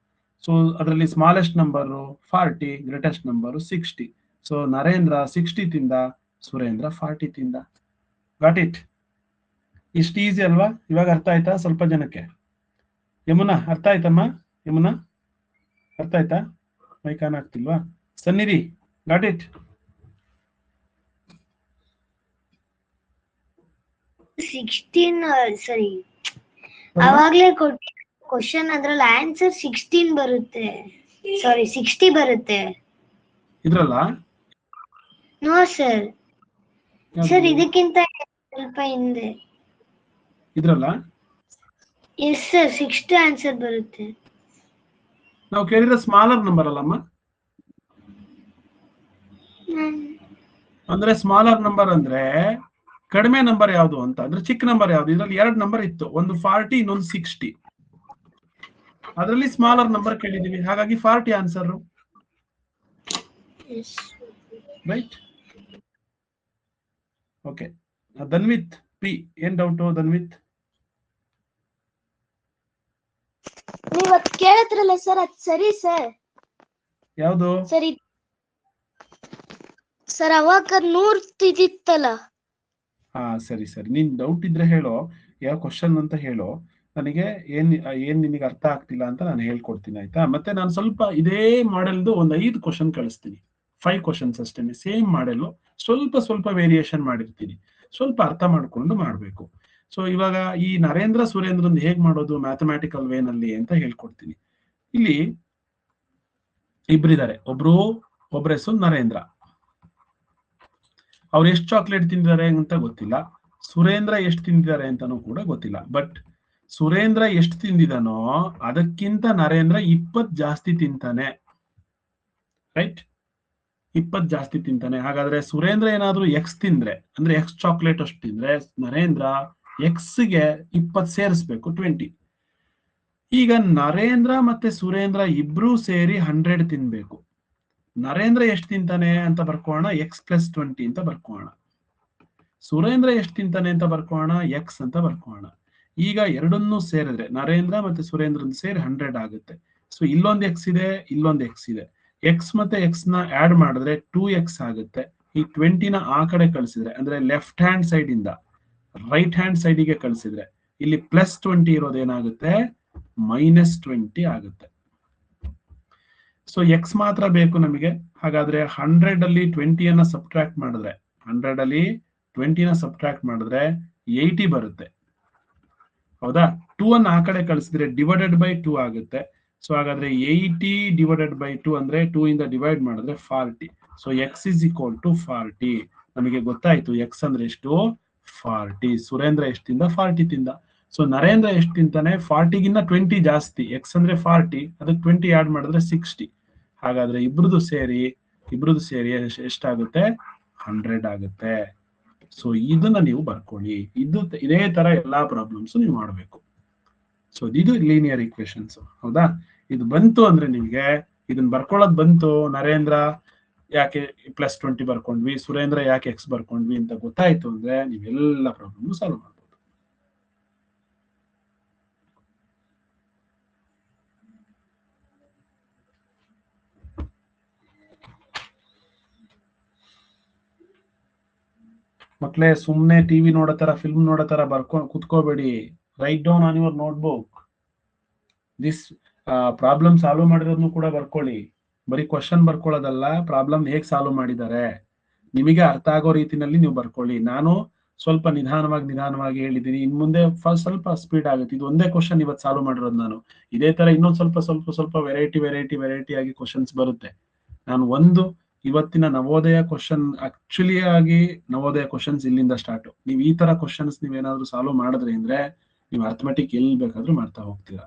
So ಅದರಲ್ಲಿ smallest number 40, greatest number 60. So Narendra 60 ತಿಂದ, ಸುರೇಂದ್ರ 40 ತಿಂದ. Got it? ಇಷ್ಟು ಈಸಿ ಅಲ್ವಾ? ಇವಾಗ ಅರ್ಥ ಆಯ್ತಾ ಸ್ವಲ್ಪ ಜನಕ್ಕೆ? ಯಮುನಾ ಅರ್ಥ ಆಯ್ತಮ್ಮ? ಯಮುನಾ ಅರ್ಥ ಆಯ್ತಾ? ಮೈಕಾನ್ ಆಗ್ತಿಲ್ವಾ? ಸನ್ನಿಧಿ ಗಾಟ್ ಇಟ್? 16 ಸರಿ ಅವಾಗ್ಲೇ ಕ್ವಶನ್ ಅದ್ರಲ್ಲಿ ಆನ್ಸರ್ 16 ಬರುತ್ತೆ ಸಾರಿ 60 ಬರುತ್ತೆ ಇದ್ರಲ್ಲ ನೋ ಸರ್ ಸರ್ ಇದಕ್ಕಿಂತ ಸ್ವಲ್ಪ ಹಿಂದೆ ಇದ್ರಲ್ಲ ಎಸ್ ಸರ್ 60 ಆನ್ಸರ್ ಬರುತ್ತೆ ನಾವು ಕೇಳಿದ ಸ್ಮಾಲರ್ ನಂಬರ್ ಅಲ್ಲಮ್ಮ ಅಂದ್ರೆ ಸ್ಮಾಲರ್ ನಂಬರ್ ಅಂದ್ರೆ ಕಡಿಮೆ ನಂಬರ್ ಯಾವುದು ಅಂತ ಅಂದ್ರೆ ಚಿಕ್ಕ ನಂಬರ್ ಯಾವ್ದು ಇದ್ರಲ್ಲಿ 2 ನಂಬರ್ ಇತ್ತು ಒಂದು 40 ಇನ್ನೊಂದು 60 ಅದರಲ್ಲಿ ಸ್ಮಾಲರ್ ನಂಬರ್ ಕೇಳಿದೀವಿ ಹಾಗಾಗಿ 40 answer right okay Dhanvith P ಏನ್ ಡೌಟ್ ಧನ್ವಿತ್ ನೀವ್ ಅದ್ ಕೇಳಿದ್ರಲ್ಲ ಸರ್ ಅದ್ ಸರಿ ಸರ್ ಯಾವುದು ಸರಿ ಸರ್ ಅವಾಗ 100 ಇದಿತ್ತಲ್ಲ ಹಾ ಸರಿ ಸರಿ ನಿನ್ ಡೌಟ್ ಇದ್ರೆ ಹೇಳೋ ಯಾವ ಕ್ವಶನ್ ಅಂತ ಹೇಳೋ ನನಗೆ ಏನ್ ನಿನಗೆ ಅರ್ಥ ಆಗ್ತಿಲ್ಲ ಅಂತ ನಾನು ಹೇಳ್ಕೊಡ್ತೀನಿ ಆಯ್ತಾ ಮತ್ತೆ ನಾನು ಸ್ವಲ್ಪ ಇದೇ ಮಾಡೆಲ್ದು ಒಂದು 5 ಕ್ವಶನ್ ಕಳಿಸ್ತೀನಿ 5 ಕ್ವಶನ್ಸ್ ಅಷ್ಟೇನೆ ಸೇಮ್ ಮಾಡೆಲ್ ಸ್ವಲ್ಪ ವೇರಿಯೇಷನ್ ಮಾಡಿರ್ತೀನಿ ಸ್ವಲ್ಪ ಅರ್ಥ ಮಾಡ್ಕೊಂಡು ಮಾಡ್ಬೇಕು ಸೊ ಇವಾಗ ಈ ನರೇಂದ್ರ ಸುರೇಂದ್ರನ್ ಹೇಗ್ ಮಾಡೋದು ಮ್ಯಾಥಮ್ಯಾಟಿಕಲ್ ವೇನಲ್ಲಿ ಅಂತ ಹೇಳ್ಕೊಡ್ತೀನಿ ಇಲ್ಲಿ ಇಬ್ರಿದ್ದಾರೆ ಒಬ್ರ ಹೆಸರು ನರೇಂದ್ರ ಅವ್ರು ಎಷ್ಟು ಚಾಕ್ಲೇಟ್ ತಿಂದಿದ್ದಾರೆ ಅಂತ ಗೊತ್ತಿಲ್ಲ ಸುರೇಂದ್ರ ಎಷ್ಟು ತಿಂದಿದ್ದಾರೆ ಅಂತಾನೂ ಕೂಡ ಗೊತ್ತಿಲ್ಲ ಬಟ್ ಸುರೇಂದ್ರ ಎಷ್ಟು ತಿಂದಿದಾನೋ ಅದಕ್ಕಿಂತ ನರೇಂದ್ರ 20 ಜಾಸ್ತಿ ತಿಂತಾನೆ ರೈಟ್ 20 ಜಾಸ್ತಿ ತಿಂತಾನೆ ಹಾಗಾದ್ರೆ ಸುರೇಂದ್ರ ಏನಾದ್ರೂ ಎಕ್ಸ್ ತಿಂದ್ರೆ ಅಂದ್ರೆ ಎಕ್ಸ್ ಚಾಕ್ಲೇಟ್ ಅಷ್ಟು ತಿಂದ್ರೆ ನರೇಂದ್ರ ಎಕ್ಸ್ಗೆ 20 ಸೇರಿಸ್ಬೇಕು 20 ಈಗ ನರೇಂದ್ರ ಮತ್ತೆ ಸುರೇಂದ್ರ ಇಬ್ರು ಸೇರಿ 100 ತಿನ್ಬೇಕು ನರೇಂದ್ರ ಎಷ್ಟು ತಿಂತಾನೆ ಅಂತ ಬರ್ಕೋಣ ಎಕ್ಸ್ ಪ್ಲಸ್ 20 ಅಂತ ಬರ್ಕೋಣ ಸುರೇಂದ್ರ ಎಷ್ಟು ತಿಂತಾನೆ ಅಂತ ಬರ್ಕೋಣ ಎಕ್ಸ್ ಅಂತ ಬರ್ಕೋಣ ಈಗ ಎರಡನ್ನೂ ಸೇರಿದ್ರೆ ನರೇಂದ್ರ ಮತ್ತೆ ಸುರೇಂದ್ರನ್ ಸೇರಿ 100 ಆಗುತ್ತೆ ಸೊ ಇಲ್ಲೊಂದು ಎಕ್ಸ್ ಇದೆ ಇಲ್ಲೊಂದು ಎಕ್ಸ್ ಇದೆ ಎಕ್ಸ್ ಮತ್ತೆ ಎಕ್ಸ್ ನ ಆಡ್ ಮಾಡಿದ್ರೆ 2x ಆಗುತ್ತೆ ಈ 20 ನ ಆ ಕಡೆ ಕಳಿಸಿದ್ರೆ ಅಂದ್ರೆ ಲೆಫ್ಟ್ ಹ್ಯಾಂಡ್ ಸೈಡ್ ಇಂದ ರೈಟ್ ಹ್ಯಾಂಡ್ ಸೈಡ್ ಗೆ ಕಳಿಸಿದ್ರೆ ಇಲ್ಲಿ ಪ್ಲಸ್ 20 ಇರೋದೇನಾಗುತ್ತೆ -20 ಆಗುತ್ತೆ ಸೊ ಎಕ್ಸ್ ಮಾತ್ರ ಬೇಕು ನಮಗೆ ಹಾಗಾದ್ರೆ 100 ಅಲ್ಲಿ 20 ಅನ್ನ ಸಬ್ಟ್ರಾಕ್ಟ್ ಮಾಡಿದ್ರೆ 100 ಅಲ್ಲಿ 20 ನ ಸಬ್ಟ್ರಾಕ್ಟ್ ಮಾಡಿದ್ರೆ 80 ಬರುತ್ತೆ ಹೌದಾ 2 ಅನ್ನ ಆ ಕಡೆ ಕಳಿಸಿದ್ರೆ ಡಿವೈಡೆಡ್ ಬೈ 2 ಆಗುತ್ತೆ ಸೊ ಹಾಗಾದ್ರೆ 80 ಡಿವೈಡೆಡ್ ಬೈ 2 ಅಂದ್ರೆ 2 ಇಂದ ಡಿವೈಡ್ ಮಾಡಿದ್ರೆ 40 so x is equal to 40 ನಮಗೆ ಗೊತ್ತಾಯ್ತು ಎಕ್ಸ್ ಅಂದ್ರೆ ಎಷ್ಟು 40 ಸುರೇಂದ್ರ ಎಷ್ಟಿಂದ 40 ತಿಂದ ಸೊ ನರೇಂದ್ರ ಎಷ್ಟು ತಿಂತಾನೆ 40 ಗಿನ್ನ 20 ಜಾಸ್ತಿ ಎಕ್ಸ್ ಅಂದ್ರೆ 40 ಅದಕ್ಕೆ 20 ಆಡ್ ಮಾಡಿದ್ರೆ 60 ಹಾಗಾದ್ರೆ ಇಬ್ರದು ಸೇರಿ ಎಷ್ಟಾಗುತ್ತೆ 100 ಆಗುತ್ತೆ ಸೊ ಇದನ್ನ ನೀವು ಬರ್ಕೊಳ್ಳಿ ಇದೇ ತರ ಎಲ್ಲಾ ಪ್ರಾಬ್ಲಮ್ಸ್ ನೀವು ಮಾಡಬೇಕು ಸೊ ಇದು ಲೀನಿಯರ್ ಈಕ್ವೇಶನ್ಸ್ ಹೌದಾ ಇದು ಬಂತು ಅಂದ್ರೆ ನಿಮ್ಗೆ ಇದನ್ನ ಬರ್ಕೊಳ್ಳೋದು ಬಂತು ನರೇಂದ್ರ ಯಾಕೆ +20 ಬರ್ಕೊಂಡ್ವಿ ಸುರೇಂದ್ರ ಯಾಕೆ ಎಕ್ಸ್ ಬರ್ಕೊಂಡ್ವಿ ಅಂತ ಗೊತ್ತಾಯ್ತು ಅಂದ್ರೆ ನೀವೆಲ್ಲ ಪ್ರಾಬ್ಲಮ್ ಸಾಲ್ವ್ ಮಾಡ್ಬೋದು ಮಕ್ಳೇ ಸುಮ್ನೆ ಟಿವಿ ನೋಡತರ ಫಿಲ್ಮ್ ನೋಡತರ ಬರ್ಕೊಂಡು ಕುತ್ಕೋಬೇಡಿ right down on your notebook this problem solve ಮಾಡಿರೋದನ್ನು ಕೂಡ ಬರ್ಕೊಳ್ಳಿ ಬರೀ ಕ್ವಶನ್ ಬರ್ಕೊಳ್ಳೋದಲ್ಲ ಪ್ರಾಬ್ಲಮ್ ಹೇಗ್ ಸಾಲ್ವ್ ಮಾಡಿದ್ದಾರೆ ನಿಮಗೆ ಅರ್ಥ ಆಗೋ ರೀತಿನಲ್ಲಿ ನೀವು ಬರ್ಕೊಳ್ಳಿ ನಾನು ಸ್ವಲ್ಪ ನಿಧಾನವಾಗಿ ಹೇಳಿದ್ದೀನಿ ಇನ್ ಮುಂದೆ ಸ್ವಲ್ಪ ಸ್ಪೀಡ್ ಆಗುತ್ತೆ ಇದು ಒಂದೇ ಕ್ವಶನ್ ಇವತ್ತು ಸಾಲ್ವ್ ಮಾಡಿರೋದು ನಾನು ಇದೇ ತರ ಇನ್ನೊಂದು ಸ್ವಲ್ಪ ವೆರೈಟಿ ಆಗಿ ಕ್ವಶನ್ಸ್ ಬರುತ್ತೆ ನಾನು ಇವತ್ತಿನ ನವೋದಯ ಕ್ವಶನ್ ಆಕ್ಚುಲಿ ಆಗಿ ನವೋದಯ ಕ್ವಶನ್ಸ್ ಇಲ್ಲಿಂದ ಸ್ಟಾರ್ಟ್ ನೀವು ಈ ತರ ಕ್ವಶನ್ಸ್ ನೀವೇನಾದ್ರೂ ಸಾಲ್ವ್ ಮಾಡಿದ್ರಿ ಅಂದ್ರೆ ನೀವು ಅರ್ಥಮೆಟಿಕ್ ಎಲ್ಲಿ ಬೇಕಾದ್ರೂ ಮಾಡ್ತಾ ಹೋಗ್ತೀರಾ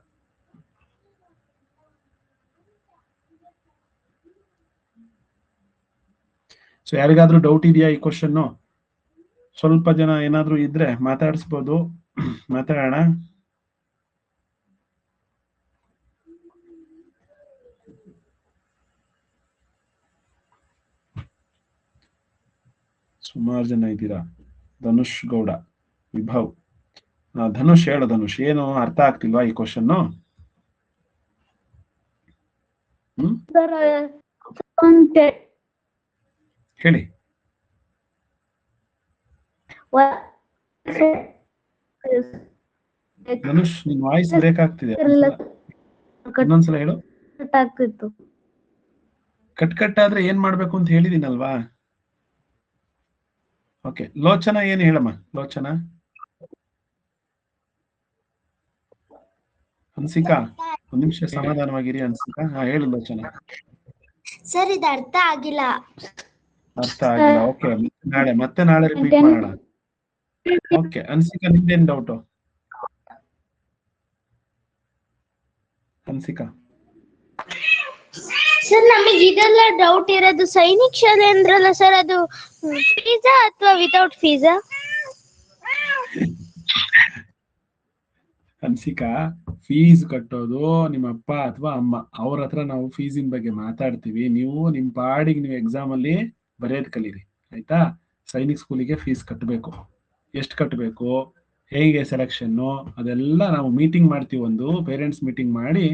ಸೊ ಯಾರಿಗಾದ್ರೂ ಡೌಟ್ ಇದೆಯಾ ಈ ಕ್ವಶನ್ ಸ್ವಲ್ಪ ಜನ ಏನಾದ್ರೂ ಇದ್ರೆ ಮಾತಾಡಿಸ್ಬೋದು ಮಾತಾಡೋಣ ಸುಮಾರು ಜನ ಇದ್ದೀರಾ ಧನುಷ್ ಗೌಡ ವಿಭವ್ ಧನುಷ್ ಹೇಳು ಧನುಷ್ ಏನು ಅರ್ಥ ಆಗ್ತಿಲ್ವಾ ಈ ಕ್ವಶನ್ ಹೇಳಿ ಧನುಷ್ ನಿನ್ ವಾಯ್ಸ್ ಬ್ರೇಕ್ ಆಗ್ತಿದೆ ಇನ್ನೊಂದ್ಸಲ ಹೇಳು ಕಟ್ ಆದ್ರೆ ಏನ್ ಮಾಡ್ಬೇಕು ಅಂತ ಹೇಳಿದೀನಲ್ವಾ ಓಕೆ ಲೋಚನಾ ಏನು ಹೇಳಮ್ಮ ಲೋಚನಾ ಹನ್ಸಿಕಾ ಒಂದ್ ನಿಮಿಷ ಸಮಾಧಾನವಾಗಿರಿ. ಹನ್ಸಿಕಾ ಹೇಳು ಲೋಚನ. ಸರ್ ಇದು ಅರ್ಥ ಆಗಿಲ್ಲ. ಅರ್ಥ ಆಗಿಲ್ಲ. ಓಕೆ, ಮತ್ತೆ ನಾಳೆ ರಿಪೀಟ್ ಮಾಡೋಣ. ಓಕೆ, ಹನ್ಸಿಕಾ ನಿಮ್ದೇನ್ ಡೌಟು? ಹನ್ಸಿಕಾ ಸರ್ ನಮಗೆ ಇದೆಲ್ಲ ಡೌಟ್ ಇರೋದು. ಸೈನಿಕ್ ಶಾಲೆ ಅಂದ್ರಲ್ಲ ಸರ್, ಅದು ಫೀಸಾ ಅಥವಾ ವಿತೌಟ್ ಫೀಸಾ? ಹನ್ಸಿಕಾ, ಫೀಸ್ ಕಟ್ಟೋದು ನಿಮ್ಮ ಅಪ್ಪ ಅಥವಾ ಅಮ್ಮ, ಅವ್ರ ಹತ್ರ ನಾವು ಫೀಸಿನ ಬಗ್ಗೆ ಮಾತಾಡ್ತೀವಿ. ನೀವು ನಿಮ್ ಪಾಡಿಗೆ ನೀವು ಎಕ್ಸಾಮ್ ಅಲ್ಲಿ ಬರೆಯೋದ್ ಕಲೀರಿ, ಆಯ್ತಾ? ಸೈನಿಕ್ ಸ್ಕೂಲಿಗೆ ಫೀಸ್ ಕಟ್ಟಬೇಕು. ಎಷ್ಟು ಕಟ್ಟಬೇಕು, ಹೇಗೆ ಸೆಲೆಕ್ಷನ್ನು, ಅದೆಲ್ಲ ನಾವು ಮೀಟಿಂಗ್ ಮಾಡ್ತೀವಿ. ಒಂದು ಪೇರೆಂಟ್ಸ್ ಮೀಟಿಂಗ್ ಮಾಡಿ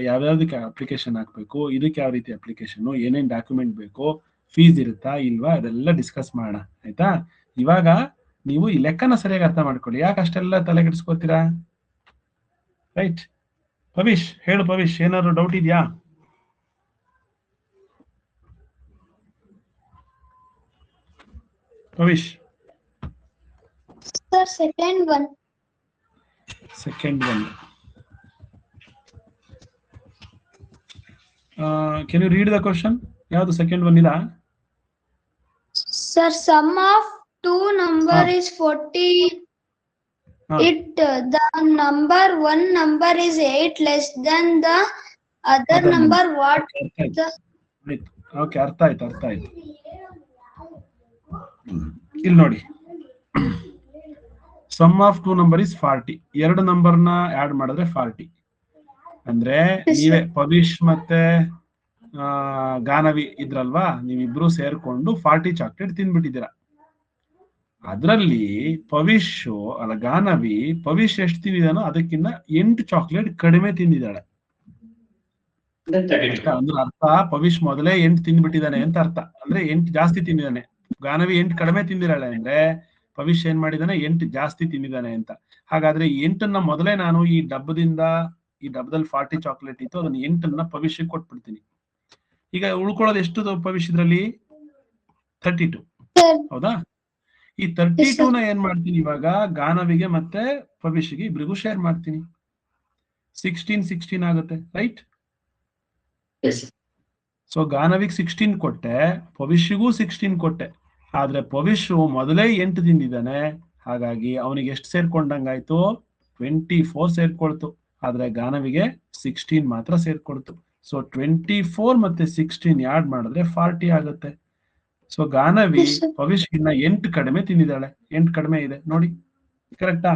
ಯಾವ್ಯಾವ್ದಕ್ಕೆ ಅಪ್ಲಿಕೇಶನ್ ಹಾಕ್ಬೇಕು, ಇದಕ್ಕೆ ಯಾವ ರೀತಿ ಅಪ್ಲಿಕೇಶನ್, ಏನೇನ್ ಡಾಕ್ಯುಮೆಂಟ್ ಬೇಕು, ಫೀಸ್ ಇರುತ್ತಾ ಇಲ್ವಾ, ಅದೆಲ್ಲ ಡಿಸ್ಕಸ್ ಮಾಡೋಣ, ಆಯ್ತಾ? ಇವಾಗ ನೀವು ಈ ಲೆಕ್ಕನ ಸರಿಯಾಗಿ ಅರ್ಥ ಮಾಡ್ಕೊಳ್ಳಿ. ಯಾಕೆ ಅಷ್ಟೆಲ್ಲ ತಲೆ ಕೆಡಿಸ್ಕೋತೀರಾ? ರೈಟ್. ಪವಿಶ್ ಹೇಳು. ಪವಿಶ್, ಏನಾದ್ರು ಡೌಟ್ ಇದೆಯಾ? Pavish sir second one. Can you read the question? ಯಾವುದು ಸೆಕೆಂಡ್ ಒನ್ ಇದಾ? Sir sum of two number is 40. It the number one number is 8 less than the other number. What the? Okay, ಅರ್ಥ ಆಯ್ತು. ಇಲ್ಲಿ ನೋಡಿ, sum of two number is 40. ಎರಡು ನಂಬರ್ನ add ಮಾಡಿದ್ರೆ 40. ಅಂದ್ರೆ ನೀವೇ ಪವಿಶ್ ಮತ್ತೆ ಗಾನವಿ ಇದ್ರಲ್ವಾ, ನೀವಿಬ್ರು ಸೇರ್ಕೊಂಡು 40 ಚಾಕ್ಲೇಟ್ ತಿಂದ್ಬಿಟ್ಟಿದ್ದೀರಾ. ಅದ್ರಲ್ಲಿ ಗಾನವಿ ಪವಿಶ್ ಎಷ್ಟು ತಿಂದಿದಾನೋ ಅದಕ್ಕಿಂತ 8 ಚಾಕ್ಲೇಟ್ ಕಡಿಮೆ ತಿಂದಿದ್ದಾಳೆ. ಅಂದ್ರೆ ಅರ್ಥ, ಪವಿಶ್ ಮೊದಲೇ 8 ತಿಂದ್ಬಿಟ್ಟಿದ್ದಾನೆ ಅಂತ ಅರ್ಥ. ಅಂದ್ರೆ 8 ಜಾಸ್ತಿ ತಿಂದಿದ್ದಾನೆ. ಗಾನವಿ 8 ಕಡಿಮೆ ತಿಂದಿದ್ದಾಳೆ ಅಂದ್ರೆ ಪವಿಶ್ ಏನ್ ಮಾಡಿದಾನೆ, 8 ಜಾಸ್ತಿ ತಿಂದಿದ್ದಾನೆ ಅಂತ. ಹಾಗಾದ್ರೆ 8ನ್ನ ಮೊದಲೇ ನಾನು ಈ ಡಬ್ಬದಲ್ಲಿ 40 ಚಾಕ್ಲೇಟ್ ಇತ್ತು, ಅದನ್ನ 8ನ್ನ ಪವಿಷ್ಗೆ ಕೊಟ್ಬಿಡ್ತೀನಿ. ಈಗ ಉಳ್ಕೊಳ್ಳೋದು ಎಷ್ಟು ಪವಿಶ್ ಇದ್ರಲ್ಲಿ? 32. ಹೌದಾ? ಈ 32ನ ಏನ್ ಮಾಡ್ತೀನಿ ಇವಾಗ, ಗಾನವಿಗೆ ಮತ್ತೆ ಪವಿಷ್ಗೆ ಇಬ್ರಿಗೂ ಶೇರ್ ಮಾಡ್ತೀನಿ. 16 ಆಗುತ್ತೆ, ರೈಟ್? ಸೊ ಗಾನವಿಗೆ 16 ಕೊಟ್ಟೆ, ಪವಿಷ್ಗೂ 16 ಕೊಟ್ಟೆ. ಆದ್ರೆ ಪವಿಶ್ ಮೊದಲೇ 8 ತಿಂದಿದ್ದಾನೆ, ಹಾಗಾಗಿ ಅವನಿಗೆ ಎಷ್ಟು ಸೇರ್ಕೊಂಡಂಗಾಯ್ತು? 24 ಸೇರ್ಕೊಳ್ತು. ಆದ್ರೆ ಗಾನವಿಗೆ 16 ಮಾತ್ರ ಸೇರ್ಕೊಳ್ತು. ಸೊ 24 ಮತ್ತೆ 16 ಆಡ್ ಮಾಡಿದ್ರೆ 40 ಆಗುತ್ತೆ. ಸೊ ಗಾನವಿ ಪವಿಶ್ ಇನ್ನ 8 ಕಡಿಮೆ ತಿಂದಿದ್ದಾಳೆ. 8 ಕಡಿಮೆ ಇದೆ ನೋಡಿ, ಕರೆಕ್ಟಾ?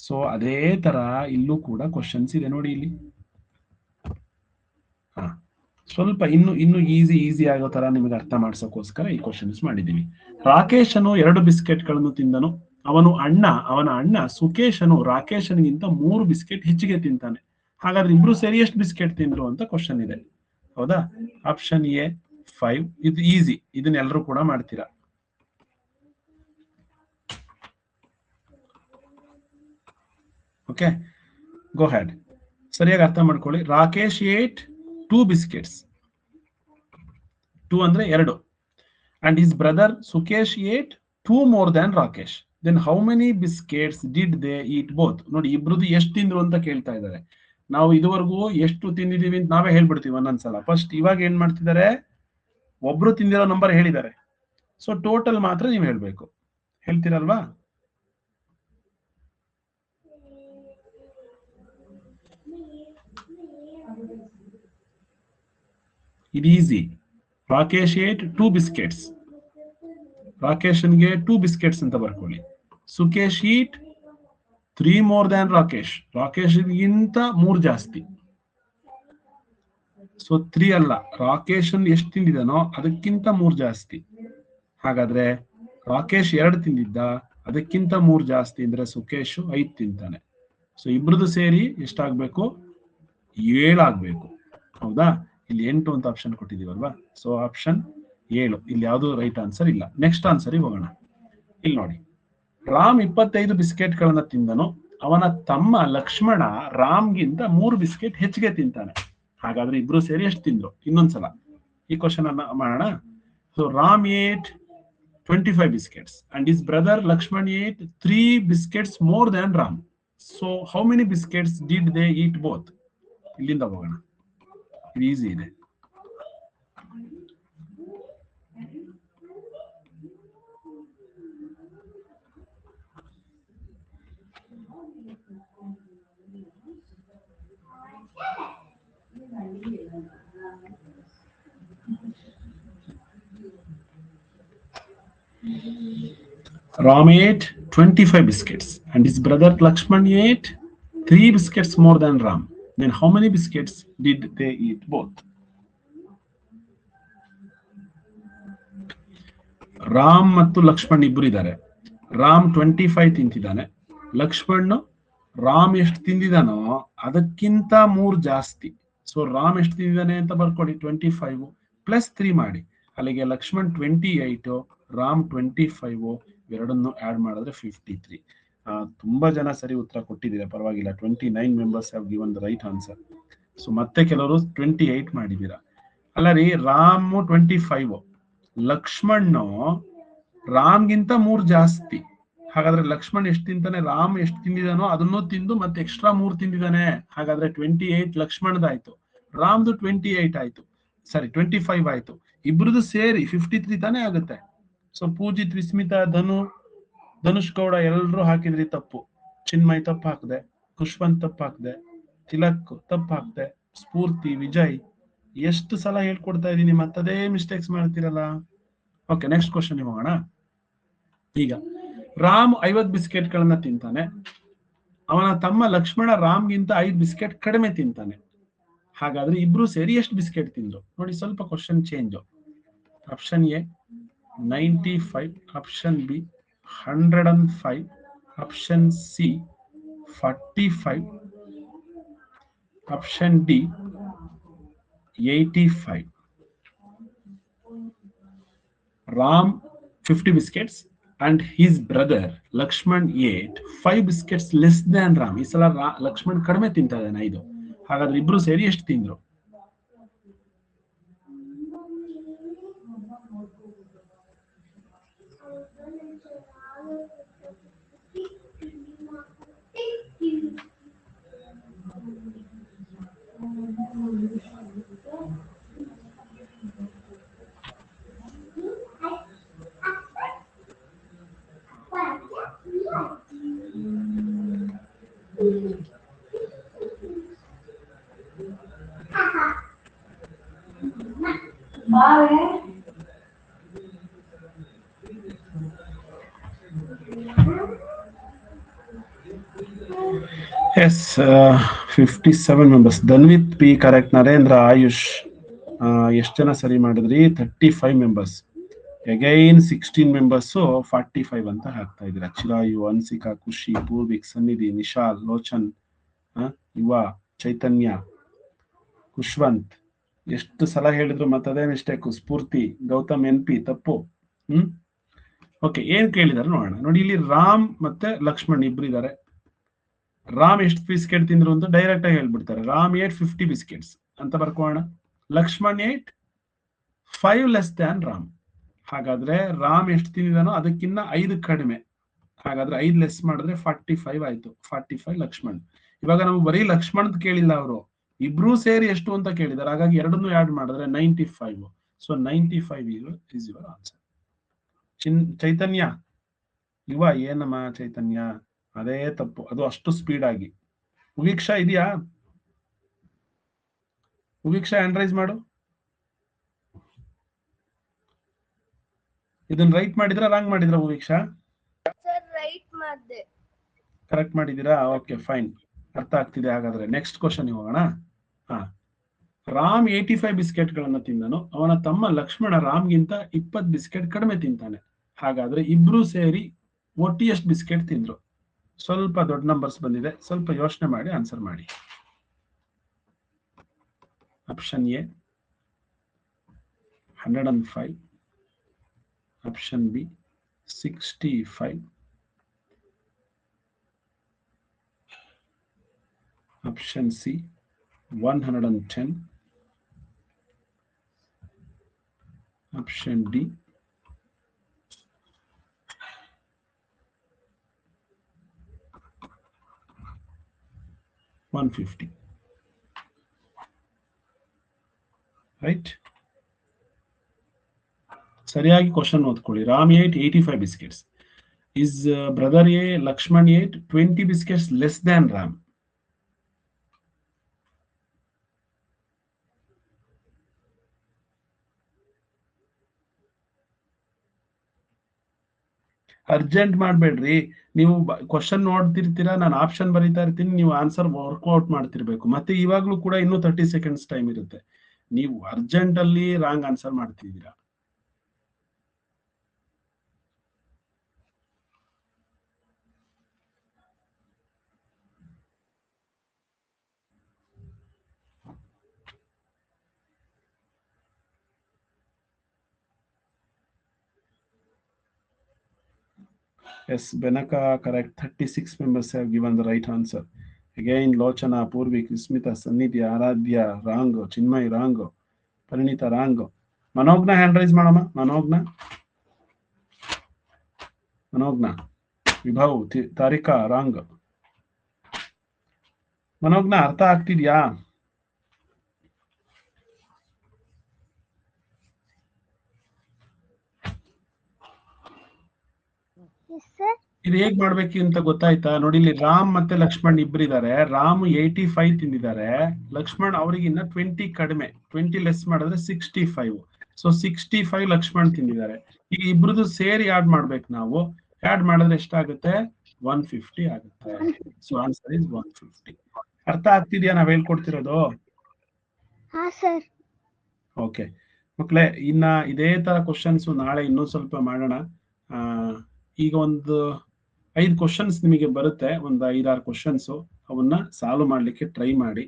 ಸೊ ಅದೇ ತರ ಇಲ್ಲೂ ಕೂಡ ಕ್ವಶನ್ಸ್ ಇದೆ ನೋಡಿ ಇಲ್ಲಿ. ಸ್ವಲ್ಪ ಇನ್ನು ಈಸಿ ಆಗೋ ತರ ನಿಮಗೆ ಅರ್ಥ ಮಾಡ್ಸೋಕೋಸ್ಕರ ಈ ಕ್ವಶನ್ಸ್ ಮಾಡಿದೀವಿ. ರಾಕೇಶನು 2 ಬಿಸ್ಕೆಟ್ಗಳನ್ನು ತಿಂದನು. ಅವನ ಅಣ್ಣ ಸುಕೇಶನು ರಾಕೇಶನಿಗಿಂತ 3 ಬಿಸ್ಕೆಟ್ ಹೆಚ್ಚಿಗೆ ತಿಂತಾನೆ. ಹಾಗಾದ್ರೆ ಇಬ್ರು ಸೇರಿ ಎಷ್ಟು ಬಿಸ್ಕೆಟ್ ತಿಂದ್ರು ಅಂತ ಕ್ವಶನ್ ಇದೆ. ಹೌದಾ? Option A 5. ಇದು ಈಸಿ, ಇದನ್ನ ಎಲ್ಲರೂ ಕೂಡ ಮಾಡ್ತೀರಾ. Okay, go had. ಸರಿಯಾಗಿ ಅರ್ಥ ಮಾಡ್ಕೊಳ್ಳಿ. Rakesh ate 2 biscuits. 2 ಅಂದ್ರೆ 2. And his brother Sukesh ate 2 more than Rakesh. Then how many biscuits did they eat both? ನೋಡಿ, ಇಬ್ರದ್ದು ಎಷ್ಟು ತಿಂದ್ರು ಅಂತ ಕೇಳ್ತಾ ಇದ್ದಾರೆ. ನಾವು ಇದುವರೆಗೂ ಎಷ್ಟು ತಿಂದಿದೀವಿ ಅಂತ ನಾವೇ ಹೇಳ್ಬಿಡ್ತೀವಿ ಒಂದೊಂದ್ಸಲ. ಫಸ್ಟ್ ಇವಾಗ ಏನ್ ಮಾಡ್ತಿದ್ದಾರೆ, ಒಬ್ರು ತಿಂದಿರೋ ನಂಬರ್ ಹೇಳಿದ್ದಾರೆ. ಸೊ ಟೋಟಲ್ ಮಾತ್ರ ನೀವು ಹೇಳ್ಬೇಕು. ಹೇಳ್ತೀರಲ್ವಾ? ಇದು ಈಸಿ. Rakesh ate 2 biscuits. ರಾಕೇಶನ್ಗೆ 2 ಬಿಸ್ಕೆಟ್ಸ್ ಅಂತ ಬರ್ಕೊಳ್ಳಿ. ಸುಕೇಶ್ ಈಟ್ 3 more than ರಾಕೇಶ್. ರಾಕೇಶ್ಗಿಂತ 3 ಜಾಸ್ತಿ. ಸೊ 3 ಅಲ್ಲ, ರಾಕೇಶನ್ ಎಷ್ಟು ತಿಂದಿದಾನೋ ಅದಕ್ಕಿಂತ 3 ಜಾಸ್ತಿ. ಹಾಗಾದ್ರೆ ರಾಕೇಶ್ 2 ತಿಂದಿದ್ದ, ಅದಕ್ಕಿಂತ 3 ಜಾಸ್ತಿ ಅಂದ್ರೆ ಸುಕೇಶ್ 5 ತಿಂತಾನೆ. ಸೊ ಇಬ್ರದ್ದು ಸೇರಿ ಎಷ್ಟಾಗ್ಬೇಕು? 7 ಆಗ್ಬೇಕು. ಹೌದಾ? ಇಲ್ಲಿ 8 ಅಂತ ಆಪ್ಷನ್ ಕೊಟ್ಟಿದೀವಲ್ವಾ? So option 7. ಇಲ್ಲಿ ಯಾವುದು ರೈಟ್ ಆನ್ಸರ್ ಇಲ್ಲ. ನೆಕ್ಸ್ಟ್ ಆನ್ಸರ್ಗೆ ಹೋಗೋಣ. ಇಲ್ಲಿ ನೋಡಿ, ರಾಮ್ 25 ಬಿಸ್ಕೆಟ್ ಗಳನ್ನ ತಿಂದನು. ಅವನ ತಮ್ಮ ಲಕ್ಷ್ಮಣ ರಾಮ್ಗಿಂತ 3 ಬಿಸ್ಕೆಟ್ ಹೆಚ್ಚಿಗೆ ತಿಂತಾನೆ. ಹಾಗಾದ್ರೆ ಇಬ್ರು ಸೇರಿ ಎಷ್ಟು ತಿಂದ್ರು? ಇನ್ನೊಂದ್ಸಲ ಈ ಕ್ವಶನ್ ಅನ್ನ ಮಾಡೋಣ. So Ram ate 25 biscuits and his brother Lakshman ate 3 biscuits more than Ram. So how many biscuits did they eat both? ಇಲ್ಲಿಂದ ಹೋಗೋಣ, ಇದು ಈಸಿ ಇದೆ. Ram ate 25 biscuits and his brother Lakshman ate 3 biscuits more than Ram. Then how many biscuits did they eat both? Ram ಮತ್ತು ಲಕ್ಷ್ಮಣ್ ಇಬ್ರು ಇದ್ದಾರೆ. ರಾಮ್ 25 ತಿಂತಿದ್ದಾನೆ. ಲಕ್ಷ್ಮಣ್ ರಾಮ್ ಎಷ್ಟು ತಿಂದಿದಾನೋ ಅದಕ್ಕಿಂತ 3 ಜಾಸ್ತಿ. ಸೊ ರಾಮ್ ಎಷ್ಟು ತಿಂದಿದ್ದಾನೆ ಅಂತ ಬರ್ಕೊಡಿ, 25 ಪ್ಲಸ್ 3 ಮಾಡಿ. ಅಲ್ಲಿಗೆ ಲಕ್ಷ್ಮಣ್ 28, ರಾಮ್ 25, ಎರಡನ್ನು ಆಡ್ ಮಾಡಿದ್ರೆ 53. ತುಂಬಾ ಜನ ಸರಿ ಉತ್ತರ ಕೊಟ್ಟಿದ್ದೀರಾ, ಪರವಾಗಿಲ್ಲ. 29 members have given the right answer. So ಮತ್ತೆ ಕೆಲವರು 28 ಮಾಡಿದ್ದೀರಾ. ಅಲ್ಲ ರೀ, ರಾಮ್ 25, ಲಕ್ಷ್ಮಣ್ ರಾಮ್ಗಿಂತ 3 ಜಾಸ್ತಿ. ಹಾಗಾದ್ರೆ ಲಕ್ಷ್ಮಣ್ ಎಷ್ಟು ತಿಂತಾನೆ, ರಾಮ್ ಎಷ್ಟು ತಿಂದಿದಾನೋ ಅದನ್ನು ತಿಂದು ಮತ್ತೆ ಎಕ್ಸ್ಟ್ರಾ 3 ತಿಂದಿದ್ದಾನೆ. ಹಾಗಾದ್ರೆ 28 ಲಕ್ಷ್ಮಣದಾಯ್ತು, ರಾಮ್ದು 28 ಆಯ್ತು, ಸಾರಿ 25 ಆಯ್ತು. ಇಬ್ರದ್ದು ಸೇರಿ 53 ತಾನೇ ಆಗುತ್ತೆ. ಸೊ ಪೂಜಿತ್, ವಿಸ್ಮಿತಾ, ಧನುಷ್ ಗೌಡ ಎಲ್ರು ಹಾಕಿದ್ರಿ ತಪ್ಪು. ಚಿನ್ಮಯ್ ತಪ್ಪು ಹಾಕ್ದೆ, ಖುಷ್ವಂತ್ ತಪ್ಪು ಹಾಕ್ದೆ, ತಿಲಕ್ ತಪ್ಪು ಹಾಕ್ದೆ, ಸ್ಫೂರ್ತಿ, ವಿಜಯ್. ಎಷ್ಟು ಸಲ ಹೇಳ್ಕೊಡ್ತಾ ಇದೀನಿ, ಮತ್ತದೇ ಮಿಸ್ಟೇಕ್ಸ್ ಮಾಡ್ತಿರಲ್ಲ. ಓಕೆ, ನೆಕ್ಸ್ಟ್ ಕ್ವಶನ್ ಹೋಗೋಣ. ಈಗ ರಾಮ್ 50 ಬಿಸ್ಕೆಟ್ ಗಳನ್ನ ತಿಂತಾನೆ. ಅವನ ತಮ್ಮ ಲಕ್ಷ್ಮಣ ರಾಮ್ಗಿಂತ 5 ಬಿಸ್ಕೆಟ್ ಕಡಿಮೆ ತಿಂತಾನೆ. ಹಾಗಾದ್ರೆ ಇಬ್ರು ಸೇರಿ ಎಷ್ಟು ಬಿಸ್ಕೆಟ್ ತಿಂದ್ರು ನೋಡಿ. ಸ್ವಲ್ಪ question change. Option A 95, option B 105, option C 45, option D 85. Ram 50 biscuits and his brother Lakshman ate 5 biscuits less than Ram. ಈ ಸಲ ಲಕ್ಷ್ಮಣ್ ಕಡಿಮೆ ತಿಂತಾ ಇದ್ದಾನೆ 5. ಹಾಗಾದ್ರೆ ಇಬ್ರು ಸೇರಿ ಎಷ್ಟು ತಿಂದ್ರು? Yes, 57 members. Dhanvit P correct. Narendra, Ayush, ಎಷ್ಟು ಜನ ಸರಿ ಮಾಡಿದ್ರಿ? 35 ಮೆಂಬರ್ಸ್. ಅಗೈನ್ 16 ಮೆಂಬರ್ಸ್ 45 ಅಂತ ಹಾಕ್ತಾ ಇದ್ದೀರಾ. ಚಿರಾಯು, ಅನ್ಸಿಕಾ, ಖುಷಿ, ಪೂರ್ವಿಕ್, ಸನ್ನಿಧಿ, ನಿಶಾಲ್, ಲೋಚನ್, ಯುವ, ಚೈತನ್ಯ, ಖುಷ್ವಂತ್. ಎಷ್ಟು ಸಲ ಹೇಳಿದ್ರು ಮತ್ತದೇ ಮಿಸ್ಟೇಕ್. ಸ್ಫೂರ್ತಿ, ಗೌತಮ್, NP ತಪ್ಪು. ಓಕೆ, ಏನ್ ಕೇಳಿದಾರೆ ನೋಡೋಣ. ನೋಡಿ, ಇಲ್ಲಿ ರಾಮ್ ಮತ್ತೆ ಲಕ್ಷ್ಮಣ್ ಇಬ್ರು ಇದ್ದಾರೆ. ರಾಮ್ ಎಷ್ಟು ಬಿಸ್ಕೆಟ್ ತಿಂದ್ರು ಅಂತ ಡೈರೆಕ್ಟ್ ಆಗಿ ಹೇಳ್ಬಿಡ್ತಾರೆ. ರಾಮ್ ಏಟ್ 50 ಬಿಸ್ಕೆಟ್ಸ್ ಅಂತ ಬರ್ಕೋಣ. Lakshman ate 5 less than Ram. ಹಾಗಾದ್ರೆ ರಾಮ್ ಎಷ್ಟು ತಿಂದಿದಾನೋ ಅದಕ್ಕಿಂತ 5 ಕಡಿಮೆ. ಹಾಗಾದ್ರೆ 5 ಲೆಸ್ ಮಾಡಿದ್ರೆ 45 ಆಯ್ತು. 45 ಲಕ್ಷ್ಮಣ್. ಇವಾಗ ನಮ್ಗೆ ಬರೀ ಲಕ್ಷ್ಮಣ್ ಕೇಳಿಲ್ಲ, ಅವರು ಇಬ್ರು ಸೇರಿ ಎಷ್ಟು ಅಂತ ಕೇಳಿದಾರೆ. ಹಾಗಾಗಿ ಎರಡನ್ನೂ ಆಡ್ ಮಾಡಿದ್ರೆ 95. So 95 is your answer. Chaitanya, Yuva, ಏನಮ್ಮ ಚೈತನ್ಯ, ಅದೇ ತಪ್ಪು. ಅದು ಅಷ್ಟು ಸ್ಪೀಡ್ ಆಗಿ. ಉವೀಕ್ಷಾ ಇದೆಯಾ? ಉವೀಕ್ಷಾ ಹ್ಯಾಂಡ್ ರೈಸ್ ಮಾಡು. ಇದನ್ನ ರೈಟ್ ಮಾಡಿದ್ರ ರಾಂಗ್ ಮಾಡಿದ್ರ ಉವೀಕ್ಷಾ? ರೈಟ್ ಮಾಡಿದೆ. ಕರೆಕ್ಟ್ ಮಾಡಿದೀರಾ? ಓಕೆ, ಫೈನ್, ಅರ್ಥ ಆಗ್ತಿದೆ. ಹಾಗಾದ್ರೆ ನೆಕ್ಸ್ಟ್ ಕ್ವಶನ್ ಹೋಗೋಣ. ರಾಮ್ 85 ಬಿಸ್ಕೆಟ್ ಗಳನ್ನ ತಿಂದನು. ಅವನ ತಮ್ಮ ಲಕ್ಷ್ಮಣ ರಾಮ್ಗಿಂತ 20 ಬಿಸ್ಕೆಟ್ ಕಡಿಮೆ ತಿಂತಾನೆ. ಹಾಗಾದ್ರೆ ಇಬ್ರು ಸೇರಿ ಒಟ್ಟು ಎಷ್ಟು ಬಿಸ್ಕೆಟ್ ತಿಂದ್ರು? ಸ್ವಲ್ಪ ದೊಡ್ಡ ನಂಬರ್ಸ್ ಬಂದಿದೆ, ಸ್ವಲ್ಪ ಯೋಚನೆ ಮಾಡಿ ಆನ್ಸರ್ ಮಾಡಿ. Option A 105, option B 65, option C 110, option D 85. 150. Right. ಸರಿಯಾಗಿ ಕ್ವಶನ್ ಓದ್ಕೊಳ್ಳಿ. Ram ate 85 biscuits. Is brother A Lakshman ate 20 biscuits less than Ram? Urgent ಮಾಡಬೇಡ್ರಿ. ನೀವು ಕ್ವಶನ್ ನೋಡ್ತಿರ್ತೀರಾ, ನಾನು ಆಪ್ಷನ್ ಬರೀತಾ ಇರ್ತೀನಿ, ನೀವು ಆನ್ಸರ್ ವರ್ಕ್ಔಟ್ ಮಾಡ್ತಿರ್ಬೇಕು. ಮತ್ತೆ ಇವಾಗ್ಲೂ ಕೂಡ ಇನ್ನೂ 30 seconds ಟೈಮ್ ಇರುತ್ತೆ. ನೀವು ಅರ್ಜೆಂಟ್ ಅಲ್ಲಿ ರಾಂಗ್ ಆನ್ಸರ್ ಮಾಡ್ತಿದ್ದೀರಾ. Yes, Benaka correct. 36 members have given the right answer. Again, Lochana, Purvik, Smita, Sanidhya, Aradhya, Rango, Chinmay, Rango, Parinita, Rango. Manogna hand raise madama. Manogna. Vibhav, Tarika, Rango. Manogna, ಅರ್ಥ ಆಗ್ತಿದ್ಯಾ? ಇದು ಹೇಗ್ ಮಾಡ್ಬೇಕು ಅಂತ ಗೊತ್ತಾಯ್ತಾ? ನೋಡಿ, ಇಲ್ಲಿ ರಾಮ್ ಮತ್ತೆ ಲಕ್ಷ್ಮಣ್ ಇಬ್ಬರಿದ್ದಾರೆ. ರಾಮ್ 85 ತಿಂದಿದ್ದಾರೆ, ಲಕ್ಷ್ಮಣ್ ಅವರಿಗಿನ್ನ 20 ಕಡಿಮೆ. 20 ಲೆಸ್ ಮಾಡಿದ್ರೆ 65. ಸೊ 65 ಲಕ್ಷ್ಮಣ್ ತಿಂದಿದ್ದಾರೆ. ಈಗ ಇಬ್ರದ್ದು ಸೇರಿ ಆಡ್ ಮಾಡ್ಬೇಕು ನಾವು. ಆಡ್ ಮಾಡಿದ್ರೆ ಎಷ್ಟಾಗುತ್ತೆ? 150 ಆಗುತ್ತೆ. So answer is 150. ಅರ್ಥ ಆಗ್ತಿದ್ಯಾ ನಾವ್ ಹೇಳ್ಕೊಡ್ತಿರೋದು? ಓಕೆ ಮಕ್ಳೇ, ಇನ್ನ ಇದೇ ತರ ಕ್ವಶನ್ಸ್ ನಾಳೆ ಇನ್ನೂ ಸ್ವಲ್ಪ ಮಾಡೋಣ. ಈಗ ಒಂದು 5 ಕ್ವಶನ್ಸ್ ನಿಮಗೆ ಬರುತ್ತೆ, ಒಂದು 5-6 ಕ್ವಶನ್ಸ್. ಅವನ್ನ ಸಾಲ್ವ್ ಮಾಡ್ಲಿಕ್ಕೆ ಟ್ರೈ ಮಾಡಿ,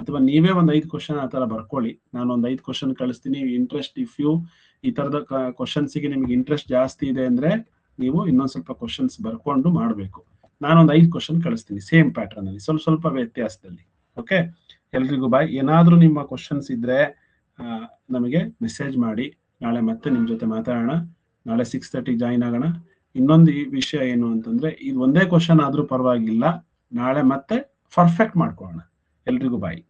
ಅಥವಾ ನೀವೇ ಒಂದು 5 ಕ್ವಶನ್ ಆ ತರ ಬರ್ಕೊಳ್ಳಿ. ನಾನು ಒಂದು 5 ಕ್ವಶನ್ ಕಳಿಸ್ತೀನಿ. ಇಂಟ್ರೆಸ್ಟ್ ಇಫ್ ಯು ಈ ತರದ ಕ್ವಶನ್ಸ್ಗೆ ನಿಮ್ಗೆ ಇಂಟ್ರೆಸ್ಟ್ ಜಾಸ್ತಿ ಇದೆ ಅಂದ್ರೆ ನೀವು ಇನ್ನೊಂದ್ ಸ್ವಲ್ಪ ಕ್ವಶನ್ಸ್ ಬರ್ಕೊಂಡು ಮಾಡ್ಬೇಕು. ನಾನೊಂದು 5 ಕ್ವಶನ್ ಕಳಿಸ್ತೀನಿ ಸೇಮ್ ಪ್ಯಾಟರ್ನ್ ಅಲ್ಲಿ, ಸ್ವಲ್ಪ ವ್ಯತ್ಯಾಸದಲ್ಲಿ. ಓಕೆ, ಎಲ್ರಿಗೂ ಬಾಯ್. ಏನಾದ್ರೂ ನಿಮ್ಮ ಕ್ವಶನ್ಸ್ ಇದ್ರೆ ನಮಗೆ ಮೆಸೇಜ್ ಮಾಡಿ. ನಾಳೆ ಮತ್ತೆ ನಿಮ್ ಜೊತೆ ಮಾತಾಡೋಣ. ನಾಳೆ 6:30 ಜಾಯಿನ್ ಆಗೋಣ. ಇನ್ನೊಂದು ವಿಷಯ ಏನು ಅಂತಂದ್ರೆ, ಇದು ಒಂದೇ ಕ್ವಶನ್ ಆದ್ರೂ ಪರವಾಗಿಲ್ಲ, ನಾಳೆ ಮತ್ತೆ ಪರ್ಫೆಕ್ಟ್ ಮಾಡ್ಕೊಳ್ಳೋಣ. ಎಲ್ರಿಗೂ ಬಾಯ್.